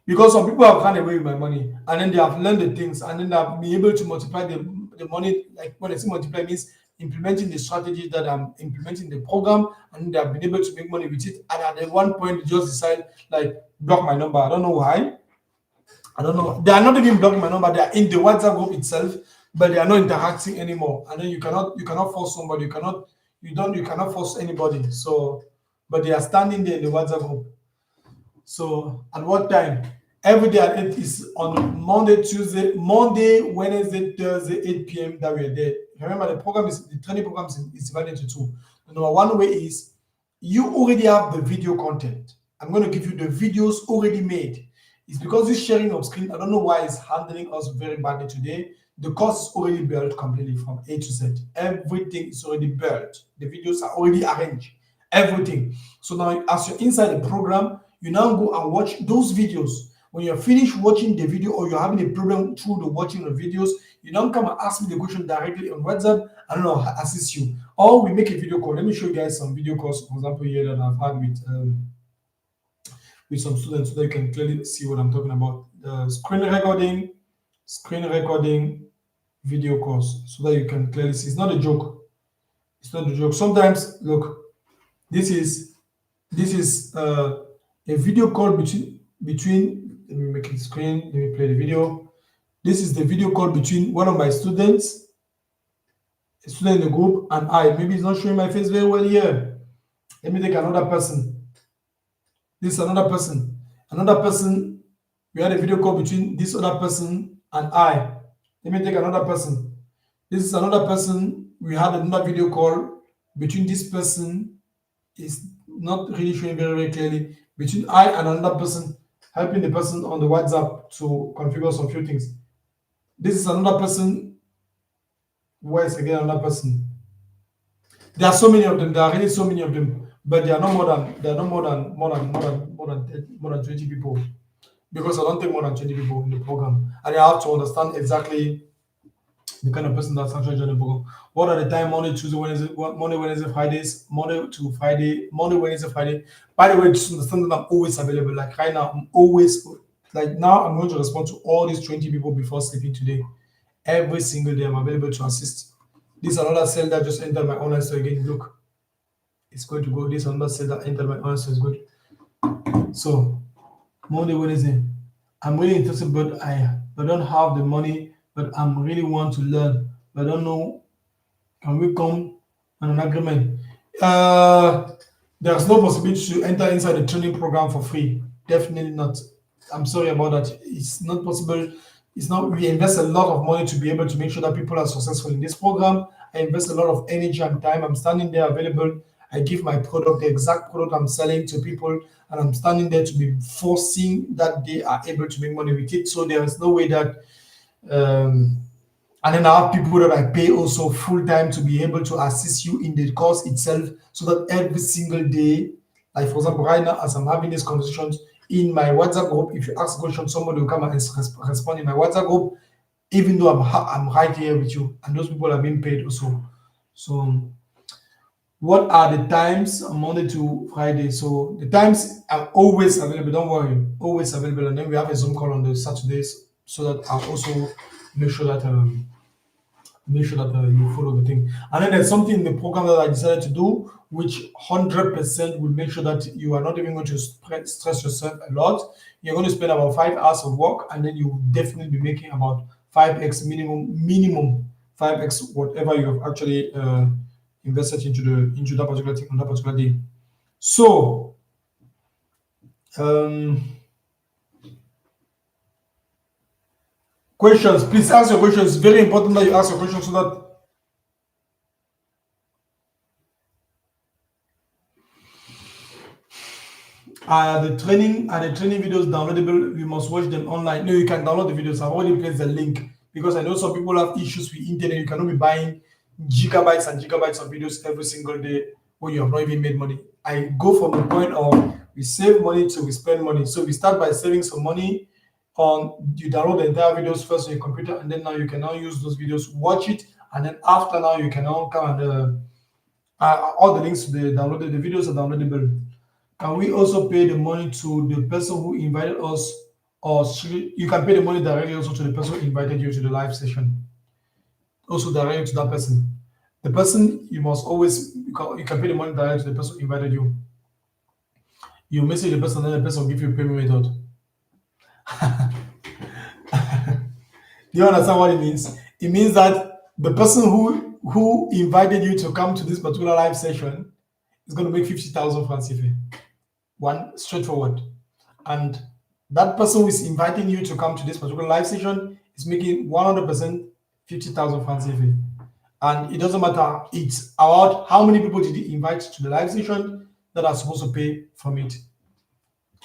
Because some people have run away with my money and then they have learned the things and then they have been able to multiply the money. Like when I say multiply means implementing the strategy that I'm implementing the program, and they have been able to make money with it. And at one point they just decide like block my number. I don't know why. I don't know. They are not even blocking my number. They are in the WhatsApp group itself, but they are not interacting anymore. And then you cannot force somebody. You cannot force anybody. So, but they are standing there in the WhatsApp group. So at what time? Every day at 8 is on Monday, Wednesday, Thursday, 8 p.m. that we are there. Remember, the training program is divided into 2. The number 1 way is you already have the video content. I'm going to give you the videos already made. It's because this sharing of screen, I don't know why it's handling us very badly today. The course is already built completely from A to Z. Everything is already built. The videos are already arranged. Everything. So now, as you're inside the program, you now go and watch those videos. When you're finished watching the video or you're having a problem through the watching of videos, you now come and ask me the question directly on WhatsApp, and I'll assist you. Or we make a video call. Let me show you guys some video calls, for example, here that I've had with some students so that you can clearly see what I'm talking about. Screen recording, video calls, so that you can clearly see. It's not a joke. It's not a joke. Sometimes, look, this is a video call between. Let me make it screen. Let me play the video. This is the video call between one of my students, a student in the group, and I. Maybe it's not showing my face very well here. Let me take another person. This is another person. Another person. We had a video call between this other person and I. Let me take another person. This is another person. We had another video call between this person. Is not really showing very, very clearly. Between I and another person, helping the person on the WhatsApp to configure some few things. This is another person. Where's again another person? There are so many of them. There are really so many of them, but they are not more than 20 people, because I don't take more than 20 people in the program, and I have to understand exactly the kind of person that's actually joining the program. What are the time? Monday, Tuesday, Wednesday, Monday, Wednesday, Fridays, Monday to Friday, Monday, Wednesday, Friday. By the way, just understand that I'm always available. Like right now, I'm always like now. I'm going to respond to all these 20 people before sleeping today. Every single day, I'm available to assist. This is another cell that just entered my online store again. Look, it's going to go. This is another cell that entered my online store is good. So Monday, Wednesday, I'm really interested, but I don't have the money, but I'm really want to learn. But I don't know. Can we come on an agreement? There's no possibility to enter inside the training program for free. Definitely not. I'm sorry about that. It's not possible. It's not. We invest a lot of money to be able to make sure that people are successful in this program. I invest a lot of energy and time. I'm standing there available. I give my product, the exact product I'm selling to people, and I'm standing there to be forcing that they are able to make money with it. So there is no way that and then I have people that I pay also full time to be able to assist you in the course itself, so that every single day, like for example, right now, as I'm having these conversations in my WhatsApp group, if you ask a question, somebody will come and respond in my WhatsApp group, even though I'm right here with you, and those people are being paid also. So, what are the times on Monday to Friday? So, the times are always available, don't worry, always available. And then we have a Zoom call on the Saturdays, so that I'll also make sure that you follow the thing. And then there's something in the program that I decided to do, which 100% will make sure that you are not even going to stress yourself a lot. You're going to spend about 5 hours of work, and then you will definitely be making about 5x minimum 5x whatever you have actually invested into that particular thing on that particular day. So questions, please ask your questions. Very important that you ask your questions so that the training videos downloadable. You must watch them online. No, you can download the videos. I've already placed the link, because I know some people have issues with internet. You cannot be buying gigabytes and gigabytes of videos every single day when you have not even made money. I go from the point of we save money to we spend money. So we start by saving some money on, you download the entire videos first on your computer, and then now you can now use those videos, watch it, and then after now you can now come and all the links to the downloaded, the videos are downloadable. Can we also pay the money to the person who invited us, or you can pay the money directly also to the person who invited you to the live session? Also directly to that person. The person, you must always, you can pay the money directly to the person who invited you. You message the person, and then the person will give you a payment method. Do you understand what it means? It means that the person who invited you to come to this particular live session is going to make 50,000 francs CFA. One, straightforward. And that person who is inviting you to come to this particular live session is making 100% 50,000 francs CFA. And it doesn't matter, it's about how many people did he invite to the live session that are supposed to pay from it.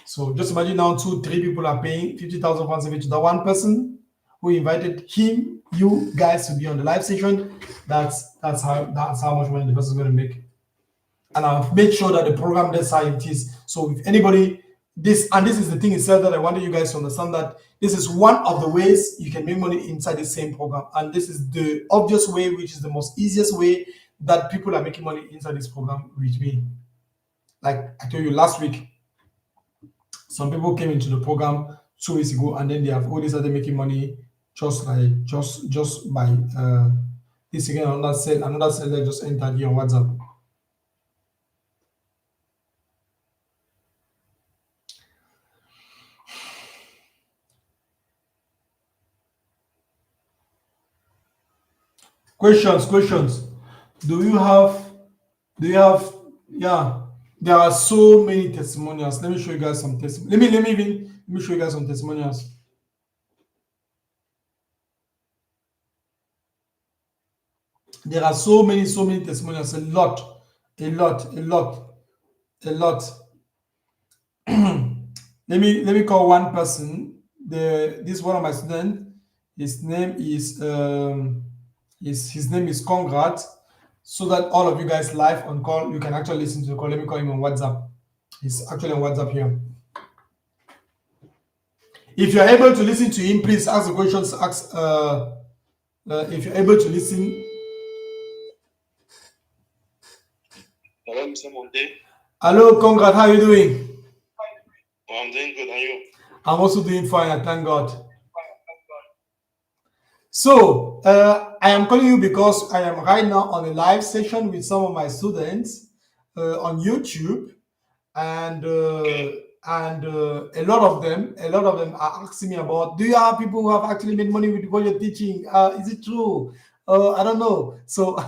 So just imagine now 2, 3 people are paying 50,000 pounds each to the one person who invited him, you guys to be on the live session. That's how much money the person is going to make. And I'll make sure that the program that's how it is. So if anybody this is the thing itself that I wanted you guys to understand that this is one of the ways you can make money inside the same program. And this is the obvious way, which is the most easiest way that people are making money inside this program with me. Like I told you last week, some people came into the program 2 weeks ago, and then they have already started making money just by this again. Another seller just entered here on WhatsApp. Questions. Do you have? Do you have? Yeah. There are so many testimonials. Let me show you guys some testimonials. Let me show you guys some testimonials. There are so many testimonials. A lot, a lot, a lot, a lot. Let me call one person. This one of my students. His name is Congrats. So that all of you guys live on call, you can actually listen to the call. Let me call him on WhatsApp. He's actually on WhatsApp here. If you're able to listen to him, please ask the questions. If you're able to listen. Hello, Mr. Monte. Hello, Congrats. How are you doing? I'm doing good. And you? I'm also doing fine. I thank God. So I am calling you because I am right now on a live session with some of my students on YouTube, and a lot of them are asking me about, do you have people who have actually made money with what you're teaching? Is it true? I don't know. So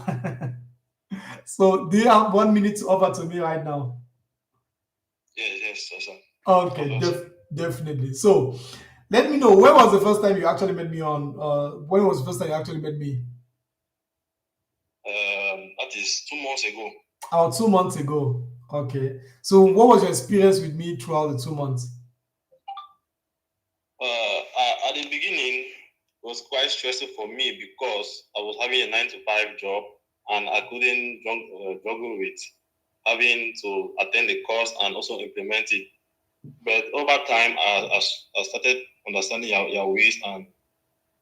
so do you have 1 minute to offer to me right now? Yes, sir. Okay, definitely. So let me know, when was the first time you actually met me on? When was the first time you actually met me? That is 2 months ago. About 2 months ago. Okay. So what was your experience with me throughout the 2 months? At the beginning, it was quite stressful for me because I was having a 9 to 5 job and I couldn't juggle with having to attend the course and also implement it. But over time, I started understanding your ways and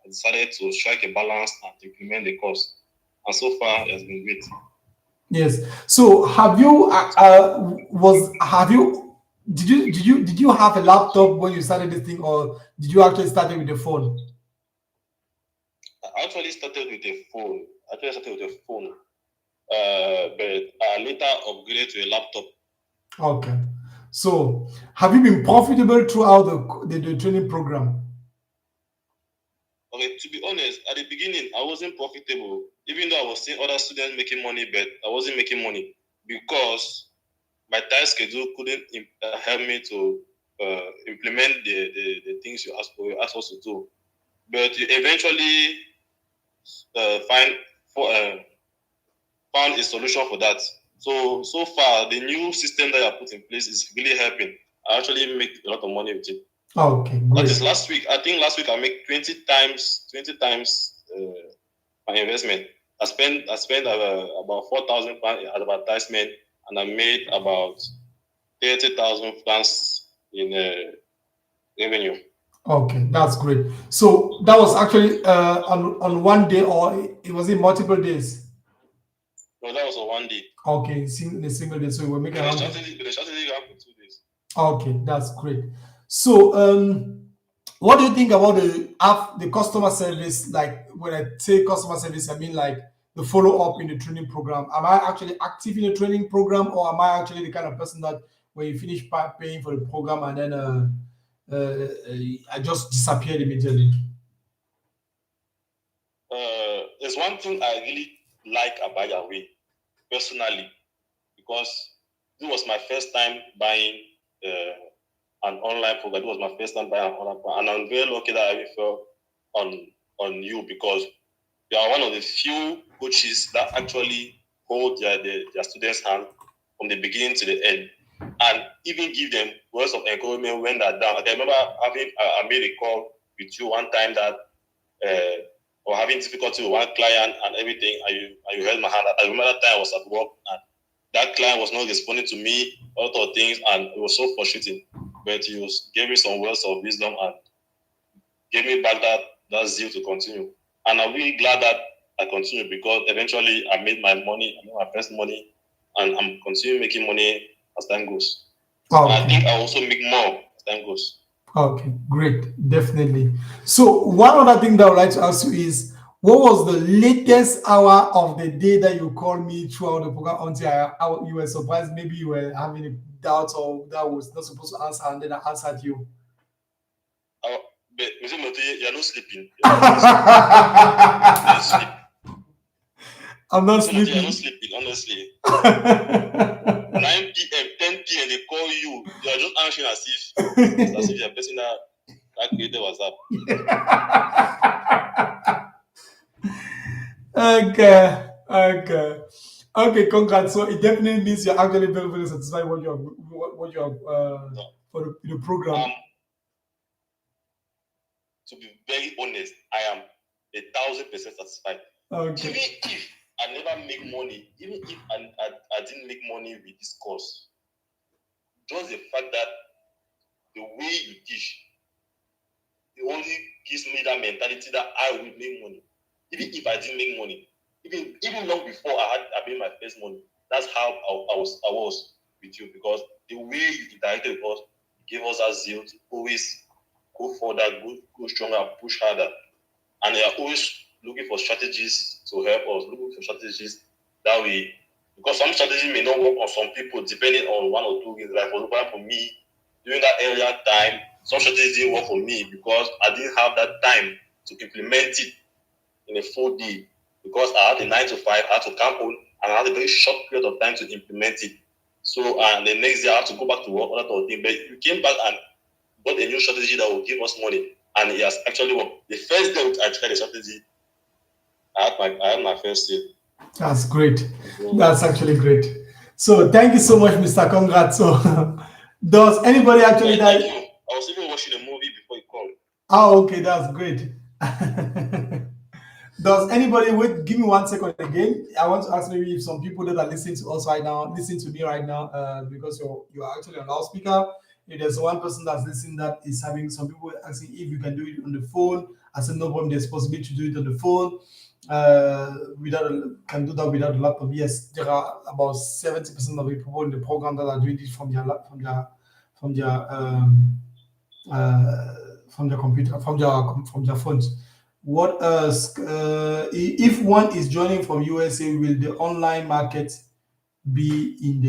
I decided to strike a balance and implement the course. And so far, it has been great. Yes. So did you have a laptop when you started this thing, or did you actually start it with the phone? I actually started with a phone. But I later upgraded to a laptop. Okay. So have you been profitable throughout the training program? Okay, to be honest, at the beginning, I wasn't profitable, even though I was seeing other students making money, but I wasn't making money because my time schedule couldn't help me to implement the things you asked us to do. But you eventually find for found a solution for that. So far, the new system that I put in place is really helping. I actually make a lot of money with it. Okay, That great. is last week. I think last week I make 20 times my investment. I spent about 4,000 pounds in advertisement, and I made about 30,000 francs in revenue. Okay, that's great. So that was actually on one day, or it was in multiple days? No, that was on one day. Okay, in a single day. So we're making But around. the strategy ran for 2 days. Okay, that's great. So what do you think about the customer service? Like when I say customer service, I mean like the follow up in the training program. Am I actually active in the training program, or am I actually the kind of person that when you finish paying for the program and then I just disappeared immediately? There's one thing I really like about Yahweh personally, because it was my first time buying an online program. It was my first time buying an online program, and I'm very lucky that I fell on you, because you are one of the few coaches that actually hold their students' hand from the beginning to the end. and even give them words of encouragement when they're down. Like I remember I made a call with you one time that or having difficulty with one client and everything, and you held my hand. I remember that time I was at work and that client was not responding to me, a lot of things, and it was so frustrating. But he gave me some words of wisdom and gave me back that zeal to continue. And I'm really glad that I continued because eventually I made my money, I made my first money, and I'm continuing making money as time goes. Okay. And I think I also make more as time goes. Okay, great, definitely. So one other thing that I would like to ask you is, what was the latest hour of the day that you called me throughout the program until you were surprised? Maybe you were having a doubt or that was not supposed to answer, and then I answered you. But Mr. Moto, you're not sleeping. I'm not sleeping. You're not sleeping, honestly. 9 p.m., 10 p.m., they call you. You are just answering as if you're a person that created WhatsApp. Okay, congrats. So it definitely means you're actually very, very satisfied with what you have for the program. To be very honest, I am 1,000% satisfied. Okay. Even if I never make money, even if I didn't make money with this course, just the fact that the way you teach, it only gives me that mentality that I will make money. Even if I didn't make money, even long before I made my first money, that's how I was with you, because the way you interacted with us gave us that zeal to always go further, go stronger, push harder. And they are always looking for strategies to help us, looking for strategies that way. Because some strategies may not work on some people depending on one or two things. Like for example, for me, during that earlier time, some strategies didn't work for me because I didn't have that time to implement it in a full day. Because I had a 9 to 5, I had to come home, and I had a very short period of time to implement it. So, and the next day I had to go back to work, other thing. But you came back and bought a new strategy that will give us money, and it has actually worked. The first day I tried the strategy, I had my first sale. That's great. That's actually great. So thank you so much, Mr. Congrats. So does anybody actually I was even watching a movie before you called. Oh, okay, that's great. Does anybody give me 1 second again? I want to ask maybe if some people that are listening to us right now, listen to me right now, because you are actually on loudspeaker. If there's one person that's listening that is having some people asking if you can do it on the phone, I said no problem. There's possibility to do it on the phone. Can do that without a laptop. Yes, there are about 70% of the people in the program that are doing it from their computer, from their phones. What else? If one is joining from USA, will the online market be in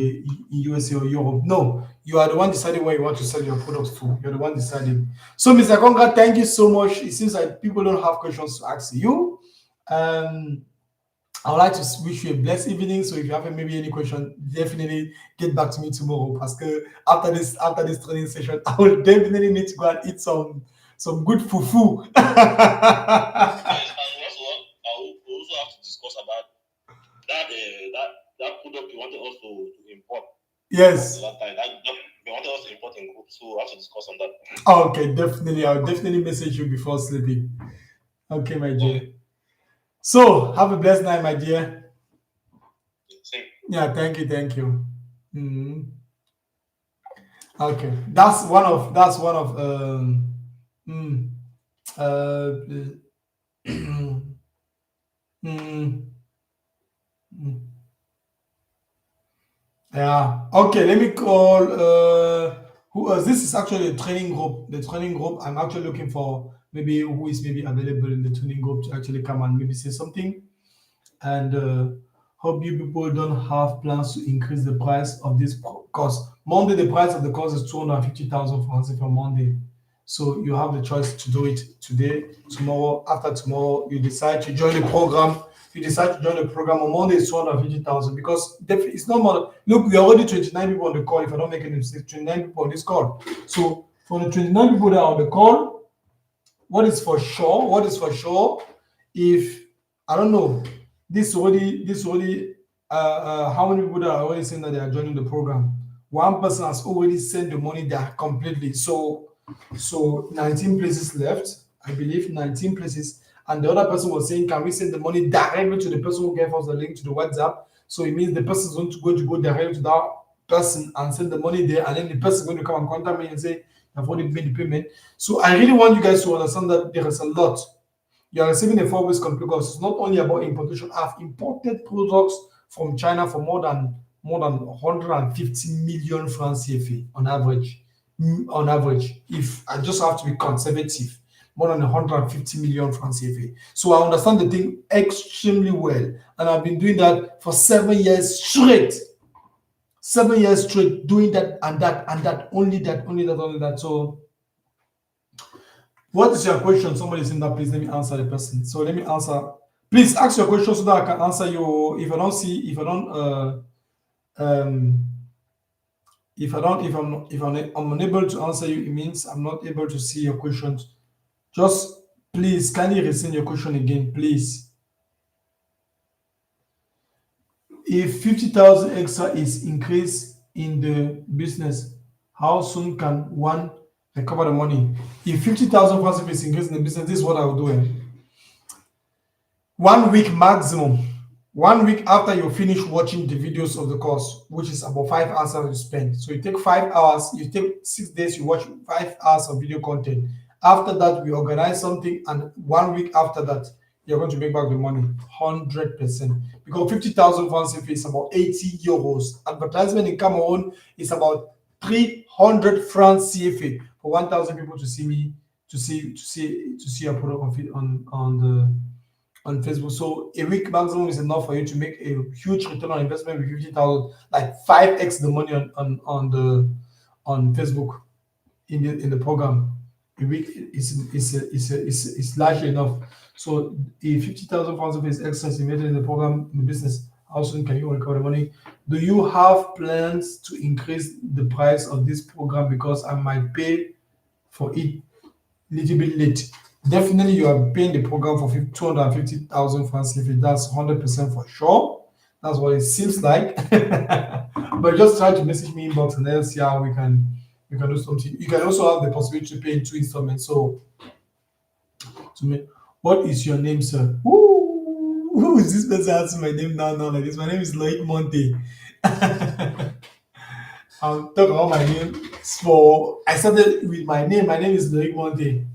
USA or Europe? No, you are the one deciding where you want to sell your products to. You're the one deciding. So, Mr. Conga, thank you so much. It seems like people don't have questions to ask you. I would like to wish you a blessed evening. So if you have maybe any question, definitely get back to me tomorrow. Because after this training session, I will definitely need to go and eat some good fufu. Yes, and also we also have to discuss about that product you wanted us to import. Yes. We wanted us to import in group, so we have to discuss on that. Okay, definitely. I'll definitely message you before sleeping. Okay, my dear. Okay. So have a blessed night, my dear. Same. Yeah, thank you. Okay, that's one of yeah. Okay, let me call who else? This is actually a training group. The training group, I'm actually looking for maybe who is maybe available in the training group to actually come and maybe say something. And hope you people don't have plans to increase the price of this course. Monday, the price of the course is 250,000 for Monday. So you have the choice to do it today, tomorrow, after tomorrow. You decide to join the program. You decide to join the program on Monday, it's 250,000 because it's not more. Look, we are already 29 people on the call. If I don't make any mistake, 29 people on this call. So for the 29 people that are on the call, what is for sure, if I don't know, this already how many people that are already saying that they are joining the program? One person has already sent the money there completely. So 19 places left, I believe 19 places. And the other person was saying, can we send the money directly to the person who gave us the link to the WhatsApp? So it means the person is going to go directly to that person and send the money there, and then the person is going to come and contact me and say, I've already made the payment. So I really want you guys to understand that there is a lot. You are receiving a four-ways complete because it's not only about importation. I've imported products from China for more than 150 million francs CFA on average. On average, if I just have to be conservative, more than 150 million francs CFA. So I understand the thing extremely well, and I've been doing that for 7 years straight. 7 years straight doing that and that and that, only that, only that, only that. So what is your question? Somebody's in that. Please let me answer the person. So let me answer. Please ask your question so that I can answer you. If I don't see, if I don't, um, if I don't, if I'm unable to answer you, it means I'm not able to see your questions. Just please kindly resend your question again, please. If 50,000 extra is increased in the business, how soon can one recover the money? If 50,000 passive is increased in the business, this is what I will do. 1 week maximum. 1 week after you finish watching the videos of the course, which is about 5 hours that you spend. So you take 5 hours, you take 6 days, you watch 5 hours of video content. After that, we organize something, and 1 week after that, you're going to make back the money 100%. Because 50,000 francs CFA is about 80 euros. Advertisement in Cameroon is about 300 francs CFA for 1,000 people to see me, to see your product on Facebook. So a week maximum is enough for you to make a huge return on investment with 50,000, like 5x the money on Facebook in the program. A week is largely enough. So if 50,000 pounds is extra estimated in the program in the business, how soon can you recover the money? Do you have plans to increase the price of this program because I might pay for it little bit late? Definitely, you are paying the program for 250,000 francs if that's 100% for sure. That's what it seems like. But just try to message me inbox and let's see how we can do something. You can also have the possibility to pay in 2 installments. So, to me, what is your name, sir? Who is this person asking my name now like this? My name is Loic Monte. I'll talk about my name. For I started with my name. My name is Loic Monte.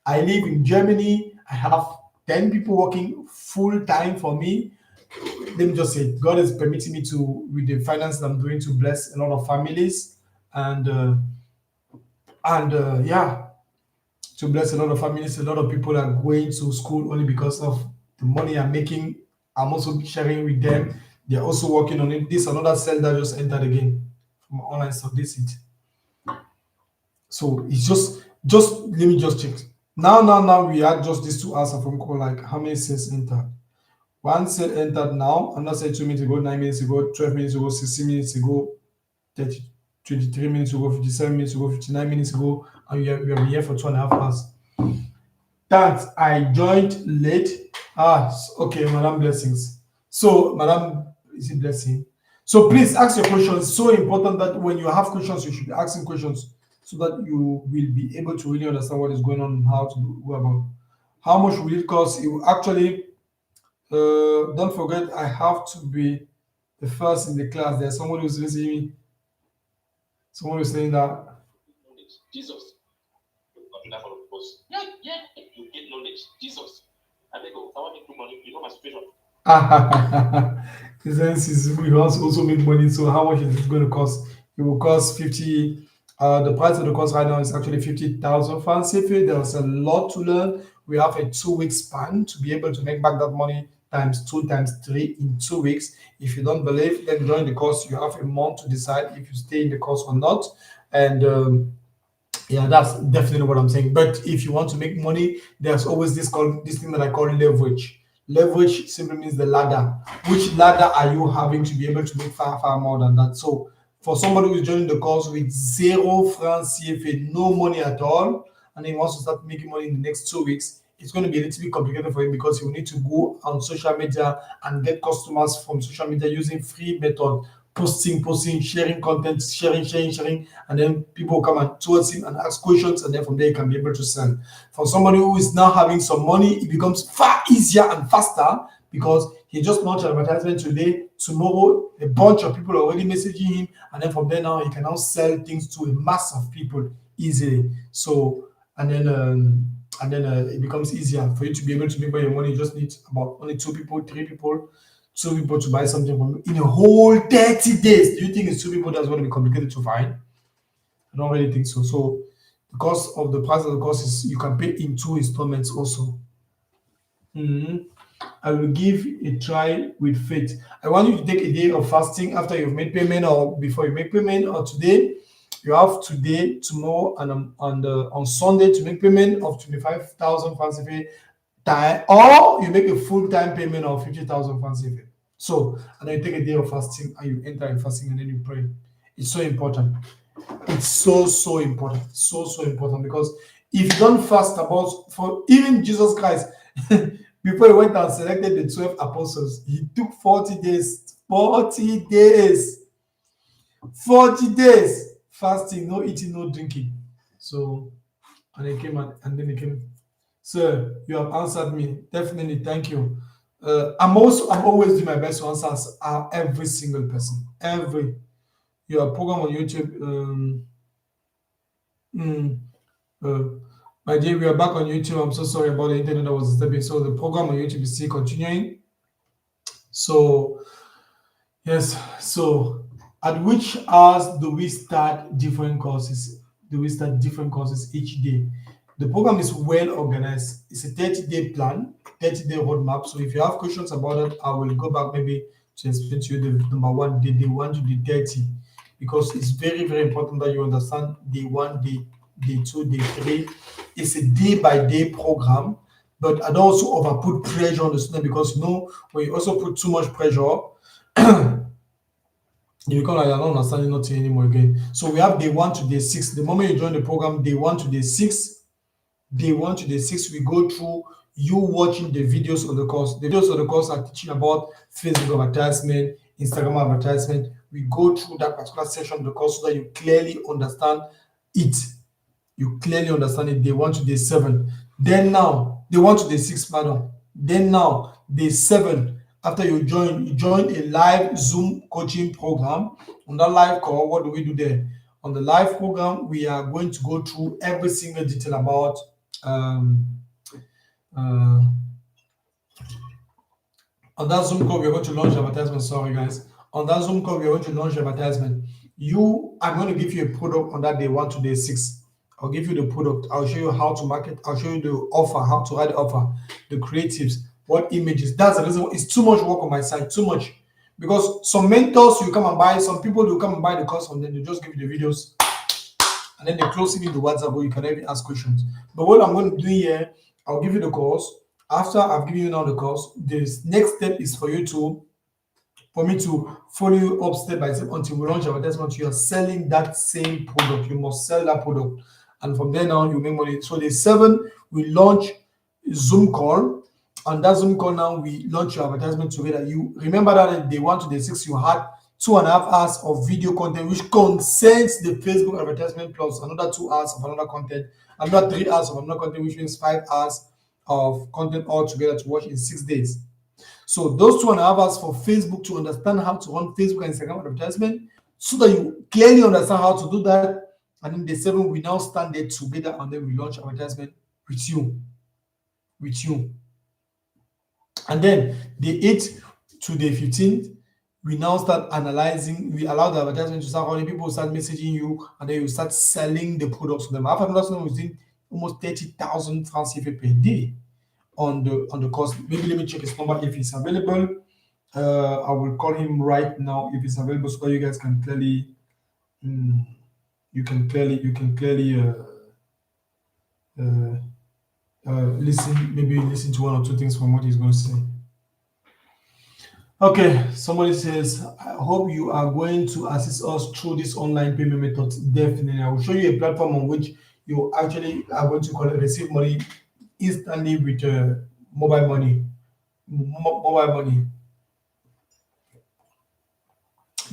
I live in Germany. I have 10 people working full time for me. Let me just say, God is permitting me to, with the finance that I'm doing, to bless a lot of families, and yeah, to bless a lot of families. A lot of people are going to school only because of the money I'm making. I'm also sharing with them. They're also working on it. This is another cell that just entered again from online stuff. This is it. So it's just let me just check. Now we had just these 2 hours of phone call. Like how many cells entered? One cell entered now. I'm not saying 2 minutes ago, 9 minutes ago, 12 minutes ago, 16 minutes ago, 30, 23 minutes ago, 57 minutes ago, 59 minutes ago, and we have been here for 2.5 hours. Thanks. I joined late. Okay, Madam Blessings. So, Madam, is it Blessing? So please ask your questions. It's so important that when you have questions, you should be asking questions so that you will be able to really understand what is going on and how to go about. How much will it cost? It will actually, don't forget, I have to be the first in the class. There's someone who's listening me. Someone who's saying that. Jesus. Yeah, you get knowledge. Jesus. I beg you, I want to make money. You know my situation. We also make money. So how much is it going to cost? It will cost 50. The price of the course right now is actually 50,000 francs. If there's a lot to learn, we have a 2 week span to be able to make back that money times 2 times 3 in 2 weeks. If you don't believe, then join the course. You have a month to decide if you stay in the course or not. And yeah, that's definitely what I'm saying. But if you want to make money, there's always this thing that I call leverage. Leverage simply means the ladder. Which ladder are you having to be able to make far more than that? So for somebody who's joining the course with 0 francs CFA, no money at all, and he wants to start making money in the next 2 weeks, it's going to be a little bit complicated for him because he will need to go on social media and get customers from social media using free method posting, sharing content, sharing, and then people come and towards him and ask questions, and then from there he can be able to sell. For somebody who is now having some money, it becomes far easier and faster because he just launched an advertisement today. Tomorrow, a bunch of people are already messaging him, and then from there now he can now sell things to a mass of people easily. So it becomes easier for you to be able to make all your money. You just need about only two people, three people, two people to buy something from you in a whole 30 days. Do you think it's two people that's going to be complicated to find? I don't really think so. So because of the price of the course is you can pay in 2 installments also. Mhm. I will give a try with faith. I want you to take a day of fasting after you've made payment or before you make payment or today. You have today, tomorrow, and on Sunday to make payment of 25,000 francs CFA time, or you make a full time payment of 50,000 francs CFA. So, and then you take a day of fasting and you enter in fasting and then you pray. It's so important. It's so important. So important because if you don't fast about for even Jesus Christ, before he went and selected the 12 apostles, he took 40 days. 40 days. 40 days fasting, no eating, no drinking. So, and he came and then he came. Sir, you have answered me. Definitely, thank you. I'm always doing my best to answer every single person. Every your program on YouTube. Mm, uh, my dear, we are back on YouTube. I'm so sorry about the internet that was disturbing. So the program on YouTube is still continuing. So yes, so at which hours do we start different courses? Do we start different courses each day? The program is well organized. It's a 30-day plan, 30-day roadmap. So if you have questions about it, I will go back maybe to explain to you the number one, day 1 to day 30, because it's very, very important that you understand day 1, day 2, day 3. It's a day-by-day program, but I don't also over put pressure on the student because when you also put too much pressure, you become like you're not understanding nothing anymore again. So we have day 1 to day 6. The moment you join the program, day 1 to day 6, we go through you watching the videos of the course. The videos of the course are teaching about Facebook advertisement, Instagram advertisement. We go through that particular section of the course so that you clearly understand it. You clearly understand it. Day 1 to day 7. Then now, day 1 to day 6, pardon. Then now, day 7, after you join a live Zoom coaching program. On that live call, what do we do there? On the live program, we are going to go through every single detail about on that Zoom call, we're going to launch advertisement. Sorry, guys. On that Zoom call, we're going to launch advertisement. I'm going to give you a product on that day 1 to day 6. I'll give you the product. I'll show you how to market. I'll show you the offer, how to write the offer, the creatives, what images. That's the reason. It's too much work on my side. Too much. Because some mentors you come and buy, some people will come and buy the course from them. They just give you the videos and then they close it in the WhatsApp where you can even ask questions. But what I'm going to do here, I'll give you the course. After I've given you now the course, this next step is for me to follow you up step by step until we launch advertisement. You are selling that same product. You must sell that product. And from there now, you make money. So day 7, we launch Zoom call. On that Zoom call now, we launch your advertisement together. You remember that in day 1 to day 6, you had 2.5 hours of video content, which concerns the Facebook advertisement, plus another 2 hours of another content, another 3 hours of another content, which means 5 hours of content altogether to watch in 6 days. So those 2.5 hours for Facebook to understand how to run Facebook and Instagram advertisement, so that you clearly understand how to do that. And in day 7, we now stand there together and then we launch advertisement with you. And then day 8 to day 15, we now start analyzing. We allow the advertisement to start running. People start messaging you, and then you start selling the products to them. After that, we're doing almost 30,000 francs CFA per day on the course. Maybe let me check his number if it's available. I will call him right now if it's available, so that you guys can clearly, listen to 1 or 2 things from what he's going to say. Okay, somebody says, I hope you are going to assist us through this online payment method. Definitely. I will show you a platform on which you actually are going to receive money instantly with mobile money.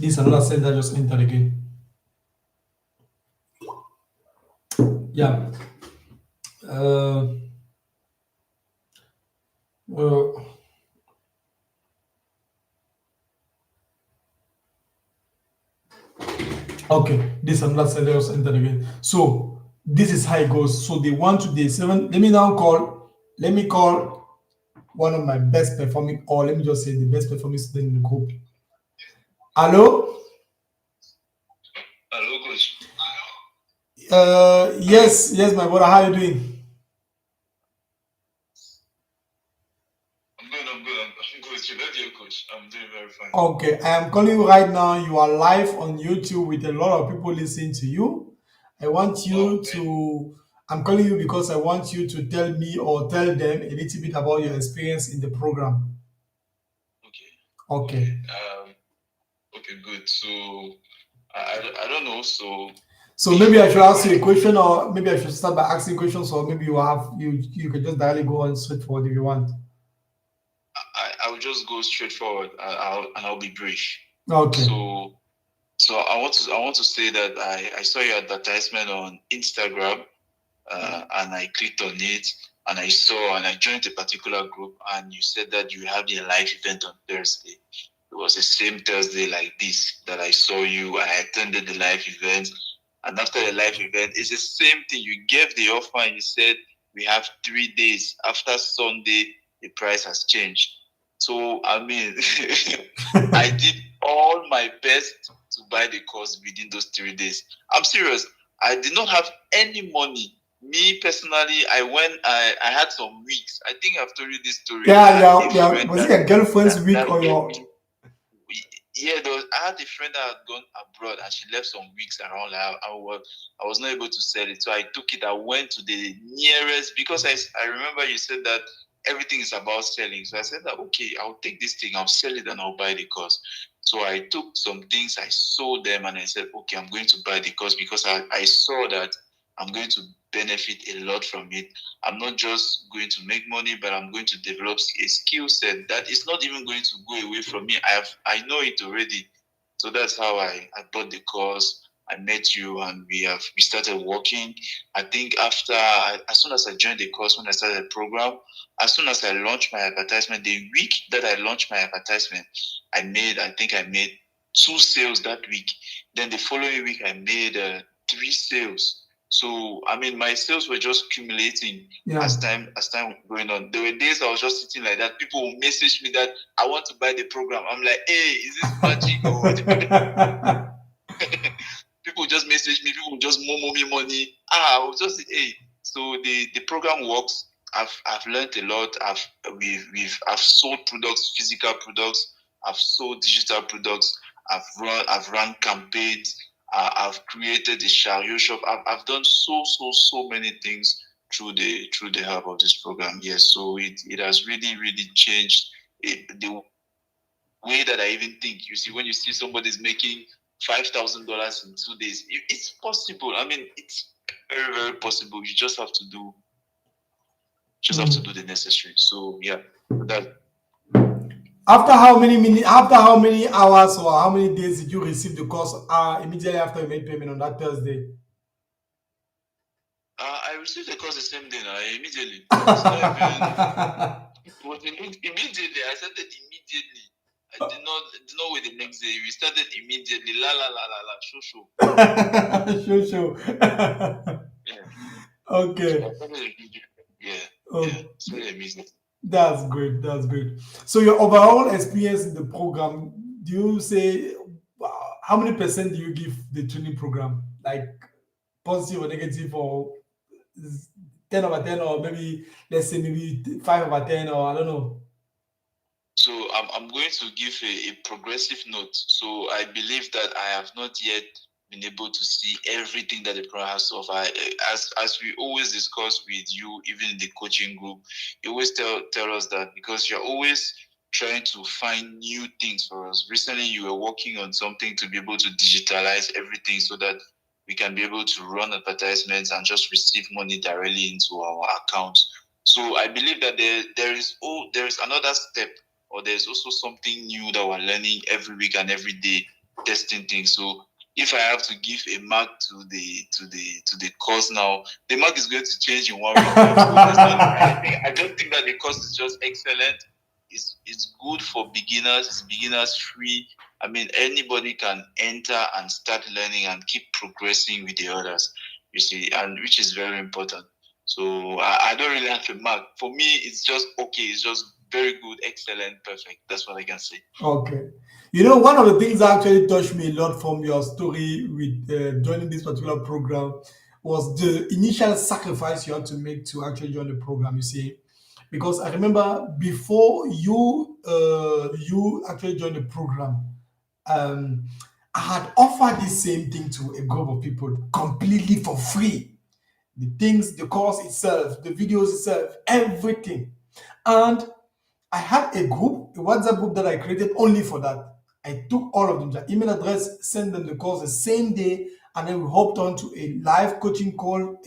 This is another cell that just entered again. Yeah. Uh, well, okay. This is another cell that just entered again. So this is how it goes. So day 1 to day 7. Let me now call. Let me call one of my best performing, or let me just say the best performing student in the group. Hello. Hello, coach. Yes, yes, my brother. How are you doing? I'm good. I'm good. You love your coach. I'm doing very fine. Okay, I am calling you right now. You are live on YouTube with a lot of people listening to you. I want Oh, you okay. to, I'm calling you because I want you to tell me or tell them a little bit about your experience in the program. Okay. Okay. Okay. Okay. Good. So I don't know. So So maybe I before should ask before you a I question, or maybe I should start by asking questions, or maybe you can just directly go on straight forward if you want. I'll just go straight forward. I'll be brief. Okay. So I want to say that I saw your advertisement on Instagram, and I clicked on it, and I joined a particular group, and you said that you have a live event on Thursday. It was the same Thursday like this that I saw you. I attended the live event, and after the live event, it's the same thing. You gave the offer and you said we have 3 days. After Sunday, the price has changed. So I mean, I did all my best to buy the course within those 3 days. I'm serious. I did not have any money. Me personally, I had some weeks. I think I've told you this story. I Yeah, had a yeah, yeah. friend Was it your girlfriend's week that or gave your? me, yeah, I had a friend that had gone abroad and she left some weeks around. Like, I was not able to sell it. So I took it. I went to the nearest, because I remember you said that everything is about selling. So I said that, okay, I'll take this thing, I'll sell it, and I'll buy the course. So I took some things, I sold them, and I said, okay, I'm going to buy the course because I saw that I'm going to benefit a lot from it. I'm not just going to make money, but I'm going to develop a skill set that is not even going to go away from me. I know it already. So that's how I bought the course. I met you and we started working. I think as soon as I joined the course, when I started the program, as soon as I launched my advertisement, the week that I launched my advertisement, I think I made 2 sales that week. Then the following week I made 3 sales. So I mean, my sales were just accumulating Yeah. as time was going on. There were days I was just sitting like that. People will message me that I want to buy the program. I'm like, hey, is this magic or what? People just message me. People just momo me money. I was just hey. So the program works. I've learned a lot. I've sold products, physical products. I've sold digital products. I've run campaigns. I've created a chariot shop. I've done so many things through the help of this program. Yes, so it has really changed the way that I even think. You see, when you see somebody's making $5,000 in 2 days, it's possible. I mean, it's very possible. You just have to Mm. do the necessary. So yeah, that After how many minutes? After how many hours or how many days did you receive the course? Immediately after you made payment on that Thursday. I received the course the same day. Now, immediately. It's not even. It was immediately. I started immediately. I did not wait the next day. We started immediately. La la la la la. Show. Sure, sure. Yeah. So Okay. I started immediately. Yeah. Yeah. Oh, Started immediately. that's great. That's great. So your overall experience in the program, do you say how many percent do you give the training program? Like positive or negative, or 10 over 10, or maybe let's say maybe 5 over 10, or I don't know. So I'm going to give a progressive note. So I believe that I have not yet been able to see everything that the program has to offer. As we always discuss with you, even in the coaching group, you always tell us that because you're always trying to find new things for us. Recently, you were working on something to be able to digitalize everything so that we can be able to run advertisements and just receive money directly into our accounts. So I believe that there is another step, or there's also something new that we're learning every week and every day testing things. So if I have to give a mark to the course now, the mark is going to change in 1 week. I don't think that the course is just excellent. It's good for beginners. It's beginners free. I mean, anybody can enter and start learning and keep progressing with the others. You see, and which is very important. So I don't really have a mark. For me, it's just okay. It's just very good, excellent, perfect. That's what I can say. Okay. You know, one of the things that actually touched me a lot from your story with joining this particular program was the initial sacrifice you had to make to actually join the program. You see, because I remember before you actually joined the program, um, I had offered the same thing to a group of people completely for free. The things, the course itself, the videos itself, everything. And I had a group, a WhatsApp group that I created only for that. I took all of them, their email address, sent them the course the same day, and then we hopped on to a live coaching call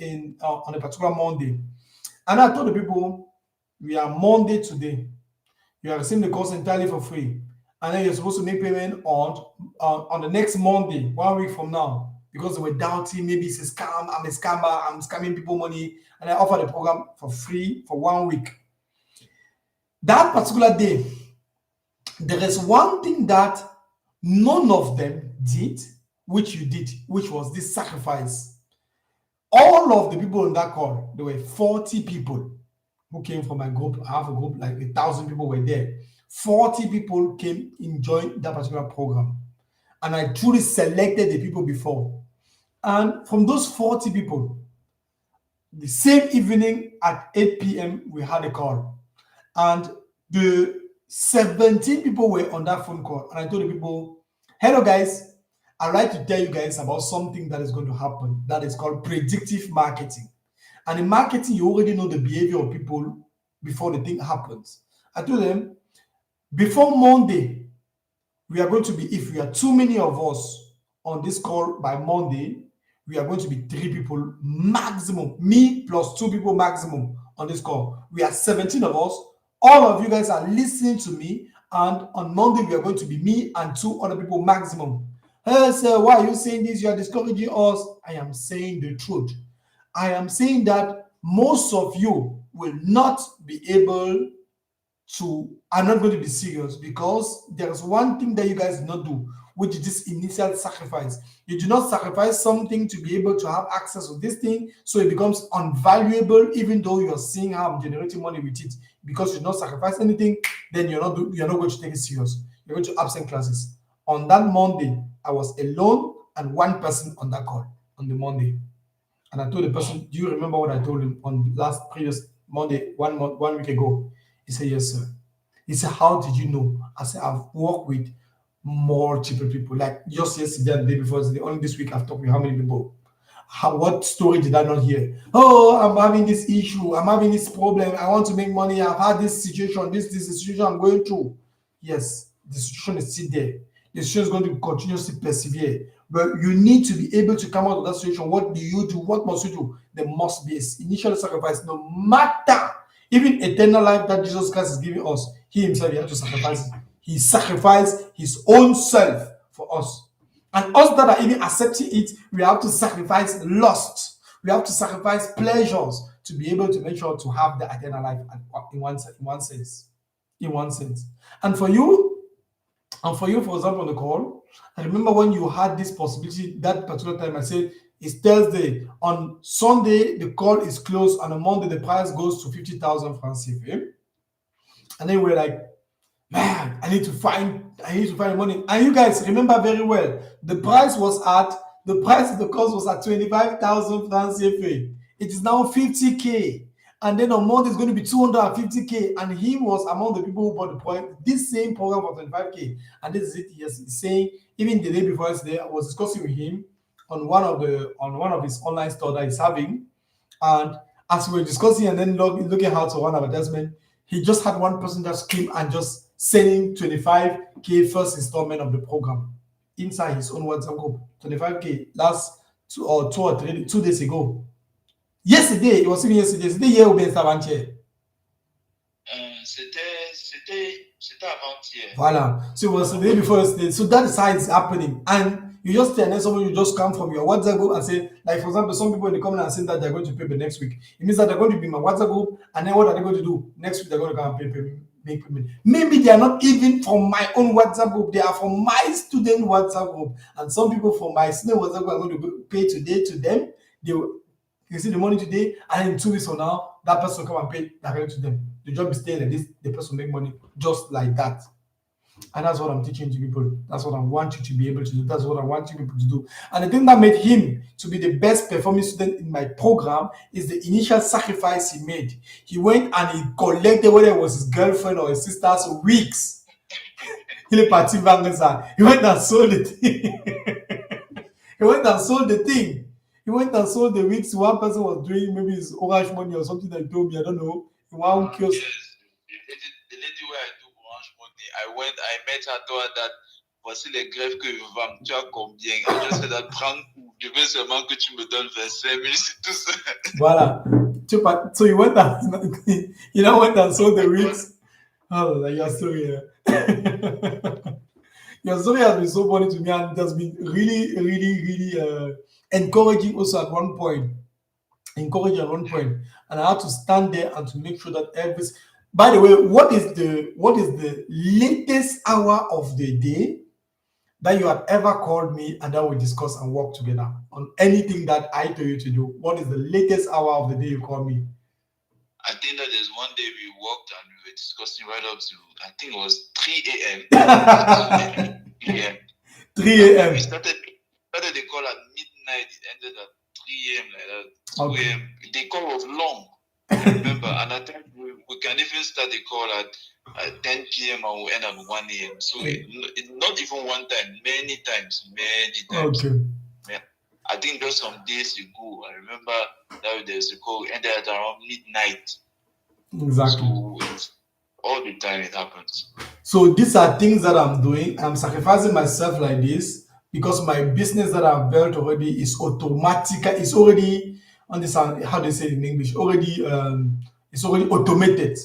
on a particular Monday. And I told the people, we are Monday today. You are receiving the course entirely for free. And then you're supposed to make payment on the next Monday, 1 week from now, because they were doubting maybe it's a scam, I'm a scammer, I'm scamming people money. And I offered the program for free for 1 week. That particular day, there is one thing that none of them did, which you did, which was this sacrifice. All of the people in that call, there were 40 people who came from my group. I have a group, like 1,000 people were there. 40 people came and joined that particular program. And I truly selected the people before. And from those 40 people, the same evening at 8 p.m., we had a call. And the 17 people were on that phone call. And I told the people, hello guys, I'd like to tell you guys about something that is going to happen that is called predictive marketing. And in marketing, you already know the behavior of people before the thing happens. I told them, before Monday, we are going to be, if we are too many of us on this call by Monday, we are going to be 3 people maximum, me plus 2 people maximum on this call. We are 17 of us. All of you guys are listening to me, and on Monday we are going to be me and 2 other people maximum. Hey, sir, why are you saying this? You are discouraging us. I am saying the truth. I am saying that most of you will not be able to, are not going to be serious, because there's one thing that you guys did not do, which is this initial sacrifice. You do not sacrifice something to be able to have access to this thing, so it becomes unvaluable, even though you're seeing how I'm generating money with it. Because you do not sacrifice anything, then you're not going to take it serious. You're going to absent classes. On that Monday, I was alone and 1 person on that call on the Monday. And I told the person, do you remember what I told him on previous Monday, 1 week ago? He said, yes, sir. He said, how did you know? I said, I've worked with multiple people. Like just yesterday and the day before, only this week I've talked with how many people? What story did I not hear? Oh, I'm having this issue. I'm having this problem. I want to make money. I've had this situation. This situation I'm going through. Yes, the situation is still there. The situation is going to continuously persevere. But you need to be able to come out of that situation. What do you do? What must you do? There must be an initial sacrifice, no matter. Even eternal life that Jesus Christ is giving us, he himself, he had to sacrifice. He sacrificed his own self for us. And us that are even accepting it, we have to sacrifice lust. We have to sacrifice pleasures to be able to make sure to have the eternal life in one sense. In one sense. And for you, for example, on the call, I remember when you had this possibility, that particular time, I said, it's Thursday. On Sunday, the call is closed. And on Monday, the price goes to 50,000 francs CFA. And then we're like, man, I need to find money. And you guys remember very well, the price of the course was at 25,000 francs CFA. It is now 50K. And then on Monday, it's going to be 250K. And he was among the people who bought this same program for 25K. And this is it. Yes, he's saying, even the day before yesterday, I was discussing with him on one of his online store that he's having. And as we were discussing and then looking out to one advertisement, he just had one person just came and just sending 25K first installment of the program inside his own WhatsApp group. 25K last 2 days ago. Yesterday, it was even yesterday. C'était hier ou bien c'était avant-hier? C'était avant-hier. Voila. So it was the day before yesterday. So that is how it's happening. And you just and then someone you just come from your WhatsApp group and say, like for example, some people in the comment are saying that they're going to pay the next week. It means that they're going to be in my WhatsApp group, and then what are they going to do? Next week they're going to come and make payment. Maybe they are not even from my own WhatsApp group, they are from my student WhatsApp group. And some people from my student WhatsApp group are going to pay today to them. They will receive the money today, and in 2 weeks from now, that person will come and pay directly to them. The job is staying like this, the person will make money just like that. And that's what I'm teaching to people. That's what I want you to be able to do. That's what I want you people to do. And the thing that made him to be the best performing student in my program is the initial sacrifice he made. He went and he collected, whether it was his girlfriend or his sister's wigs. He went and sold the thing. He went and sold the thing. He went and sold the wigs. One person was doing maybe his orange money or something that he told me. I don't know. In one kiosk. Yes. The lady where I do Orange Money, I met her, told her that voici les grèves que je vends, tu as combien? I just said that, prends, je veux seulement que tu me donnes 25 000, c'est tout ça. Voilà. So he went and he now went and sold the wigs. Oh, like your story. Your story has been so funny to me, and it has been really encouraging also at one point. And I had to stand there and to make sure that every. By the way, what is the latest hour of the day that you have ever called me and that we discuss and work together on anything that I told you to do? What is the latest hour of the day you call me? I think that there's one day we walked and we were discussing right up to, I think it was 3 a.m. 3 a.m. We started the call at midnight, it ended at 3 a.m. like that. 2 a.m. The call was long, I remember. And I think we can even start the call at 10 p.m. and we'll end at 1 a.m. So it's not even one time, many times. Okay. Yeah. I think just some days ago, I remember that there's a call ended at around midnight. Exactly. So all the time it happens. So these are things that I'm doing. I'm sacrificing myself like this because my business that I've built already is automatic. It's already on this. How they say it in English? It's already automated.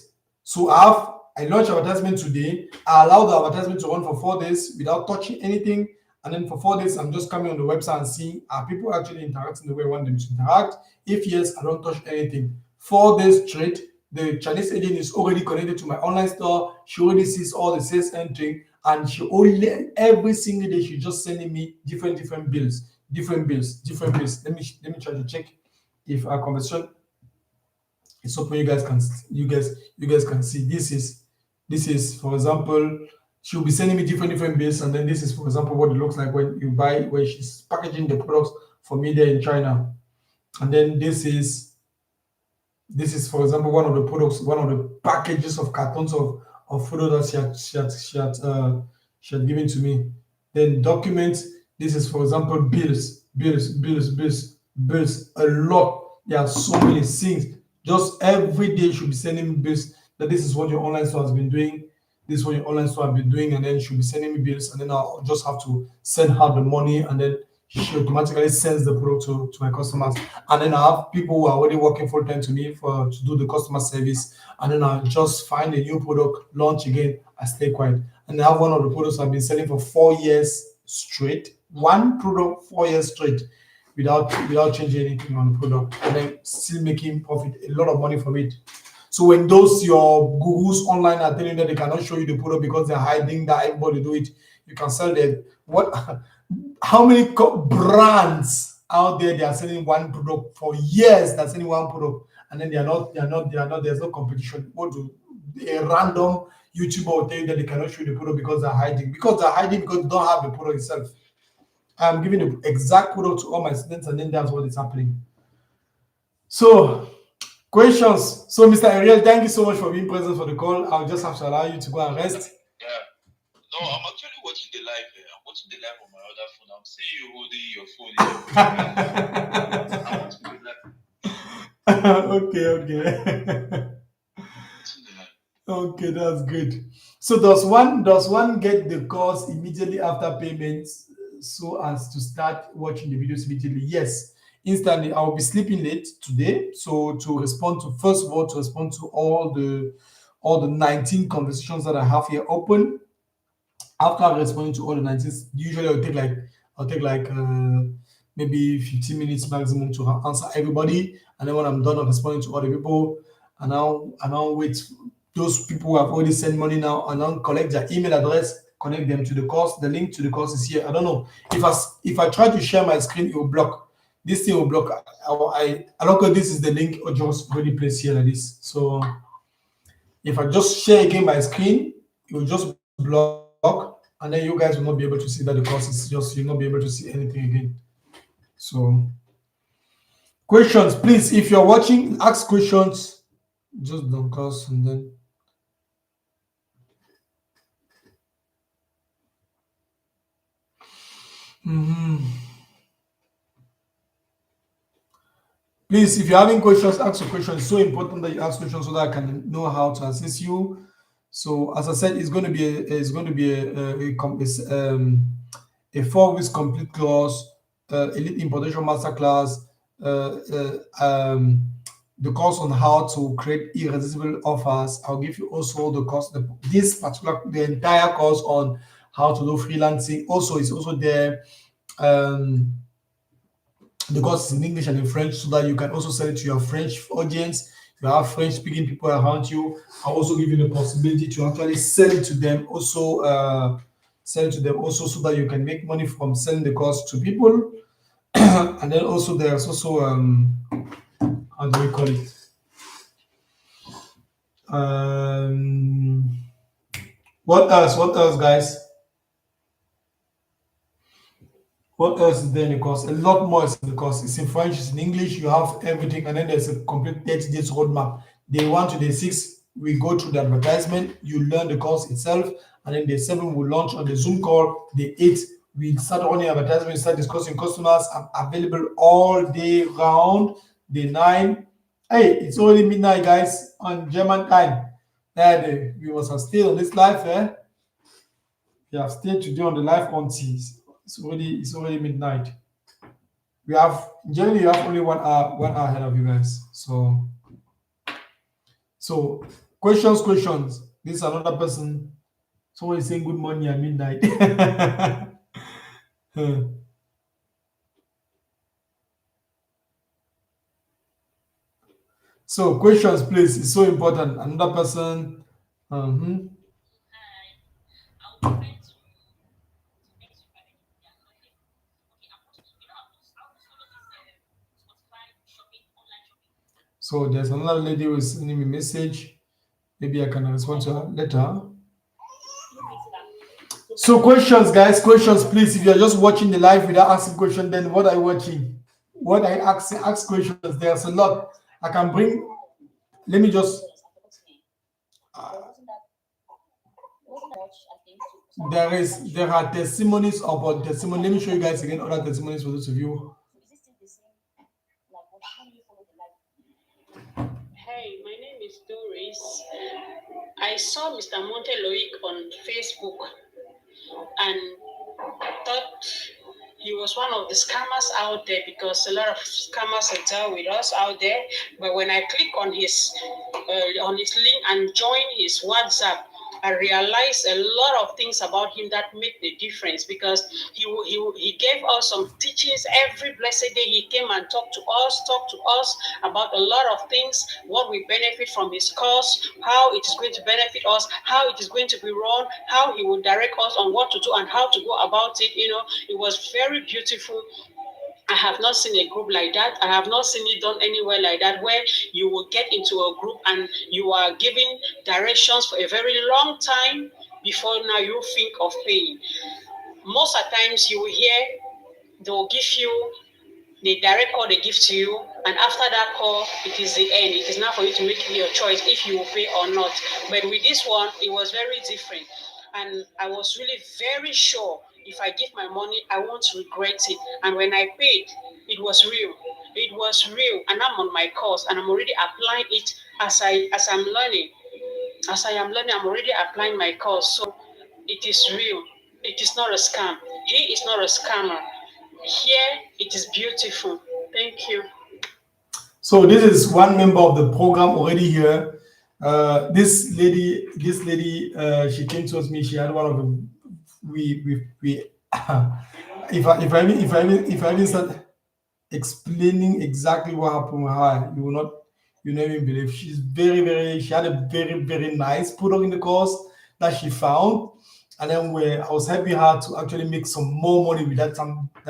So I launched advertisement today. I allow the advertisement to run for 4 days without touching anything. And then for 4 days, I'm just coming on the website and seeing, are people actually interacting the way I want them to interact? If yes, I don't touch anything. 4 days straight, the Chinese agent is already connected to my online store. She already sees all the sales entering, and she only every single day she's just sending me different bills. Let me try to check if our conversation is open. You guys can see this is for example. She'll be sending me different bills, and then this is, for example, what it looks like when she's packaging the products for me there in China. And then this is, for example, one of the packages of cartons of food that she had given to me. Then documents. This is, for example, bills, a lot. There are so many things. Just every day she'll be sending me bills that this is what your online store has been doing. This is what your online store have been doing, and then she'll be sending me bills, and then I'll just have to send her the money, and then she automatically sends the product to my customers. And then I have people who are already working full time to me to do the customer service, and then I'll just find a new product, launch again, I stay quiet. And I have one of the products I've been selling for 4 years straight. One product 4 years straight without changing anything on the product, and then still making profit, a lot of money from it. So when your gurus online are telling you that they cannot show you the product because they're hiding that everybody do it, you can sell them. How many brands out there they are selling one product for years? They're selling one product, and then they are not. There's no competition. A random YouTuber will tell you that they cannot show you the product because they're hiding. Because they're hiding because they don't have the product itself. I'm giving the exact product to all my students, and then that's what is happening. So. Questions. So, Mr. Ariel, thank you so much for being present for the call. I'll just have to allow you to go and rest. Yeah. No, I'm actually watching the live. I'm watching the live on my other phone. I'm seeing you holding your phone. Okay. Okay, that's good. So does one get the course immediately after payment so as to start watching the videos immediately? Yes. Instantly. I will be sleeping late today, so to respond to all all the 19 conversations that I have here open. After responding to all the 19, usually I'll take like maybe 15 minutes maximum to answer everybody. And then when I'm done of responding to other people, and now wait those people who have already sent money now, and now collect their email address, connect them to the course. The link to the course is here. I don't know if I try to share my screen, it will block. This thing will block. I don't know. This is the link or just already placed here like this. So if I just share again my screen, it will just block, and then you guys will not be able to see that the course is just, you'll not be able to see anything again. So questions, please. If you're watching, ask questions. Just don't cause and then. Please, if you're having questions, ask your questions. It's so important that you ask questions so that I can know how to assist you. So, as I said, it's going to be a 4 weeks complete course, elite importation masterclass, the course on how to create irresistible offers. I'll give you also the course, the entire course on how to do freelancing. Also, it's also there. The course is in English and in French so that you can also sell it to your French audience. If you have French speaking people around you, I'll also give you the possibility to actually sell it to them also, so that you can make money from selling the course to people. And then also there's also how do we call it? What else, guys? What else is there in the course? A lot more is in the course. It's in French, it's in English, you have everything, and then there's a complete 30 days roadmap. Day 1 to day 6, we go through the advertisement, you learn the course itself, and then day 7, we launch on the Zoom call. Day 8, we start running advertisement, start discussing customers. I'm available all day round. Day 9, hey, it's already midnight, guys, on German time. We must have stayed on this live, We have stayed today on the live until it's already midnight. We have generally you have only 1 hour ahead of you guys. So questions. This is another person. Someone is saying good morning at midnight. So questions, please. It's so important. Another person. So there's another lady who is sending me a message. Maybe I can respond to her later. So questions, guys. Questions, please. If you're just watching the live without asking questions, then what are you watching? What I ask questions. There's a lot. I can bring. Let me just. There are testimonies about testimony. Let me show you guys again other testimonies for those of you. Hey, my name is Doris. I saw Mr. Monteloic on Facebook and thought he was one of the scammers out there because a lot of scammers are there with us out there. But when I click on his link and join his WhatsApp, I realized a lot of things about him that make the difference because he gave us some teachings every blessed day. He came and talked to us about a lot of things, what we benefit from his course, how it is going to benefit us, how it is going to be run, how he will direct us on what to do and how to go about it. It was very beautiful. I have not seen a group like that. I have not seen it done anywhere like that, where you will get into a group and you are giving directions for a very long time before now you think of paying. Most of the times you will hear they will give you the direct call they give to you, and after that call, it is the end. It is now for you to make your choice if you will pay or not. But with this one, it was very different. And I was really very sure if I give my money, I won't regret it. And when I paid, it was real. It was real. And I'm on my course and I'm already applying it as I'm learning. As I am learning, I'm already applying my course. So it is real. It is not a scam. He is not a scammer. Here, it is beautiful. Thank you. So this is one member of the program already here. This lady, she came towards me. She had one of the we if I even start explaining exactly what happened with her, you never even believe. She's she had a very nice product in the course that she found, and then I was helping her to actually make some more money with that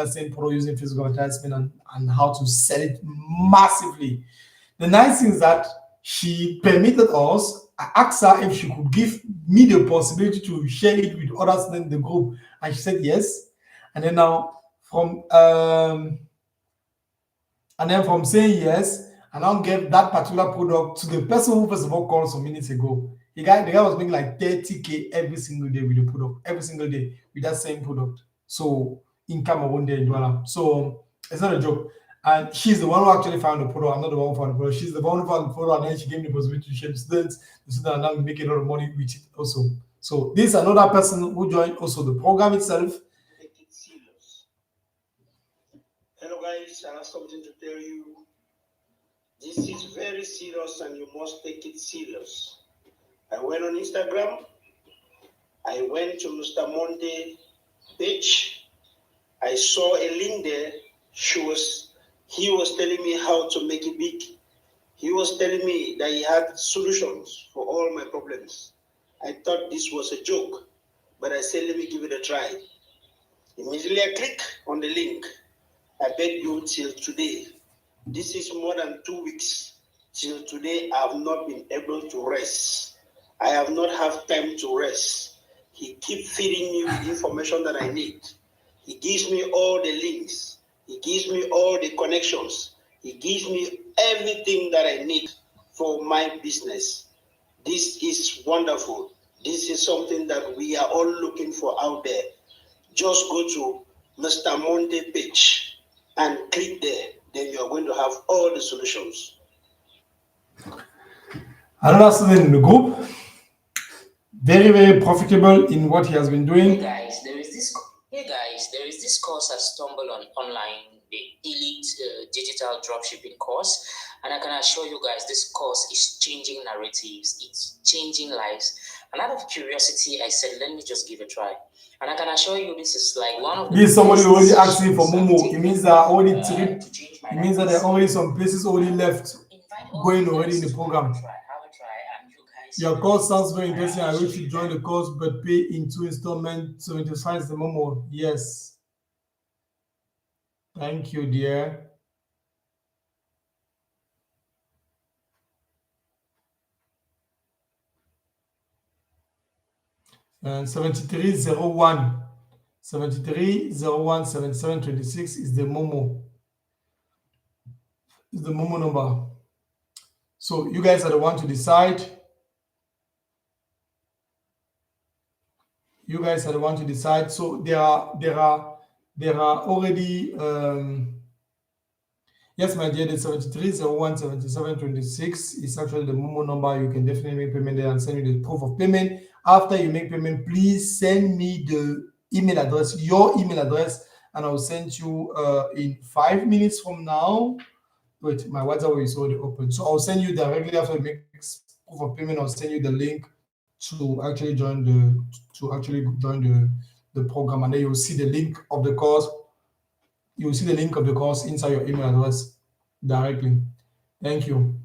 same product using physical advertisement and how to sell it massively. The nice thing is that she permitted us. I asked her if she could give me the possibility to share it with others in the group, and she said yes. And then now from saying yes, I now gave that particular product to the person who first of all called some minutes ago. The guy was making like 30K every single day with the product, every single day with that same product. So income of 1 day in Douala. So it's not a joke. And she's the one who actually found the product. I'm not the one who found the product. She's the one who found the product, and then she gave me the possibility to share to students. The students are now making a lot of money with it also. So this is another person who joined also the program itself. Take it serious. Hello guys, I have something to tell you. This is very serious and you must take it serious. I went on Instagram. I went to Mr. Monte page. I saw a link there. He was telling me how to make it big. He was telling me that he had solutions for all my problems. I thought this was a joke, but I said, let me give it a try. Immediately I click on the link. I beg you till today. This is more than 2 weeks. Till today, I have not been able to rest. I have not had time to rest. He keeps feeding me with information that I need. He gives me all the links. He gives me all the connections. He gives me everything that I need for my business. This is wonderful. This is something that we are all looking for out there. Just go to Mr. Monte page and click there. Then you are going to have all the solutions. Another student in the group, very profitable in what he has been doing. Hey guys, there is this course I stumbled on online, the Elite Digital Dropshipping course, and I can assure you guys this course is changing narratives, it's changing lives. And out of curiosity, I said, let me just give it a try. And I can assure you, this is like one of the. This is somebody who already asking for Momo. It means that already trip. It means that there are already some places already left going already in the program. Your course sounds very interesting. I wish you join the course, but pay in 2 installments. 75 is the Momo. Yes. Thank you, dear. And 7301 7726 is the Momo. Is the Momo number. So you guys are the one to decide. You guys are the one to decide. So there are already yes, my dear, the 7301 7726 is actually the Momo number. You can definitely make payment there and send you the proof of payment. After you make payment, please send me the email address, your email address, and I'll send you in 5 minutes from now. Wait, my WhatsApp is already open. So I'll send you directly after you make proof of payment. I'll send you the link to actually join the program, and then you'll see the link of the course. You'll see the link of the course inside your email address directly. Thank you.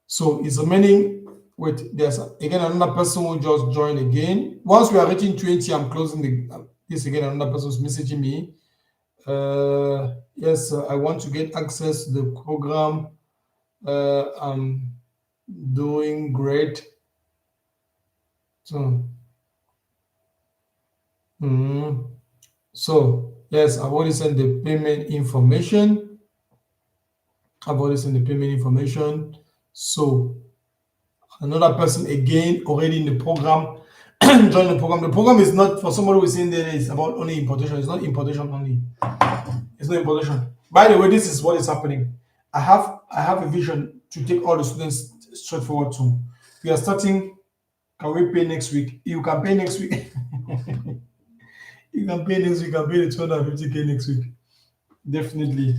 So it's remaining. Wait, there's again another person who just joined again. Once we are reaching 20, I'm closing this again. Another person is messaging me. Yes, I want to get access to the program. I'm doing great. So, so yes, I've already sent the payment information. So another person again already in the program. Join the program. The program is not for somebody who is saying that it's about only importation. It's not importation only. It's not importation. By the way, this is what is happening. I have a vision to take all the students straight forward to. We are starting. Can we pay next week? You can pay next week. You can pay next week. You can pay the 250K next week. Definitely.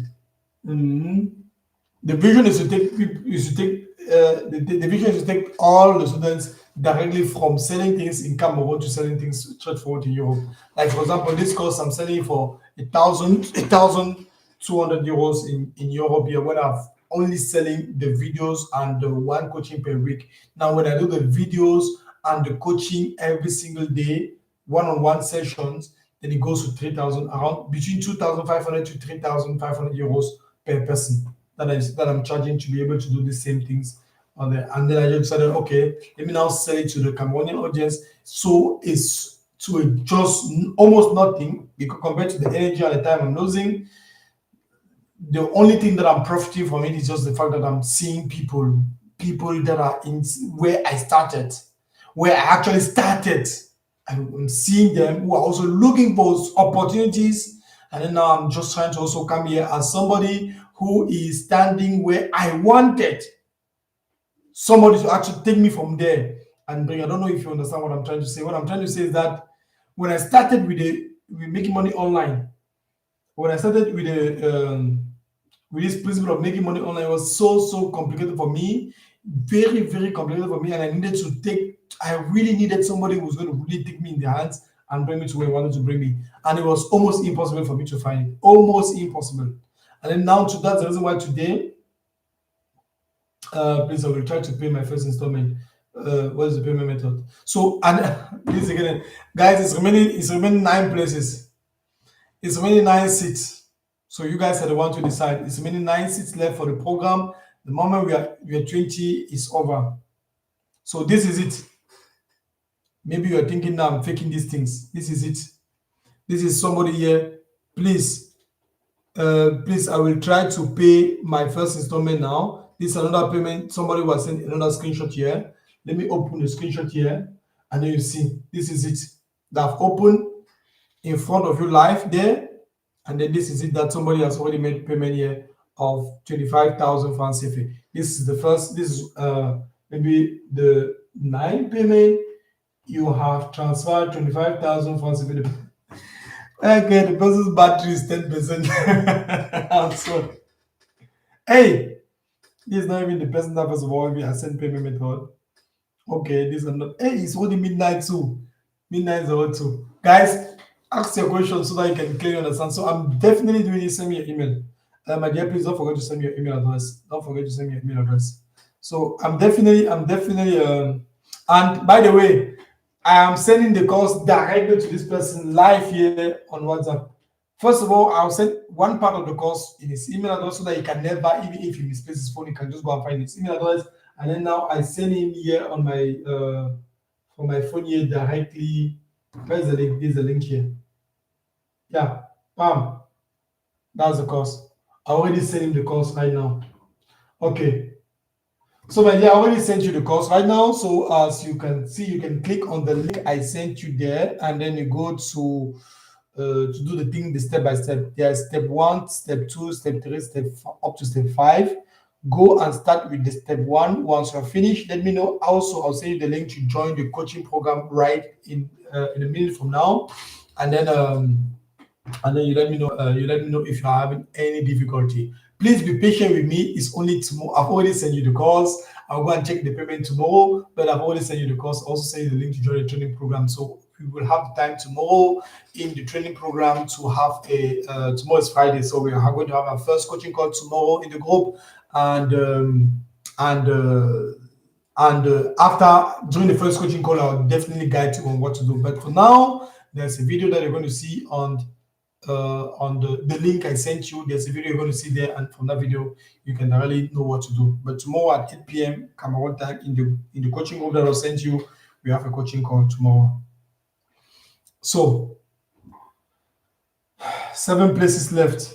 The vision is to take the vision is to take all the students directly from selling things in Cameroon to selling things straightforward in Europe. Like for example, this course I'm selling for 1,200 euros in Europe here, when I'm only selling the videos and the one coaching per week. Now, when I do the videos and the coaching every single day, one-on-one sessions, then it goes to 3,000, around between 2,500 to 3,500 euros per person that I'm charging to be able to do the same things on there. And then I just decided, okay, let me now sell it to the Cameroonian audience. So it's to just almost nothing, because compared to the energy and the time I'm losing, the only thing that I'm profiting from it is just the fact that I'm seeing people that are in where I started, where I actually started. I'm seeing them who are also looking for opportunities. And then now I'm just trying to also come here as somebody who is standing where I wanted somebody to actually take me from there and bring. I don't know if you understand what I'm trying to say. What I'm trying to say is that when I started with making money online, when I started with this principle of making money online, it was so complicated for me, very complicated for me, and I really needed somebody who was going to really take me in their hands and bring me to where he wanted to bring me. And it was almost impossible for me to find it. Almost impossible. And then now that's the reason why today, please, I will try to pay my first installment. What is the payment method? So, and this again, guys, it's remaining 9 places. It's remaining 9 seats. So you guys are the one to decide. It's remaining 9 seats left for the program. The moment we are 20 is over. So this is it. Maybe you are thinking now I'm faking these things. This is it. This is somebody here. Please, I will try to pay my first installment now. This is another payment. Somebody was sending another screenshot here. Let me open the screenshot here, and then you see this is it. That I've opened in front of you live there, and then this is it that somebody has already made payment here of 25,000 francs CFA. This is the first. This is maybe the 9 payment. You have transferred 25,000 francs CFA. Okay, the person's battery is 10%. I'm sorry. Hey, this is not even the person that first of all we have sent payment method. Okay, this is not. Hey, it's only midnight too. Midnight 02. Guys, ask your questions so that you can clearly understand. So I'm definitely doing this. Send me your email. My dear, please don't forget to send me your email address. Don't forget to send me your email address. So I'm definitely and by the way, I am sending the course directly to this person live here on WhatsApp. First of all, I'll send one part of the course in his email address so that he can never, even if he misplaces his phone, he can just go and find his email address. And then now I send him here on my from my phone here directly. Where's the link? There's the link here. Yeah, bam. That's the course. I already sent him the course right now. Okay. So my dear, I already sent you the course right now. So as you can see, you can click on the link I sent you there, and then you go to do the thing the step by step. There's step 1, step 2, step 3, up to step 5. Go and start with the step 1. Once you're finished, let me know. Also, I'll send you the link to join the coaching program right in a minute from now, and then you let me know. You let me know if you're having any difficulty. Please be patient with me. It's only tomorrow. I've already sent you the course. I'll go and check the payment tomorrow, but I've already sent you the course. Also send you the link to join the training program. So we will have time tomorrow in the training program to have a tomorrow is Friday, so we are going to have our first coaching call tomorrow in the group, and after during the first coaching call, I'll definitely guide you on what to do. But for now, there's a video that you're going to see on the link I sent you. There's a video you're going to see there, and from that video you can really know what to do. But tomorrow at 8 p.m. Cameroon time in the coaching group that I'll send you, we have a coaching call tomorrow. So 7 places left.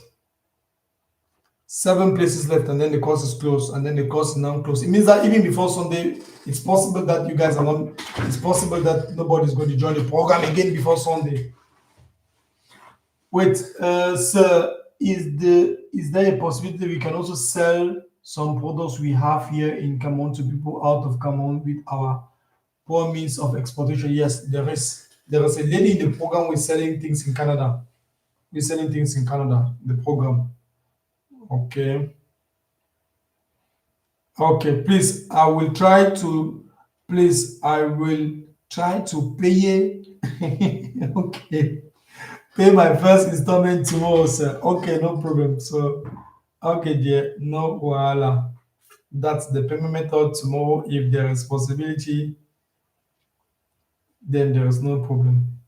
7 places left, and then the course is closed, and then the course is now closed. It means that even before Sunday, it's possible that you guys are not. It's possible that nobody's going to join the program again before Sunday. Wait, sir, is there a possibility we can also sell some products we have here in Cameroon to people out of Cameroon with our poor means of exportation? Yes, there is. There is a lady in the program. We're selling things in Canada. We're selling things in Canada, the program. Okay. Okay, please, I will try to, please, I will try to pay. Okay, pay my first installment tomorrow, sir. Okay, no problem. So, okay, dear, no wahala. That's the payment method tomorrow. If there is possibility, then there is no problem.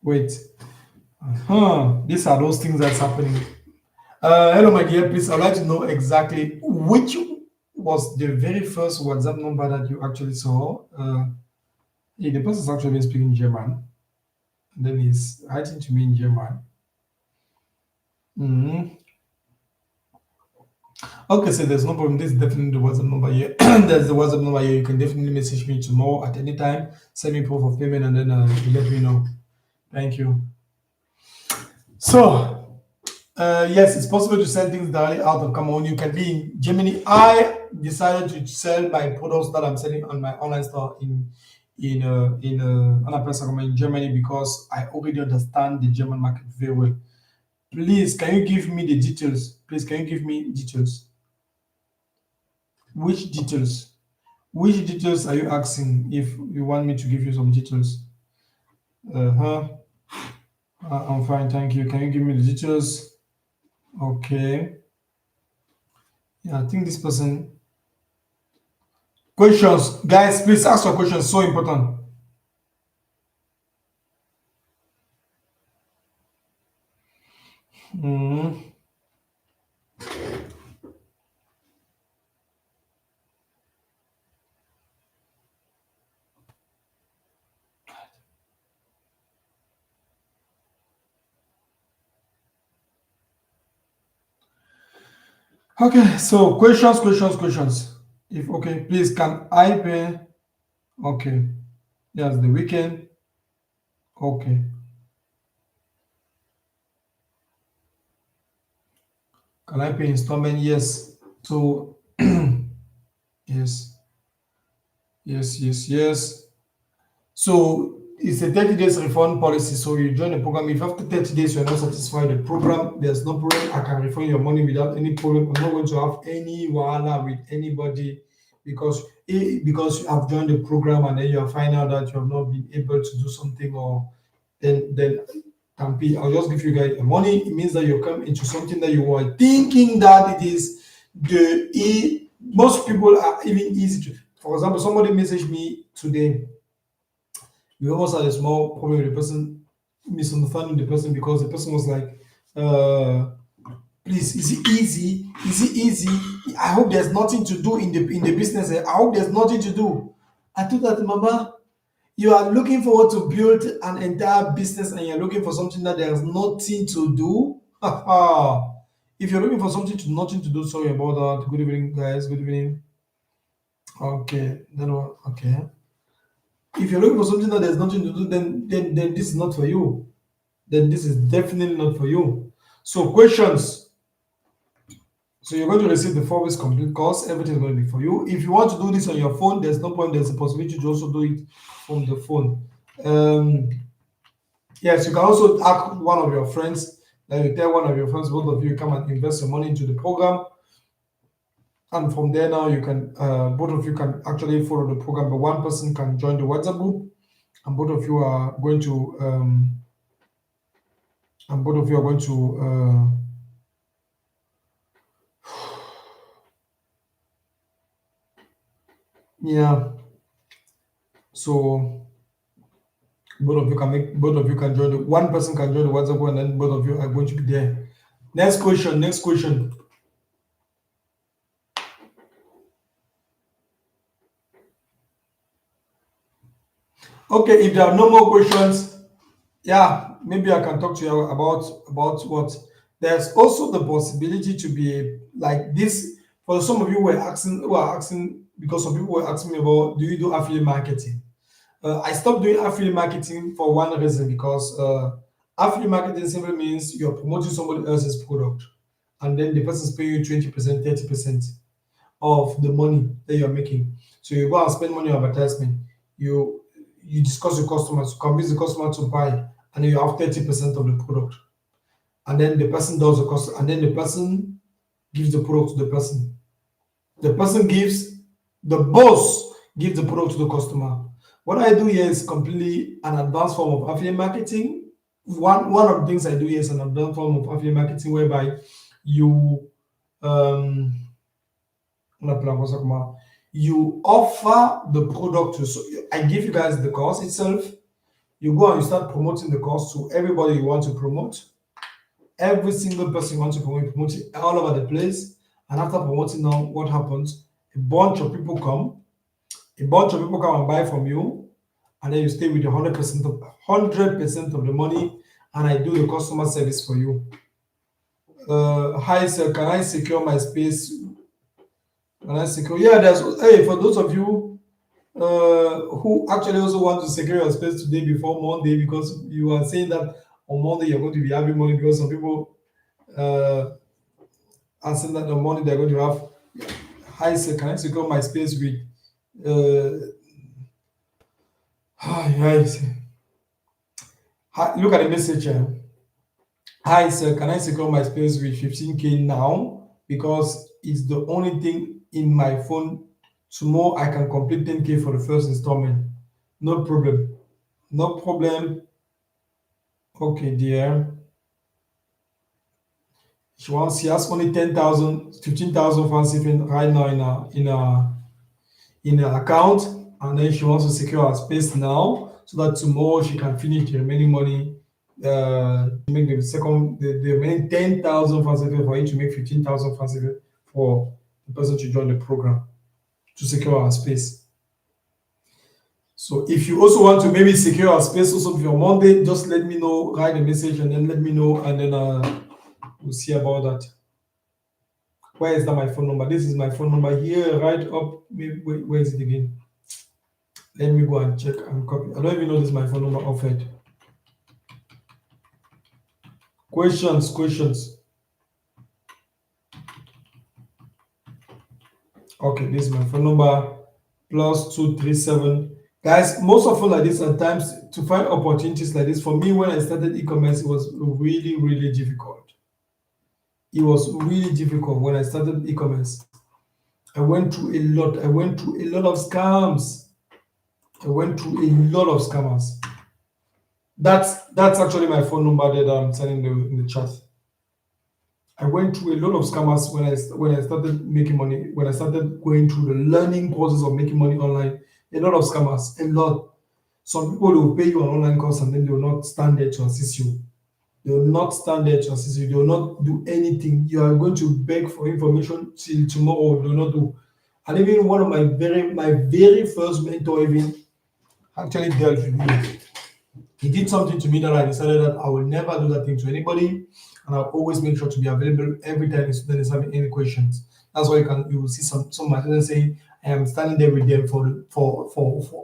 Wait. These are those things that's happening. Hello, my dear. Please, I'd like to know exactly which was the very first WhatsApp number that you actually saw. Yeah, the person is actually been speaking German. And then he's writing to me in German. Mhm. Okay, so there's no problem. This is definitely the WhatsApp number here. There's the WhatsApp number here. You can definitely message me tomorrow at any time. Send me proof of payment, and then you let me know. Thank you. So, yes, it's possible to sell things directly out of Cameroon. You can be in Germany. I decided to sell my products that I'm selling on my online store in Anapesa in Germany because I already understand the German market very well. Please, can you give me the details? Please, can you give me details? Which details? Which details are you asking if you want me to give you some details? Uh-huh. I'm fine, thank you. Can you give me the details? Okay. Yeah, I think this person. Questions, guys, please ask your questions. So important. Mhm. Okay, so questions. If okay, please can I pay? Okay, yes, the weekend. Okay, can I pay installment? Yes. So yes, yes. So it's a 30 days refund policy. So you join the program. If after 30 days you're not satisfied with the program, there's no problem. I can refund your money without any problem. I'm not going to have any wahala with anybody because because you have joined the program and then you are finding out that you have not been able to do something or then Tampi, I'll just give you guys the money. It means that you come into something that you were thinking that it is most people are even easy to. For example, somebody messaged me today. We almost had a small problem with the person, misunderstanding the person because the person was like, please, is it easy? Is it easy? I hope there's nothing to do in the business. I hope there's nothing to do. I told that, Mama, you are looking forward to build an entire business and you're looking for something that there's nothing to do. If you're looking for something to nothing to do, sorry about that. Good evening, guys. Good evening. Okay, then okay. If you're looking for something that there's nothing to do, then this is not for you. Then this is definitely not for you. So questions. So you're going to receive the 4 weeks complete course. Everything is going to be for you. If you want to do this on your phone, there's no point. There's a possibility to also do it from the phone. Yes, you can also ask one of your friends. You tell one of your friends, both of you come and invest your money into the program. And from there now, you can both of you can actually follow the program. But one person can join the WhatsApp group, and both of you are going to yeah. So both of you can join the one person can join the WhatsApp group, and then both of you are going to be there. Next question. Okay, if there are no more questions, yeah, maybe I can talk to you about what. There's also the possibility to be like this. For some of you who are asking because some people were asking me about do you do affiliate marketing? I stopped doing affiliate marketing for one reason because affiliate marketing simply means you're promoting somebody else's product, and then the person's paying you 20%, 30% of the money that you're making. So you go and spend money on advertisement. You discuss with customers, you convince the customer to buy, and then you have 30% of the product. And then the person does the cost, and then the person gives the product to the person. The person gives, the boss gives the product to the customer. What I do here is completely an advanced form of affiliate marketing. One of the things I do here is an advanced form of affiliate marketing whereby you you offer the product to, so I give you guys the course itself. You go and you start promoting the course to everybody you want to promote. Every single person you want to promote it all over the place. And after promoting now, what happens? A bunch of people come and buy from you, and then you stay with 100% of the money, and I do the customer service for you. Hi sir, can I secure my space? Can I secure? Yeah, hey, for those of you who actually also want to secure your space today before Monday, because you are saying that on Monday you're going to be having money, because some people are saying that on Monday they're going to have. Hi sir, can I secure my space with hi, look at the message here. Hi sir, can I secure my space with 15K now? Because it's the only thing in my phone. Tomorrow I can complete 10K for the first installment. No problem. No problem. Okay, dear. She has only 10,000, 15,000 fans even right now in her account, and then she wants to secure her space now so that tomorrow she can finish the remaining money. Make the remaining 10,000 fans for each to make 15,000 fans for the person to join the program to secure our space. So if you also want to maybe secure our space also for Monday, just let me know, write a message and then let me know, and then we'll see about that. Where is that my phone number? This is my phone number here, right up. Maybe, where is it again? Let me go and check and copy. I don't even know this is my phone number offered. Questions. Okay, this is my phone number, +237. Guys, most often like this, at times to find opportunities like this, for me, when I started e-commerce, it was really, really difficult. It was really difficult when I started e-commerce. I went through a lot of scams. That's actually my phone number that I'm sending in the chat. I went through a lot of scammers when I started making money, when I started going through the learning process of making money online. A lot of scammers, a lot. Some people will pay you an online course and then they will not stand there to assist you. They will not stand there to assist you. They will not do anything. You are going to beg for information till tomorrow. They will not do. And even one of my very first mentor even actually dealt with me. He did something to me that I decided that I will never do that thing to anybody, and I'll always make sure to be available every time a student is having any questions. That's why you will see some of my students saying I am standing there with them for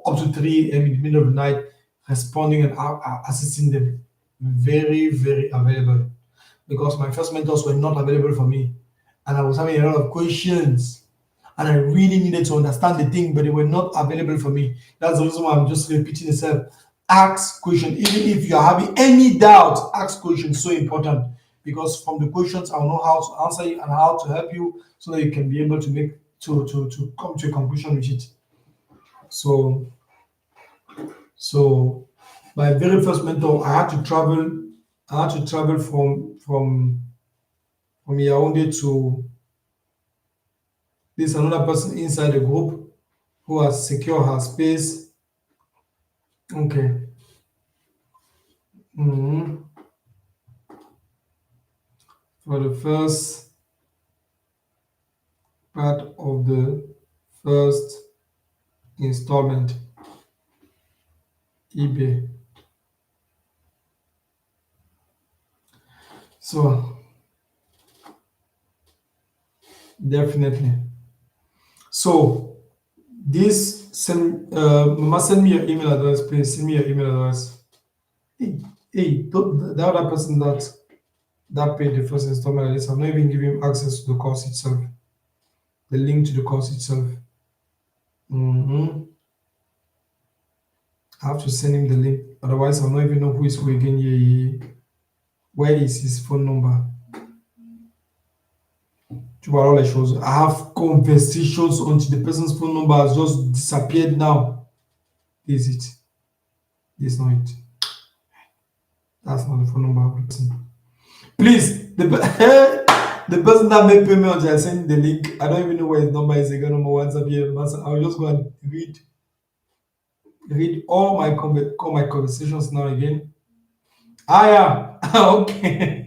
up to 3 a.m. in the middle of the night, responding and assisting them. Very, very available, because my first mentors were not available for me, and I was having a lot of questions, and I really needed to understand the thing, but they were not available for me. That's the reason why I'm just repeating myself. Ask questions. Even if you are having any doubt, ask questions. So important, because from the questions I'll know how to answer you and how to help you so that you can be able to make to come to a conclusion with it. So my very first mentor, I had to travel from Yaoundé to this another person inside the group who has secured her space. Okay. For the first part of the first installment, eBay. So definitely. So this Mama, send me your email address, please. Send me your email address. Hey, the other person that paid the first installment of this, I'm not even giving him access to the course itself. The link to the course itself. I have to send him the link, otherwise I'll not even know who is who again. Yeah. Where is his phone number? All I shows. I have conversations until the person's phone number has just disappeared now. This is it. This is not it. That's not the phone number of the person. Please, the person that made payment, I sent the link. I don't even know where his number is again on my WhatsApp here. I'll just go and read all my conversations now again. Ah yeah. Okay.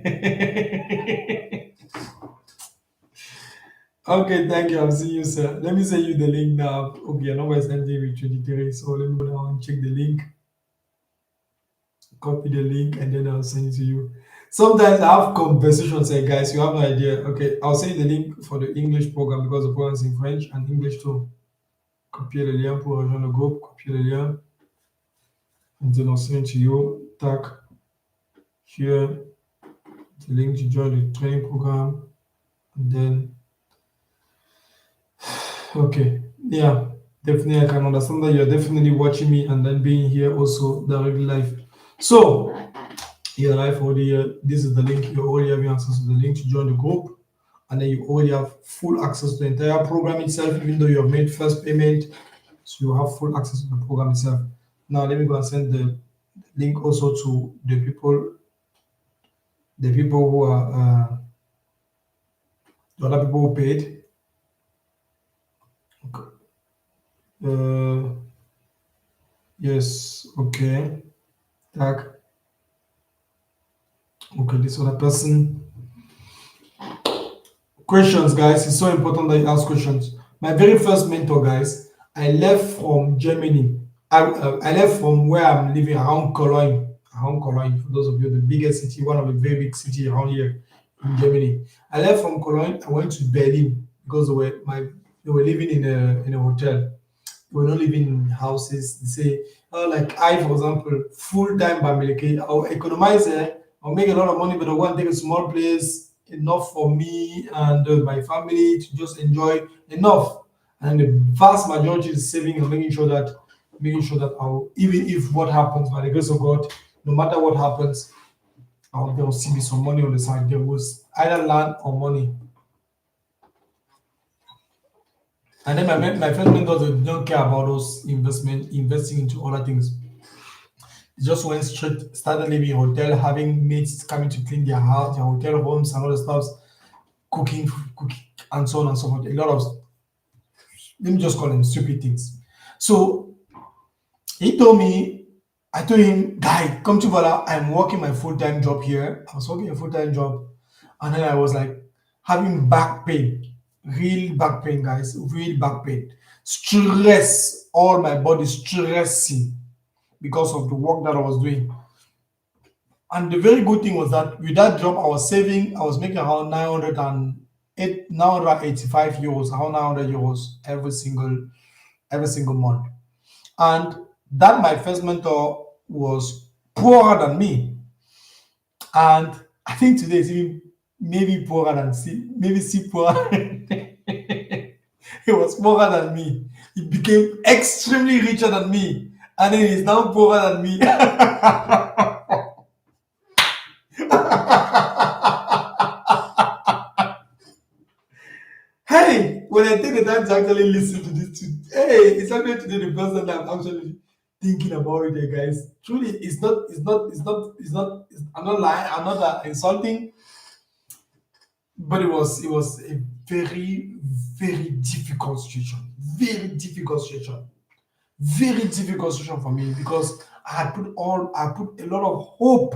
Okay, thank you. I'm seeing you, sir. Let me send you the link now. Okay, your number is ending with 23. So let me go down and check the link. Copy the link and then I'll send it to you. Sometimes I have conversations here, guys. You have no idea. Okay, I'll send you the link for the English program because the program is in French and English too. Copier le lien pour rejoindre le groupe. Copier le lien. And then I'll send it to you. Tac. Here. The link to join the training program. And then okay, yeah, definitely I can understand that you're definitely watching me and then being here also directly live. So you're live already here. This is the link. You already have access to the link to join the group, and then you already have full access to the entire program itself, even though you have made first payment. So you have full access to the program itself. Now let me go and send the link also to the people who are the other people who paid. Yes, okay. Tag. Okay, this other person. Questions, guys. It's so important that you ask questions. My very first mentor, guys, I left from Germany. I left from where I'm living around Cologne. Around Cologne, for those of you, the biggest city, one of the very big cities around here in Germany. I left from Cologne. I went to Berlin because they were living in a hotel. We're not living in houses. They say, like I, for example, full time Bamileke, I'll economize it, I'll make a lot of money, but I want to take a small place, enough for me and my family to just enjoy enough. And the vast majority is saving and making sure that I'll, even if what happens by the grace of God, no matter what happens, there will still be some money on the side. There was either land or money. And then my friend mentors they don't care about those investing into other things. They just went straight, started living in hotel, having mates coming to clean their house, their hotel rooms, and all the stuff, cooking, and so on and so forth. A lot of, let me just call them stupid things. So I told him, guy, come to Vala. I'm working my full-time job here. I was working a full-time job, and then I was like having back pain. Real back pain, guys. Real back pain. Stress. All my body stressing because of the work that I was doing. And the very good thing was that with that job, I was saving. I was making around 985 euros, around 900 euros every single month. And that my first mentor was poorer than me. And I think today is even maybe poorer than C poorer. He was poorer than me. He became extremely richer than me. And then he's now poorer than me. Hey, when I take the time to actually listen to this, hey, it's actually today the person that I'm actually thinking about it, guys. Truly, I'm not lying, I'm not insulting, but it was a very, very difficult situation. Very difficult situation. Very difficult situation for me because I put a lot of hope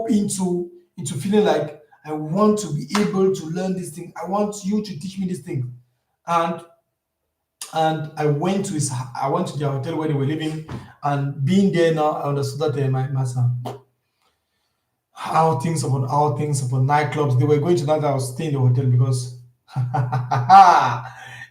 into feeling like I want to be able to learn this thing. I want you to teach me this thing. And I went to their hotel where they were living, and being there now, I understood that my son outings upon nightclubs. They were going to that. I was staying in the hotel because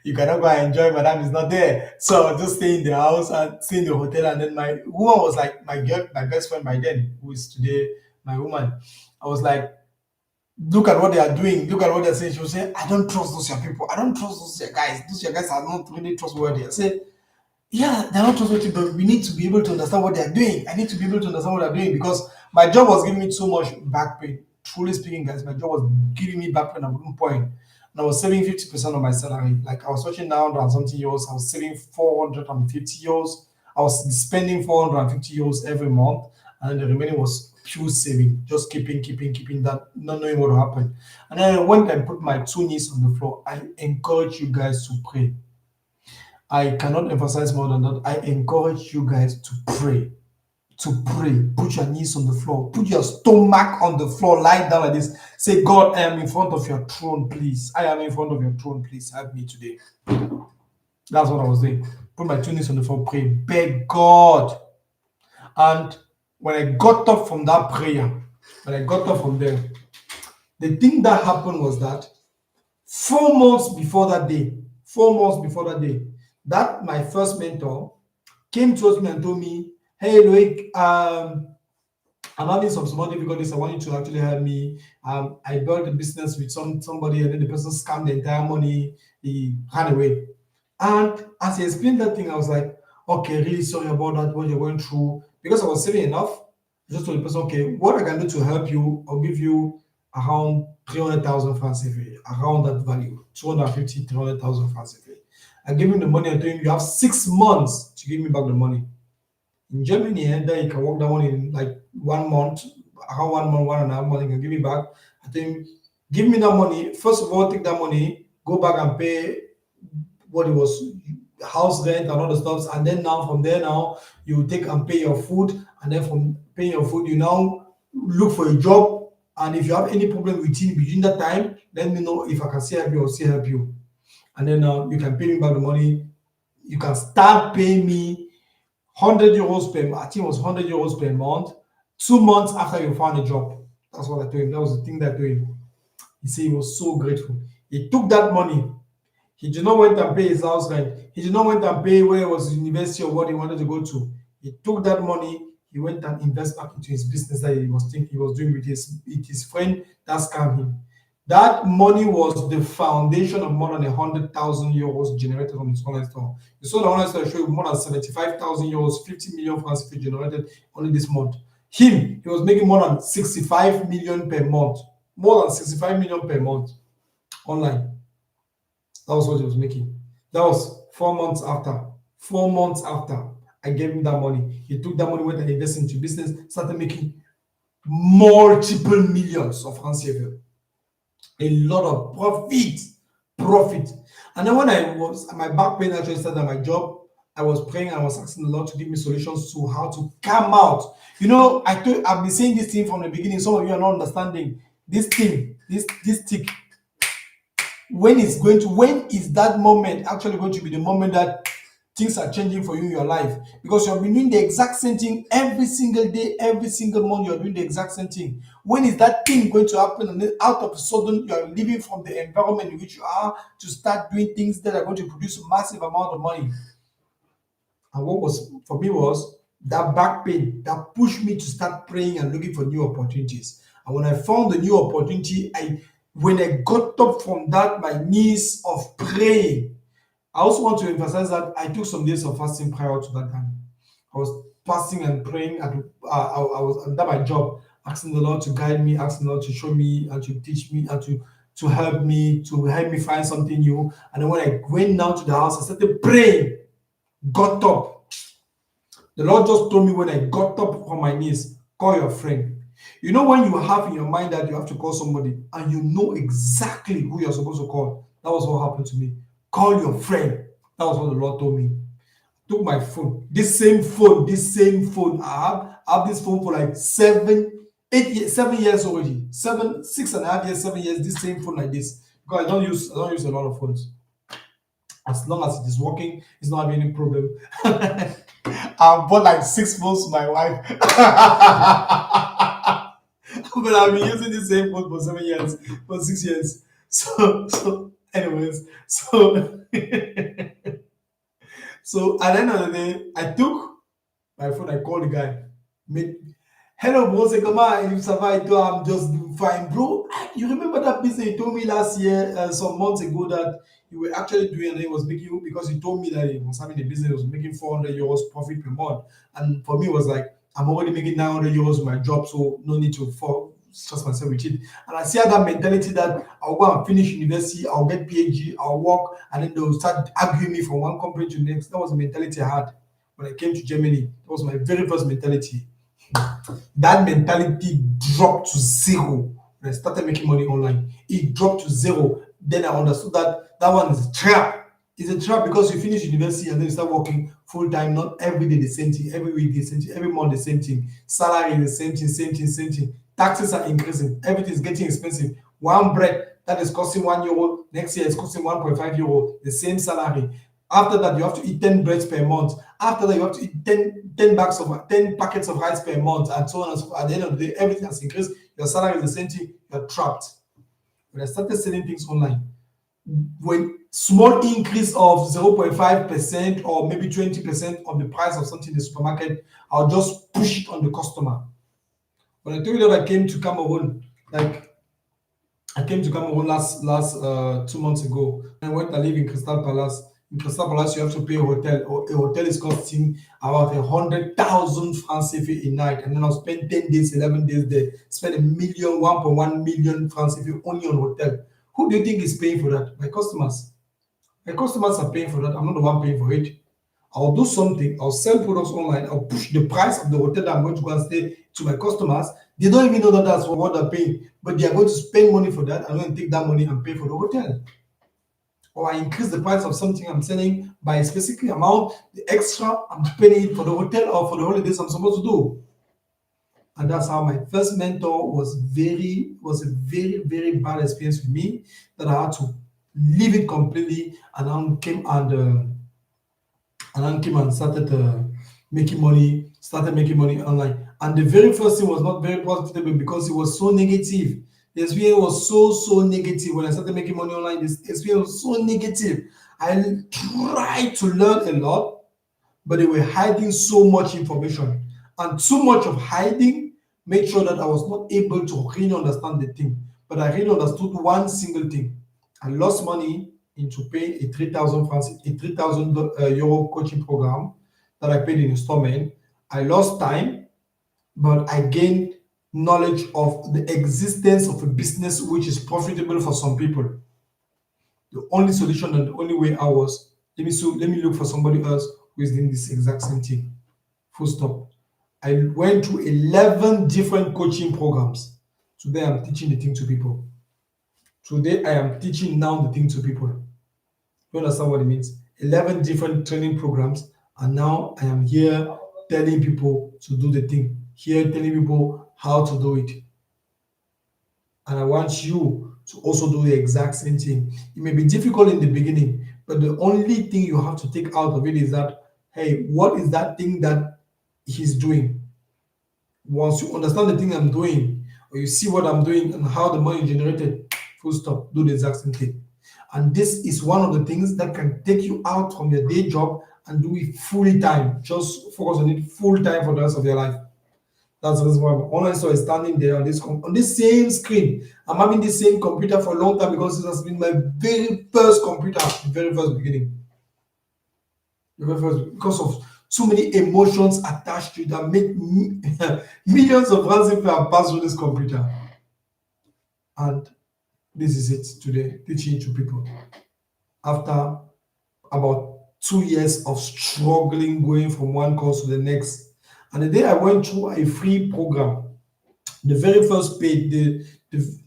you cannot go and enjoy. Madam is not there, so I just stay in the house and stay in the hotel. And then my woman was like my best friend by then, who is today my woman. I was like, look at what they are doing. Look at what they're saying. She was saying, I don't trust those your people. I don't trust those your guys. Those your guys are not really trustworthy. I said, yeah, they're not trustworthy, but we need to be able to understand what they're doing. I need to be able to understand what they're doing because my job was giving me so much back pain. Truly speaking, guys, my job was giving me back pain at one point. and I was saving 50% of my salary. Like I was watching 900 and something euros, I was saving 450 euros. I was spending 450 euros every month, and the remaining was pure saving, just keeping that, not knowing what will happen. And then when I put my two knees on the floor, I encourage you guys to pray. I cannot emphasize more than that. I encourage you guys to pray. To pray. Put your knees on the floor. Put your stomach on the floor. Lie down like this. Say, God, I am in front of your throne, please. I am in front of your throne, please. Help me today. That's what I was doing. Put my two knees on the floor, pray. Beg God. And when I got up from that prayer, when I got up from there, the thing that happened was that 4 months before that day, that my first mentor came towards me and told me, hey, Loic, I'm having some small difficulties. I want you to actually help me. I built a business with somebody, and then the person scammed the entire money. He ran away. And as he explained that thing, I was like, okay, really sorry about that, what you're going through. Because I was saving enough, I just told the person, okay, what I can do to help you, I'll give you around 300,000 francs CFA, around that value, 250, 300,000 francs CFA. I gave him the money and told him, you have 6 months to give me back the money. In Germany, and then you can work that one in like 1 month, around 1 month, 1.5 months, you can give me back. I think, give me that money. First of all, take that money, go back and pay what it was, house rent and all the stuff. And then now, from there now, you take and pay your food. And then from paying your food, you now look for a job. And if you have any problem between that time, let me know. If I can still help you, I'll still help you. And then you can pay me back the money. You can start paying me 100 euros per month. I think it was 100 euros per month, 2 months after you found a job. That's what I told him. That was the thing that I told him. He said he was so grateful. He took that money. He did not went and pay his house rent. He did not went and pay where it was university or what he wanted to go to. He took that money. He went and invested back into his business that he was thinking he was doing with his friend that scammed him. That money was the foundation of more than 100,000 euros generated on his online store. You saw the online store show more than 75,000 euros, 50 million francs generated only this month. He was making more than 65 million per month. More than 65 million per month online. That was what he was making. That was 4 months after. 4 months after I gave him that money. He took that money, went and invested into business, started making multiple millions of francs CFA. A lot of profit. And then when my back pain actually started at my job, I was praying and I was asking the Lord to give me solutions to how to come out. You know, I've been saying this thing from the beginning. Some of you are not understanding this thing, this tick. When is that moment actually going to be the moment that things are changing for you in your life? Because you've been doing the exact same thing every single day, every single month. You're doing the exact same thing. When is that thing going to happen? And then out of a sudden, you're leaving from the environment in which you are to start doing things that are going to produce a massive amount of money. And what was for me was that back pain that pushed me to start praying and looking for new opportunities. And when I found the new opportunity, when I got up from that, my knees of praying, I also want to emphasize that I took some days of fasting prior to that time. I was fasting and praying. I was under my job, asking the Lord to guide me, asking the Lord to show me and to teach me and to help me find something new. And then when I went down to the house, I started praying, got up. The Lord just told me when I got up from my knees, call your friend. You know, when you have in your mind that you have to call somebody and you know exactly who you're supposed to call, that was what happened to me. Call your friend. That was what the Lord told me. I took my phone, this same phone. I have this phone for like 7 years already. 6.5 years, 7 years, this same phone like this. Because I don't use a lot of phones. As long as it is working, it's not having any problem. I bought like 6 phones to my wife. But I've been using the same phone for 7 years, for 6 years. So anyways, so at the end of the day, I took my phone, I called the guy. Hello, bro, c'est comment? You survive? I'm just fine, bro. You remember that business you told me last year, some months ago, that you were actually doing, and it was making, because you told me that he was having a business, it was making 400 euros profit per month. And for me, it was like, I'm already making 900 euros with my job, so no need to stress myself with it. And I see that mentality that I'll go and finish university, I'll get PhD, I'll work, and then they'll start arguing me from one company to the next. That was the mentality I had when I came to Germany. That was my very first mentality. That mentality dropped to zero when I started making money online. It dropped to zero. Then I understood that that one is a trap. It's a trap because you finish university and then you start working full time, not every day the same thing, every week the same thing, every month the same thing. Salary is the same thing, same thing, same thing. Taxes are increasing, everything is getting expensive. One bread that is costing €1, next year it's costing €1.5, the same salary. After that, you have to eat 10 breads per month. After that, you have to eat 10 packets of rice per month, and so on and so forth. At the end of the day, everything has increased. Your salary is the same thing, you're trapped. When I started selling things online, when small increase of 0.5% or maybe 20% of the price of something in the supermarket, I'll just push it on the customer. When I told you that I came to Cameroon, last 2 months ago. I went to live in Crystal Palace. In Crystal Palace, you have to pay a hotel. A hotel is costing about 100,000 francs CFA a night, and then I'll spend 10 days, 11 days there, spend 1.1 million francs CFA only on hotel. Who do you think is paying for that? My customers. My customers are paying for that. I'm not the one paying for it. I'll do something. I'll sell products online. I'll push the price of the hotel that I'm going to go and stay to my customers. They don't even know that that's what they're paying, but they are going to spend money for that. I'm going to take that money and pay for the hotel. Or I increase the price of something I'm selling by a specific amount. The extra, I'm paying it for the hotel or for the holidays I'm supposed to do. And that's how my first mentor was a very, very bad experience with me, that I had to leave it completely, and then came and started making money online. And the very first thing was not very profitable because it was so negative. The experience was so negative. When I started making money online, this experience was so negative. I tried to learn a lot, but they were hiding so much information, and too much of hiding made sure that I was not able to really understand the thing. But I really understood one single thing. I lost money into paying a 3,000 euro coaching program that I paid in installment. I lost time, but I gained knowledge of the existence of a business which is profitable for some people. The only solution and the only way out was, let me look for somebody else who is doing this exact same thing. Full stop. I went through 11 different coaching programs. Today I'm teaching the thing to people. Today I am teaching now the thing to people. You understand what it means? 11 different training programs, and now I am here telling people to do the thing. Here telling people how to do it. And I want you to also do the exact same thing. It may be difficult in the beginning, but the only thing you have to take out of it is that, hey, what is that thing that he's doing? Once you understand the thing I'm doing, or you see what I'm doing and how the money is generated, full stop, do the exact same thing. And this is one of the things that can take you out from your day job and do it full time. Just focus on it full time for the rest of your life. That's the reason why my online store is standing there on this same screen. I'm having the same computer for a long time because it has been my very first computer, the very first beginning. Because of too many emotions attached to it that make millions of rands if I pass through this computer. And this is it today, teaching to people. After about 2 years of struggling, going from one course to the next. And the day I went through a free program, the very first page,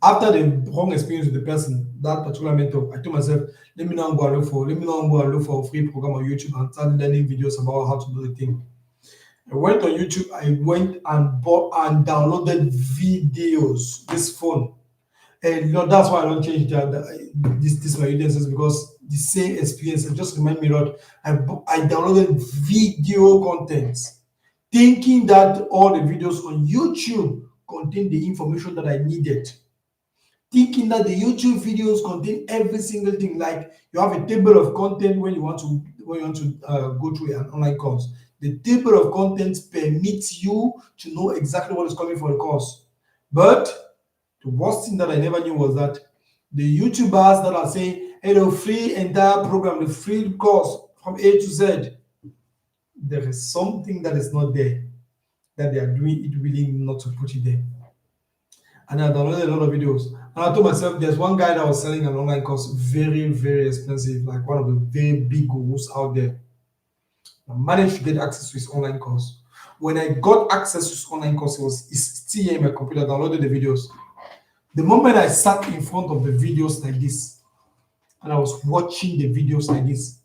after the wrong experience with the person, that particular mentor, I told myself, let me now go and look for a free program on YouTube and start learning videos about how to do the thing. I went on YouTube, I went and bought and downloaded videos, this phone. And that's why I don't change this my audiences, because the same experience, it just remind me a lot. I downloaded video contents, thinking that all the videos on YouTube contain the information that I needed. Thinking that the YouTube videos contain every single thing. Like you have a table of content when you want to go through an online course. The table of contents permits you to know exactly what is coming for the course. But the worst thing that I never knew was that the YouTubers that are saying, hey, the free entire program, the free course from A to Z, there is something that is not there, that they are doing it really not to put it there. and I downloaded a lot of videos. And I told myself, there's one guy that was selling an online course, very, very expensive, like one of the very big gurus out there. I managed to get access to his online course. When I got access to his online course, it's still here in my computer, I downloaded the videos. The moment I sat in front of the videos like this, and I was watching the videos like this,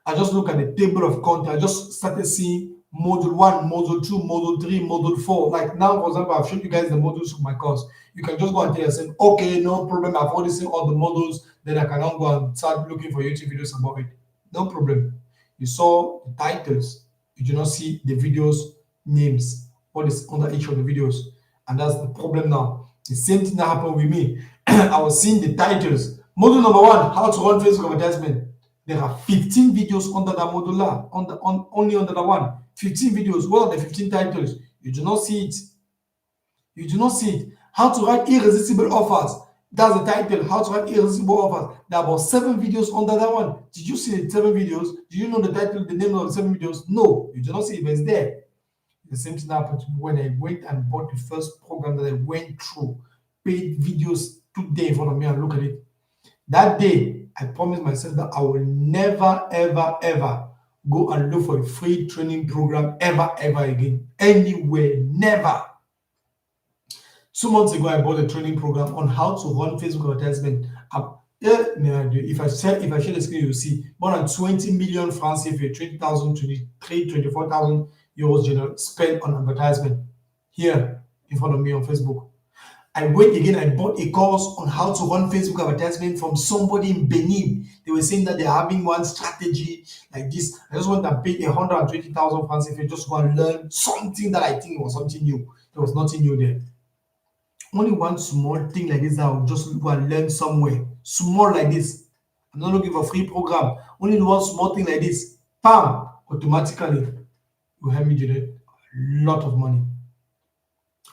I just look at the table of content. I just started seeing module 1, module 2, module 3, module 4. Like now, for example, I've shown you guys the modules of my course. You can just go and tell yourself, okay, no problem. I've already seen all the modules. Then I can now go and start looking for YouTube videos about it. No problem. You saw the titles. You do not see the videos names. What is under each of the videos. And that's the problem now. The same thing that happened with me. I was seeing the titles. Module number 1, how to run Facebook advertisement. There are 15 videos under that module, only under the one. 15 videos. What are the 15 titles? You do not see it. You do not see it. How to write irresistible offers. That's the title. How to write irresistible offers. There are about 7 videos under that one. Did you see the 7 videos? Do you know the title, the name of the 7 videos? No, you do not see it, but it's there. The same thing happened to me when I went and bought the first program that I went through. Paid videos, put there in front of me and look at it. That day, I promised myself that I will never, ever, ever go and look for a free training program ever again. Anywhere, never. 2 months ago, I bought a training program on how to run Facebook advertisement. If I share the screen, you'll see more than 20 million francs CFA, 20,000, 24,000 euros spent on advertisement here in front of me on Facebook. I went again, I bought a course on how to run Facebook advertisement from somebody in Benin. They were saying that they're having one strategy like this. I just went and paid 120,000 francs if you just go and learn something that I think was something new. There was nothing new there. Only one small thing like this that I'll just go and learn somewhere. Small like this. I'm not looking for a free program. Only one small thing like this. Bam! Automatically, you help me generate a lot of money.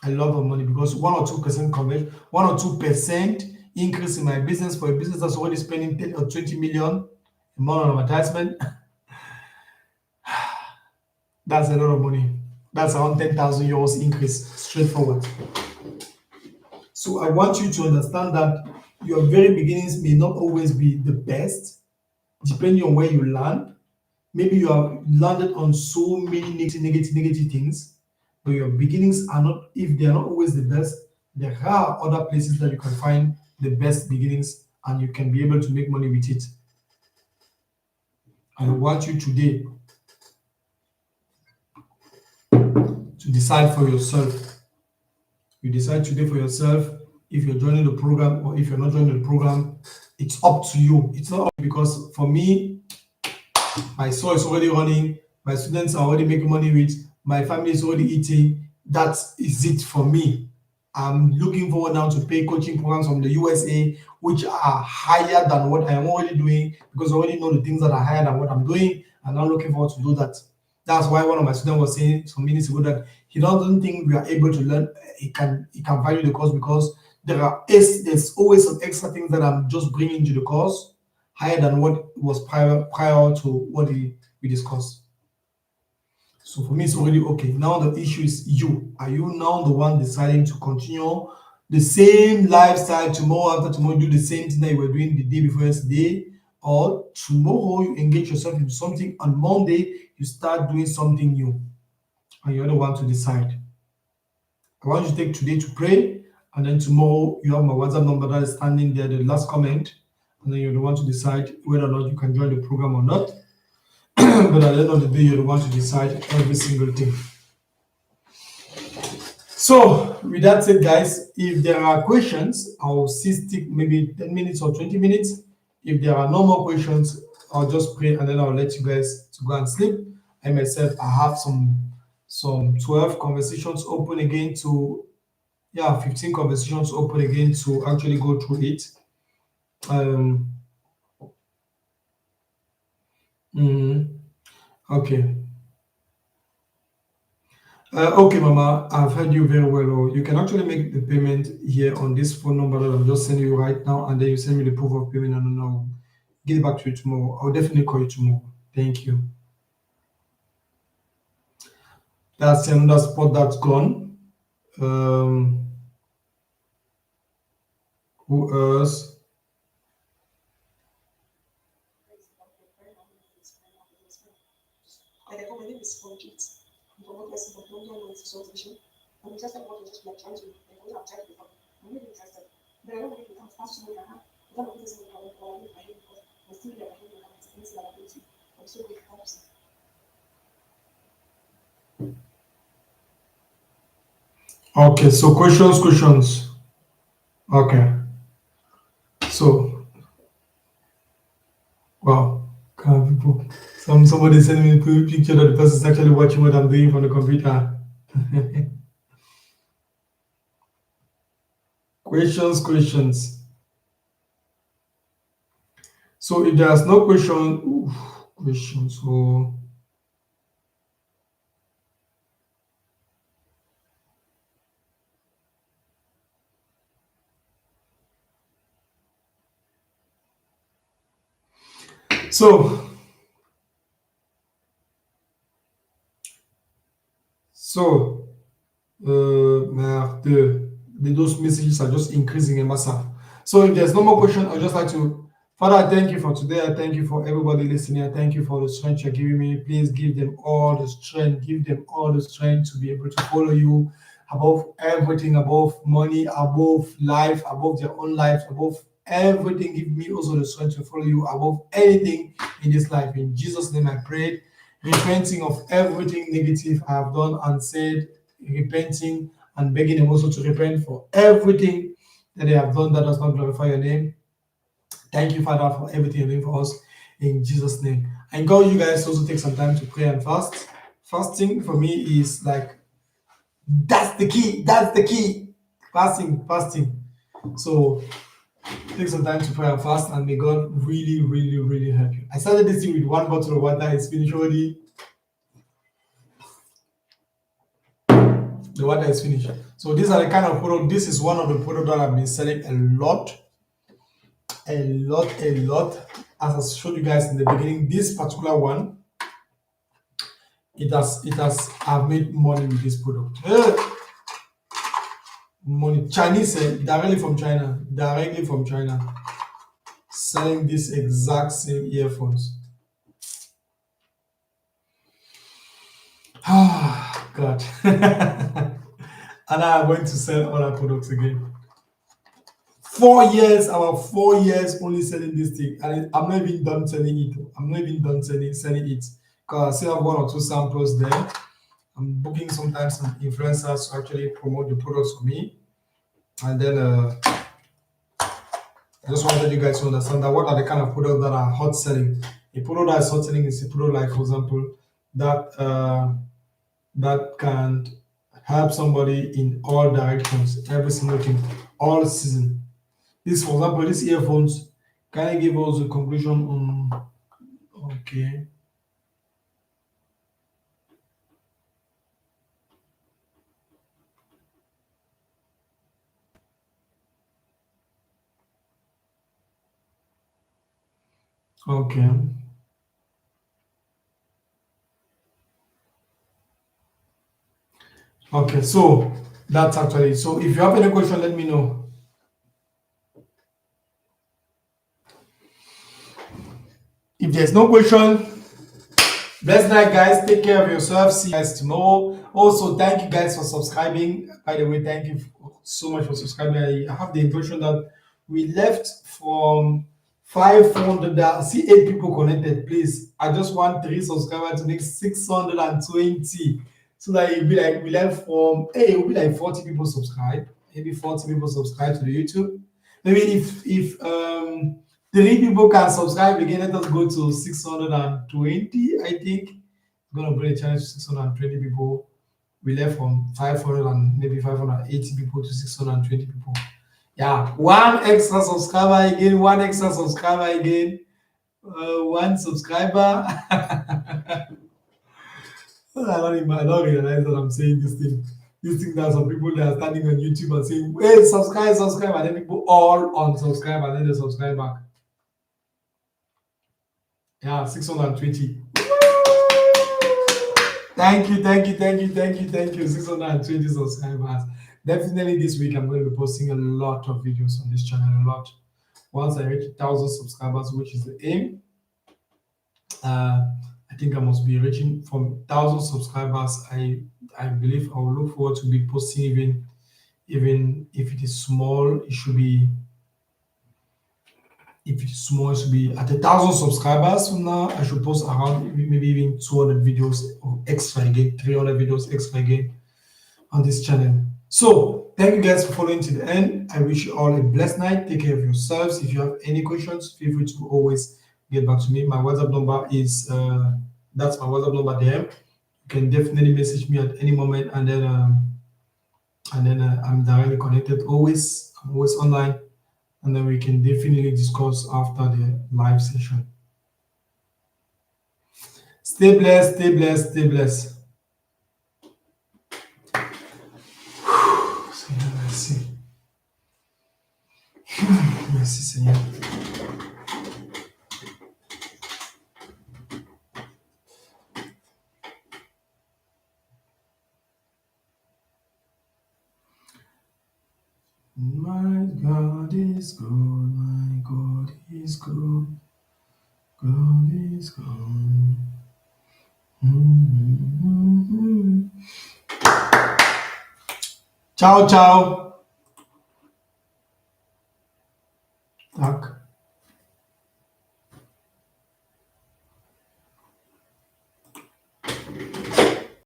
A lot of money because 1 or 2% conversion, 1 or 2% increase in my business for a business that's already spending 10 or 20 million a month on advertisement. That's a lot of money. That's around 10,000 euros increase, straightforward. So I want you to understand that your very beginnings may not always be the best, depending on where you land. Maybe you have landed on so many negative things. But your beginnings are not, if they are not always the best, there are other places that you can find the best beginnings and you can be able to make money with it. I want you today to decide for yourself. You decide today for yourself if you're joining the program or if you're not joining the program. It's up to you. It's not up because for me, my soul is already running, my students are already making money with, my family is already eating. That is it for me. I'm looking forward now to pay coaching programs from the USA, which are higher than what I am already doing because I already know the things that are higher than what I'm doing. And I'm looking forward to do that. That's why one of my students was saying some minutes ago that he doesn't think we are able to learn. He can value the course because there's always some extra things that I'm just bringing to the course higher than what was prior to what we discussed. So for me, it's already okay. Now the issue is you. Are you now the one deciding to continue the same lifestyle tomorrow after tomorrow, do the same thing that you were doing the day before yesterday? Or tomorrow you engage yourself into something, on Monday you start doing something new? And you're the one to decide. I want you to take today to pray, and then tomorrow you have my WhatsApp number that is standing there, the last comment, and then you're the one to decide whether or not you can join the program or not. But at the end of the day, you're the one to decide every single thing. So, with that said, guys, if there are questions, I'll stick maybe 10 minutes or 20 minutes. If there are no more questions, I'll just pray and then I'll let you guys to go and sleep. I myself, I have some 12 conversations open again to, 15 conversations open again to actually go through it. Okay. Okay, Mama, I've heard you very well. You can actually make the payment here on this phone number that I'm just sending you right now, and then you send me the proof of payment, and then I'll get back to you tomorrow. I'll definitely call you tomorrow. Thank you. That's another spot that's gone. Who else? Okay, so questions. Okay. So, wow, people. Somebody sent me a picture that the person is actually watching what I'm doing from the computer. Questions. So if there's no question, so those messages are just increasing in massive. So if there's no more question, I'd just like to, Father, I thank you for today. I thank you for everybody listening. I thank you for the strength you're giving me. Please give them all the strength. Give them all the strength to be able to follow you above everything, above money, above life, above their own life, above everything. Give me also the strength to follow you above anything in this life. In Jesus' name I prayed, repenting of everything negative I have done and said, repenting and begging them also to repent for everything that they have done that does not glorify your name. Thank you, Father, for everything you're doing for us in Jesus' name. I encourage you guys to also take some time to pray and fast. Fasting for me is like, that's the key. Fasting. So take some time to pray and fast, and may God really, really, really help you. I started this thing with one bottle of water. It's finished already. The water is finished. So these are the kind of product. This is one of the products that I've been selling a lot. As I showed you guys in the beginning, this particular one, I've made money with this product. Money. Chinese, directly from China, selling this exact same earphones. God. And I'm going to sell other products again. 4 years, about 4 years only selling this thing, and I'm not even done selling it. Selling it because I still have 1 or 2 samples there. I'm booking sometimes some influencers to actually promote the products for me, and then I just wanted you guys to understand that what are the kind of products that are hot selling. A product that is hot selling is a product like, for example, that can help somebody in all directions, every single thing, all season. This, for example, these earphones, can I give us a conclusion on? Okay. Okay. Okay, so that's actually, so if you have any question, let me know. If there's no question, blessed night, guys. Take care of yourself. See you guys tomorrow. Also, thank you guys for subscribing. By the way, thank you so much for subscribing. I have the impression that we left from 500. See 8 people connected. Please, I just want 3 subscribers to make 620. So that it'll be like we left from, hey, it'll be like 40 people subscribe. Maybe 40 people subscribe to the YouTube. Maybe if 3 people can subscribe again, let us go to 620. I think it's gonna bring a challenge to 620 people. We left from 500 and maybe 580 people to 620 people. Yeah, 1 extra subscriber again, 1 extra subscriber again, 1 subscriber. I don't realize that I'm saying this thing. This thing that some people that are standing on YouTube and saying, hey, subscribe, and then people all unsubscribe and then they subscribe back. Yeah, 620. Thank you. 620 subscribers. definitely this week I'm going to be posting a lot of videos on this channel. A lot. Once I reach 1,000 subscribers, which is the aim, I think I must be reaching from 1,000 subscribers. I believe I will look forward to be posting even if it is small. It should be, if it's small, it should be at 1,000 subscribers from now. I should post around maybe even 200 videos or extra again, 300 videos extra again on this channel. So thank you guys for following to the end. I wish you all a blessed night. Take care of yourselves. If you have any questions, feel free to always get back to me. My WhatsApp number is that's my WhatsApp number there. You can definitely message me at any moment, and then I'm directly connected. I'm always online, and then we can definitely discuss after the live session. Stay blessed. Stay blessed. Stay blessed. Seigneur, merci. Merci Seigneur. My God is good, my God is good, God is good. Ciao, ciao. Tak.